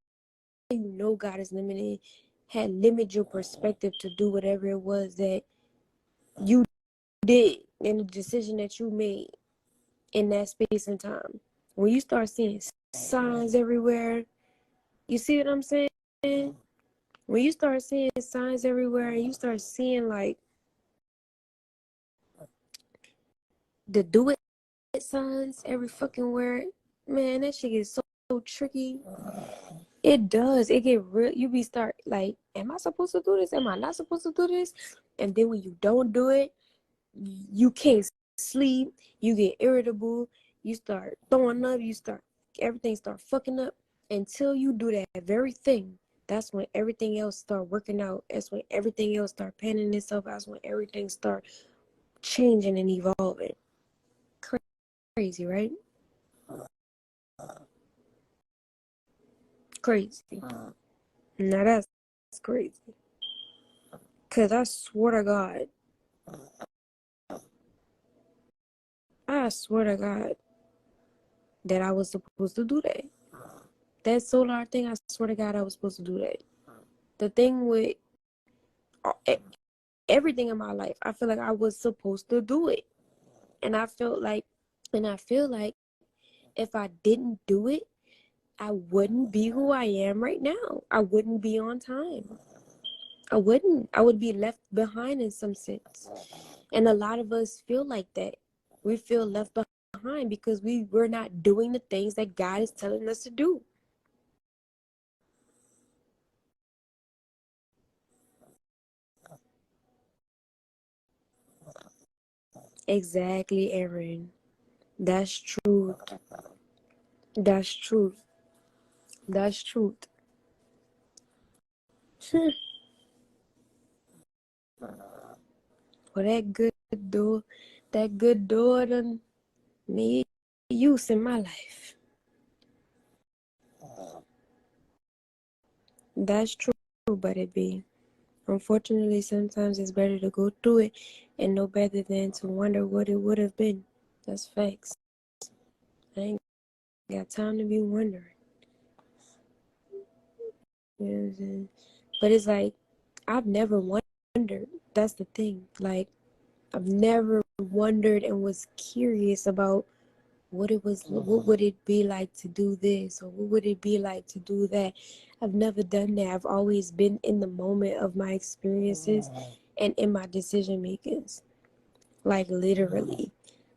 you know God is limited, had limited your perspective to do whatever it was that you did and the decision that you made in that space and time. When you start seeing signs everywhere, you see what I'm saying? When you start seeing signs everywhere and you start seeing like the do it signs every fucking word, man, that shit gets so tricky. It does. It get real. You be start like, am I supposed to do this? Am I not supposed to do this? And then when you don't do it, you can't sleep. You get irritable. You start throwing up. Everything start fucking up until you do that very thing. That's when everything else start working out. That's when everything else start panning itself. That's when everything start changing and evolving. Crazy, right? Crazy. Now that's crazy. Cause I swear to God that I was supposed to do that. That solar thing, I swear to God I was supposed to do that. The thing with everything in my life, I feel like I was supposed to do it. And I feel like if I didn't do it, I wouldn't be who I am right now. I wouldn't be on time. I wouldn't. I would be left behind in some sense. And a lot of us feel like that. We feel left behind because we're not doing the things that God is telling us to do. Exactly, Aaron. That's true. That's true. That's truth. Well, that good door done made use in my life. That's true, but it be. Unfortunately, sometimes it's better to go through it and know better than to wonder what it would have been. That's facts. I ain't got time to be wondering. You know what I'm saying? But it's like, I've never wondered. That's the thing. Like, I've never wondered and was curious about what would it be like to do this, or what would it be like to do that. I've never done that. I've always been in the moment of my experiences and in my decision makings, like literally.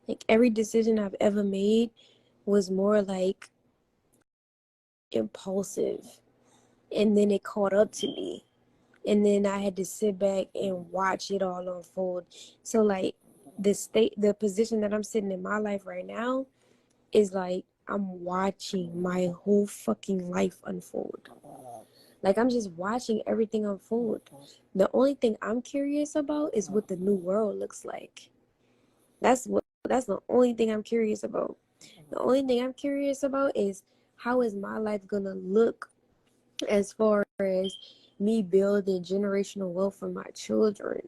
Like every decision I've ever made was more like impulsive, and then it caught up to me, and then I had to sit back and watch it all unfold. So like the position that I'm sitting in my life right now is like I'm watching my whole fucking life unfold. Like I'm just watching everything unfold. The only thing I'm curious about is what the new world looks like. That's the only thing I'm curious about. The only thing I'm curious about is how is my life gonna look as far as me building generational wealth for my children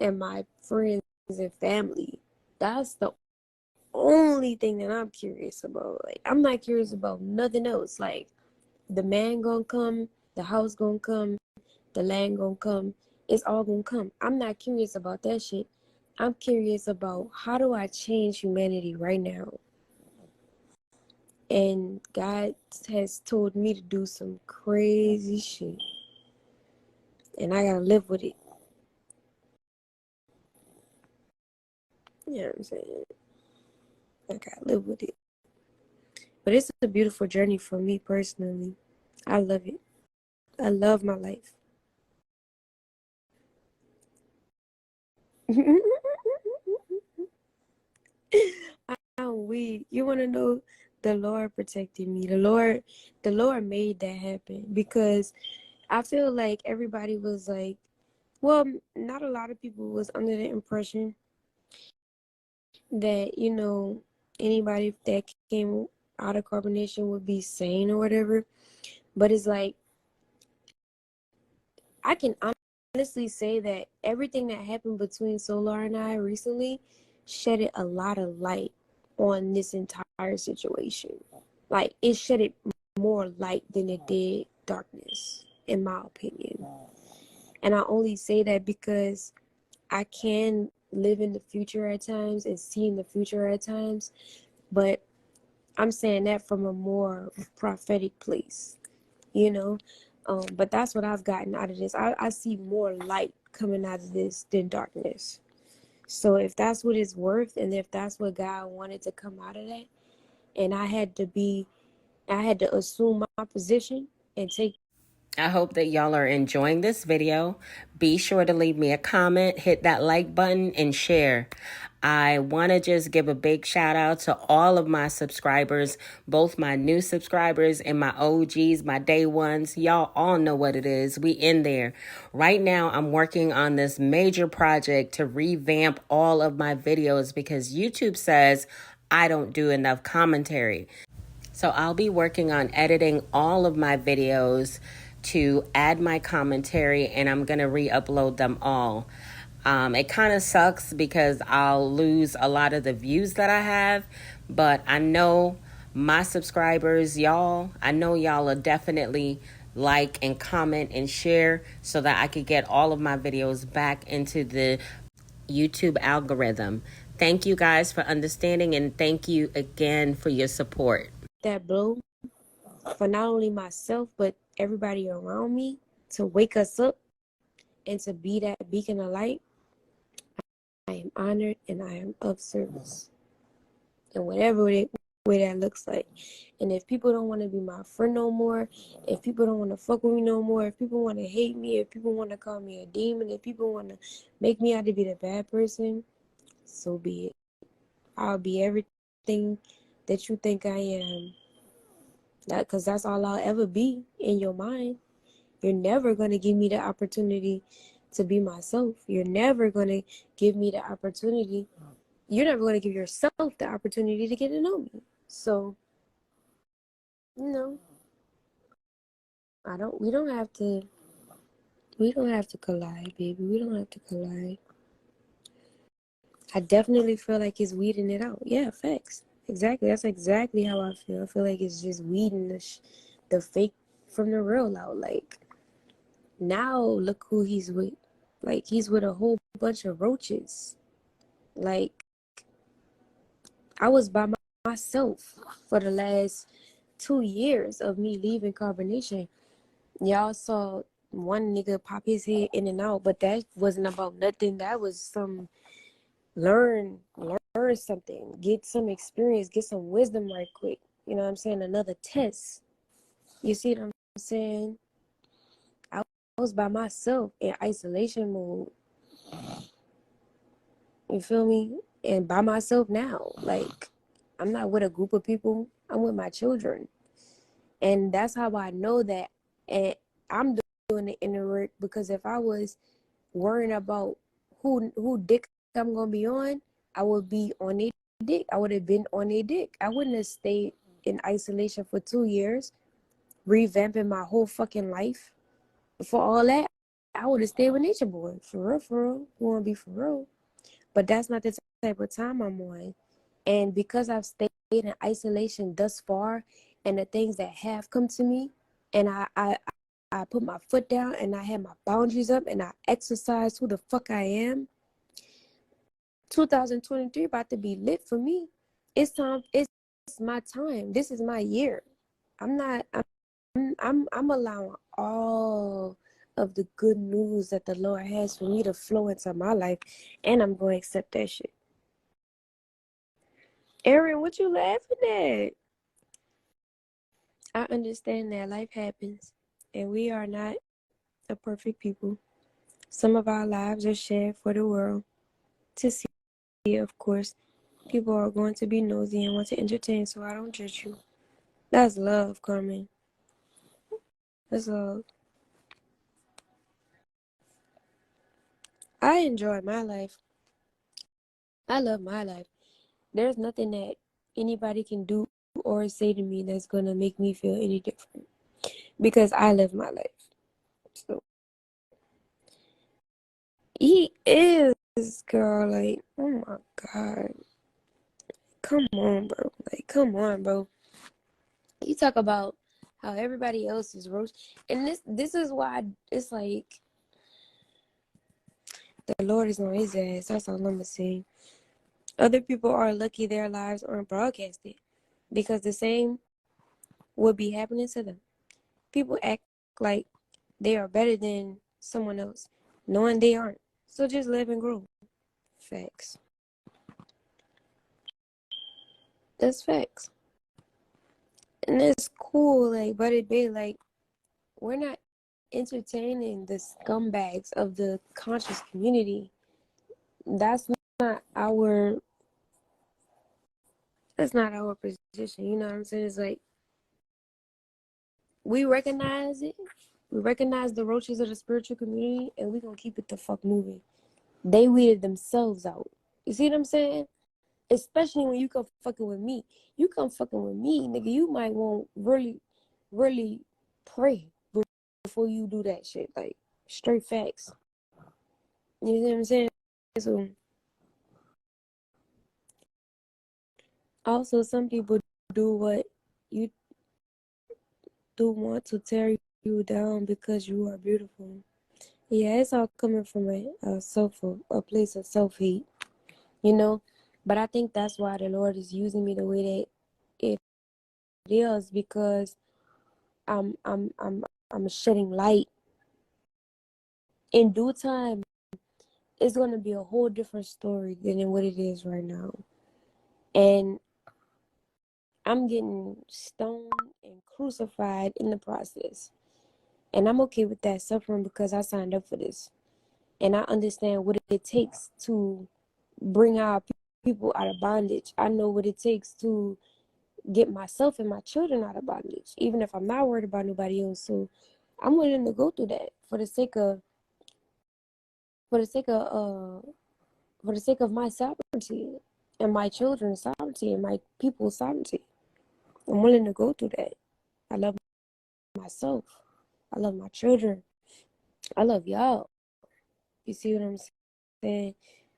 and my friends and family. That's the only thing that I'm curious about. Like I'm not curious about nothing else. Like the man gonna come, the house gonna come, the land gonna come. It's all gonna come. I'm not curious about that shit. I'm curious about how do I change humanity right now? And God has told me to do some crazy shit. And I gotta live with it. You know what I'm saying? I gotta live with it. But it's a beautiful journey for me personally. I love it. I love my life. I'm weak. You want to know, the Lord protected me. The Lord made that happen because I feel like everybody was like, well, not a lot of people was under the impression that, anybody that came out of carbonation would be sane or whatever. But it's like, I can honestly say that everything that happened between Solar and I recently shedded a lot of light on this entire situation. Like it shedded more light than it did darkness, in my opinion. And I only say that because I can live in the future at times and see in the future at times, but I'm saying that from a more prophetic place, you know. But that's what I've gotten out of this. I see more light coming out of this than darkness. So if that's what it's worth, and if that's what God wanted to come out of that, and I had to assume my position and take. I hope that y'all are enjoying this video. Be sure to leave me a comment, hit that like button, and share. I want to just give a big shout out to all of my subscribers, both my new subscribers and my OGs, my day ones. Y'all all know what it is. We in there. Right now, I'm working on this major project to revamp all of my videos because YouTube says I don't do enough commentary. So I'll be working on editing all of my videos to add my commentary, and I'm going to re-upload them all. It kind of sucks because I'll lose a lot of the views that I have, but I know my subscribers, I know y'all will definitely like and comment and share so that I could get all of my videos back into the YouTube algorithm. Thank you guys for understanding, and thank you again for your support. That blow for not only myself but everybody around me, to wake us up and to be that beacon of light. I am honored and I am of service. and whatever way that looks like. And if people don't want to be my friend no more, if people don't want to fuck with me no more, if people want to hate me, if people want to call me a demon, if people want to make me out to be the bad person, so be it. I'll be everything that you think I am. Because that's all I'll ever be in your mind. You're never going to give me the opportunity to be myself. You're never going to give me the opportunity. You're never going to give yourself the opportunity to get to know me. So, you know, we don't have to collide, baby. We don't have to collide. I definitely feel like it's weeding it out. Yeah, facts. Exactly. That's exactly how I feel. I feel like it's just weeding the fake from the real out. Like, now look who he's with. Like, he's with a whole bunch of roaches. Like, I was by myself for the last 2 years of me leaving carbonation. Y'all saw one nigga pop his head in and out, but that wasn't about nothing. That was some learn something, get some experience, get some wisdom right quick. You know what I'm saying? Another test. You see what I'm saying? I was by myself in isolation mode. You feel me? And by myself now. Like, I'm not with a group of people. I'm with my children. And that's how I know that. And I'm doing the inner work, because if I was worrying about who dick I'm gonna be on, I would be on a dick. I would have been on a dick. I wouldn't have stayed in isolation for 2 years, revamping my whole fucking life. For all that, I would have stayed with Nature Boy. For real, for real. You wanna be for real. But that's not the type of time I'm on. And because I've stayed in isolation thus far, and the things that have come to me, and I put my foot down and I had my boundaries up and I exercised who the fuck I am. 2023 about to be lit for me. It's time. It's my time. This is my year. I'm not. I'm allowing all of the good news that the Lord has for me to flow into my life, and I'm going to accept that shit. Aaron, what you laughing at? I understand that life happens, and we are not a perfect people. Some of our lives are shared for the world to see, of course. People are going to be nosy and want to entertain, so I don't judge you. That's love, Carmen. That's love. I enjoy my life. I love my life. There's nothing that anybody can do or say to me that's going to make me feel any different, because I live my life. So he is, girl. Like, oh my God. Come on, bro. Like, come on, bro. You talk about how everybody else is roast, and this is why it's like the Lord is on his ass. That's all I'm gonna say. Other people are lucky their lives aren't broadcasted, because the same would be happening to them. People act like they are better than someone else, knowing they aren't. So just live and grow. Facts. That's facts. And it's cool, like, but it be like, we're not entertaining the scumbags of the conscious community. That's not our that's not our position. You know what I'm saying? It's like, we recognize it. We recognize the roaches of the spiritual community, and we gonna keep it the fuck moving. They weeded themselves out. You see what I'm saying? Especially when you come fucking with me. You come fucking with me, nigga. You might want really, really pray before you do that shit. Like, straight facts. You know what I'm saying? So, also, some people do what you do, want to tear you down because you are beautiful. Yeah, it's all coming from a place of self-hate, you know. But I think that's why the Lord is using me the way that it is, because I'm shedding light. In due time, it's gonna be a whole different story than what it is right now. And I'm getting stoned and crucified in the process. And I'm okay with that suffering because I signed up for this. And I understand what it takes to bring our people out of bondage. I know what it takes to get myself and my children out of bondage, even if I'm not worried about nobody else. So I'm willing to go through that for the sake of for the sake of my sovereignty and my children's sovereignty and my people's sovereignty. I'm willing to go through that. I love myself. I love my children. I love y'all. You see what I'm saying?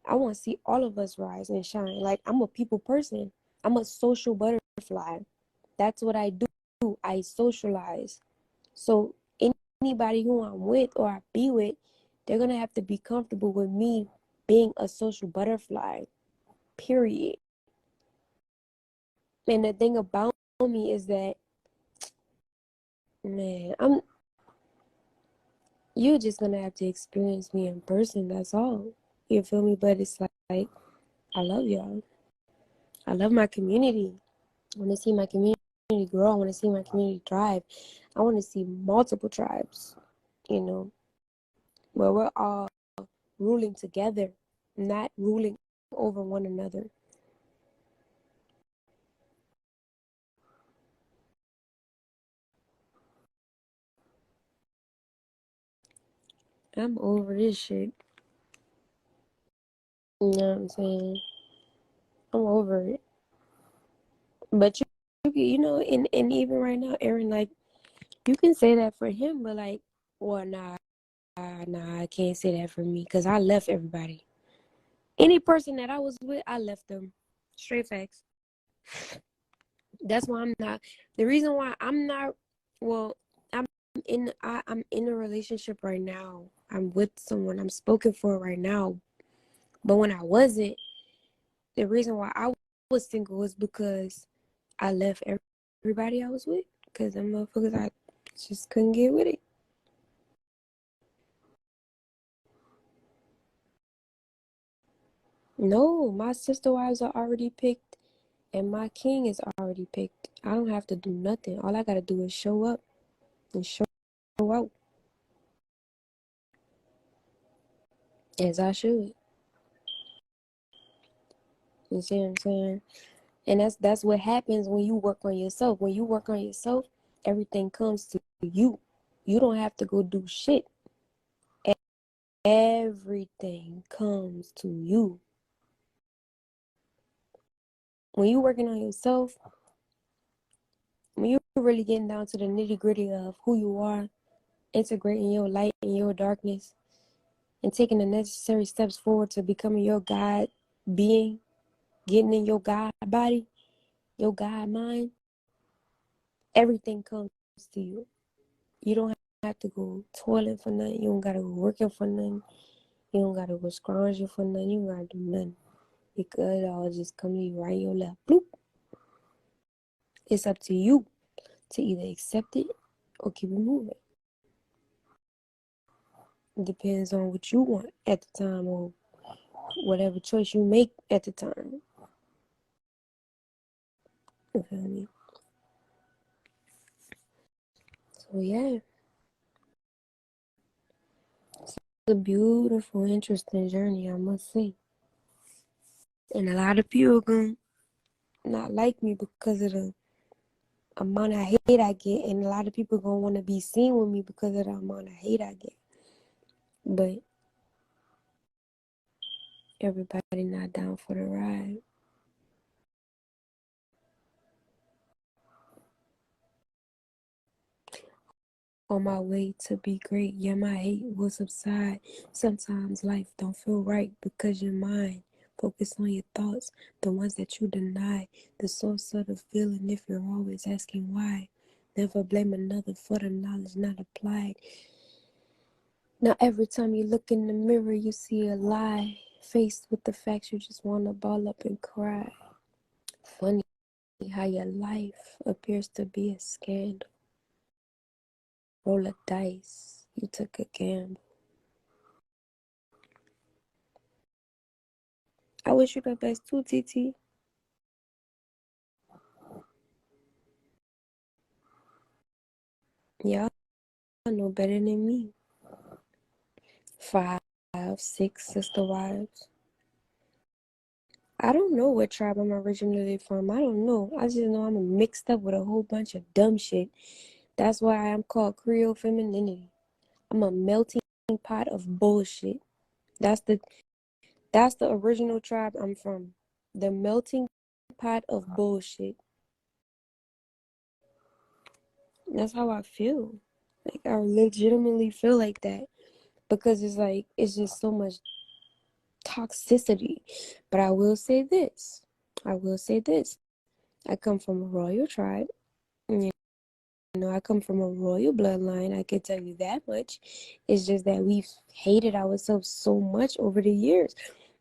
I want to see all of us rise and shine. Like, I'm a people person. I'm a social butterfly. That's what I do. I socialize. So anybody who I'm with or I be with, they're gonna have to be comfortable with me being a social butterfly. Period. And the thing about me is that, man, you're just gonna have to experience me in person. That's all. You feel me? But it's like I love y'all. I love my community. I want to see my community grow. I want to see my community thrive. I want to see multiple tribes, you know, where we're all ruling together, not ruling over one another. I'm over this shit. You know what I'm saying? I'm over it. But you know, and even right now, Aaron, like, you can say that for him, but like, well, nah, I can't say that for me because I left everybody. Any person that I was with, I left them. Straight facts. That's why I'm not. The reason why I'm not, well, I'm in a relationship right now. I'm with someone. I'm spoken for right now. But when I wasn't, the reason why I was single was because I left everybody I was with. Because them motherfuckers, I just couldn't get with it. No, my sister wives are already picked and my king is already picked. I don't have to do nothing. All I gotta do is show up and show out as I should. You see what I'm saying? And that's what happens when you work on yourself. When you work on yourself, everything comes to you. You don't have to go do shit. Everything comes to you. When you working on yourself, when you're really getting down to the nitty gritty of who you are, integrating your light and your darkness, and taking the necessary steps forward to becoming your God being, getting in your God body, your God mind, everything comes to you. You don't have to go toiling for nothing. You don't gotta go working for nothing. You don't gotta go scrounging for nothing. You don't gotta do nothing. Because it all just come to you right in your lap. Bloop. It's up to you to either accept it or keep it moving. It depends on what you want at the time or whatever choice you make at the time. You feel me? So yeah. It's a beautiful, interesting journey, I must say. And a lot of people gonna not like me because of the amount of hate I get, and a lot of people gonna want to be seen with me because of the amount of hate I get. But everybody not down for the ride. On my way to be great, yeah, my hate will subside. Sometimes life don't feel right because your mind focus on your thoughts, the ones that you deny, the source of the feeling if you're always asking why. Never blame another for the knowledge not applied. Now every time you look in the mirror, you see a lie. Faced with the facts, you just want to ball up and cry. Funny how your life appears to be a scandal. Roll a dice, you took a gamble. I wish you the best too, TT. Y'all know better than me. 5, 6 sister wives. I don't know what tribe I'm originally from. I don't know. I just know I'm mixed up with a whole bunch of dumb shit. That's why I'm called Creole femininity. I'm a melting pot of bullshit. That's the original tribe I'm from. The melting pot of bullshit. That's how I feel. Like I legitimately feel like that because it's like it's just so much toxicity. But I will say this. I will say this. I come from a royal tribe. You know, I come from a royal bloodline. I can tell you that much. It's just that we've hated ourselves so much over the years.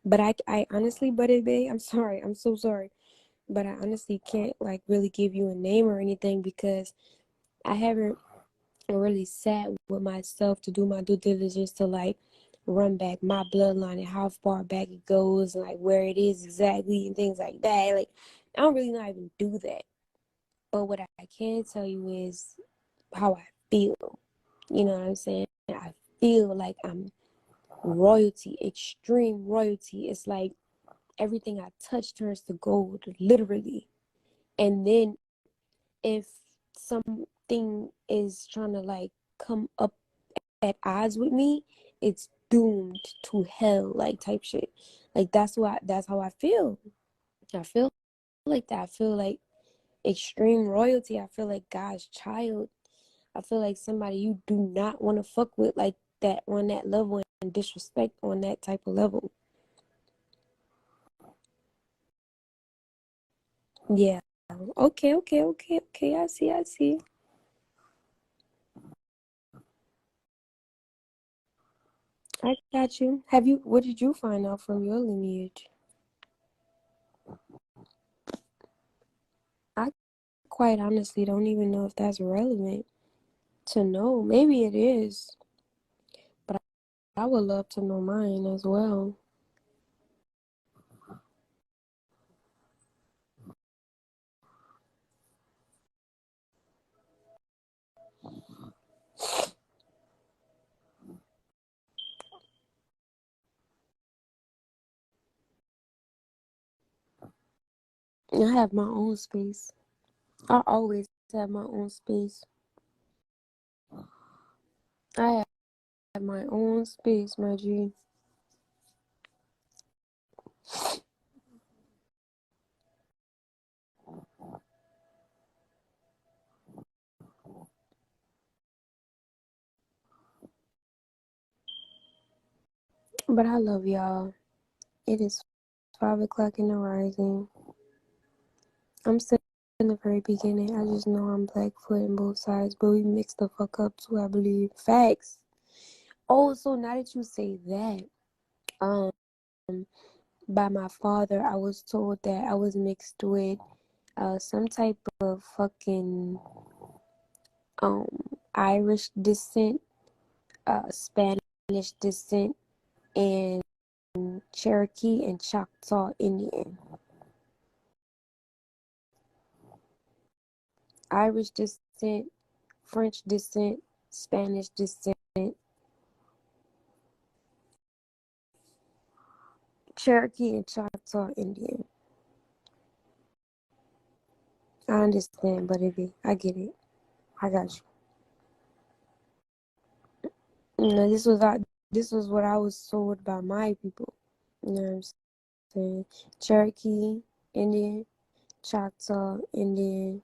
But I honestly, Buddy Bay, I'm sorry. I'm so sorry. But I honestly can't like really give you a name or anything because I haven't really sat with myself to do my due diligence to like run back my bloodline and how far back it goes and like where it is exactly and things like that. Like I don't really not even do that. But what I can tell you is how I feel. You know what I'm saying? I feel like I'm royalty, extreme royalty. It's like everything I touch turns to gold, literally. And then if something is trying to like come up at odds with me, it's doomed to hell, like type shit. Like that's how I feel. I feel like that. I feel like extreme royalty. I feel like God's child. I feel like somebody you do not want to fuck with like that on that level and disrespect on that type of level. Yeah. Okay. I see. I got you. What did you find out from your lineage? I quite honestly don't even know if that's relevant to know. Maybe it is, but I would love to know mine as well. I have my own space. I always have my own space. I have my own space, my G. But I love y'all. It is 5 o'clock in the rising. I'm still in the very beginning. I just know I'm Blackfoot in both sides, but we mixed the fuck up too, I believe. Facts. Oh, so now that you say that, um, by my father, I was told that I was mixed with some type of fucking um Irish descent, Spanish descent, and Cherokee and Choctaw Indian. Irish descent, French descent, Spanish descent, Cherokee and Choctaw Indian. I understand, but I get it. I got you. This was what I was told by my people. You know what I'm saying? Cherokee Indian, Choctaw Indian,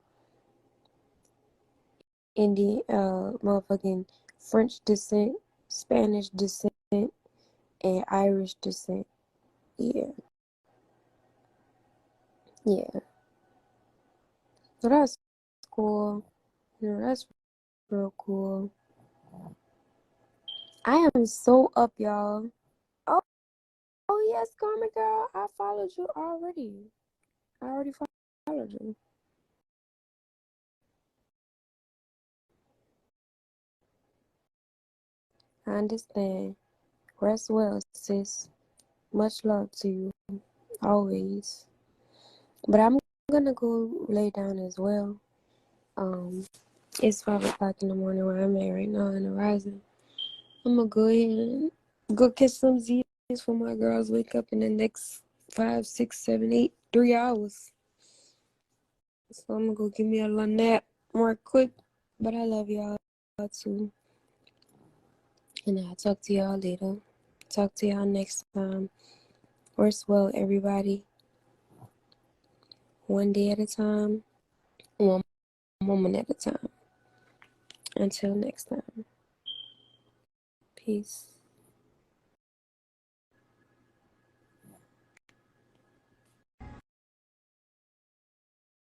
motherfucking French descent, Spanish descent, and Irish descent. Yeah, yeah. So that's cool. You know, that's real cool. I am so up, y'all. Oh, oh yes, Karma Girl. I followed you already. I already followed you. I understand. Rest well, sis. Much love to you, always. But I'm gonna go lay down as well. Um, It's 5 o'clock in the morning where I'm at right now in the rising. I'm gonna go ahead and go catch some Z's for my girls wake up in the next 5, 6, 7, 8, 3 hours. So I'm gonna go give me a little nap more quick. But I love y'all too. And I'll talk to y'all later. Talk to y'all next time. Rest well, everybody. One day at a time, one moment at a time. Until next time. Peace.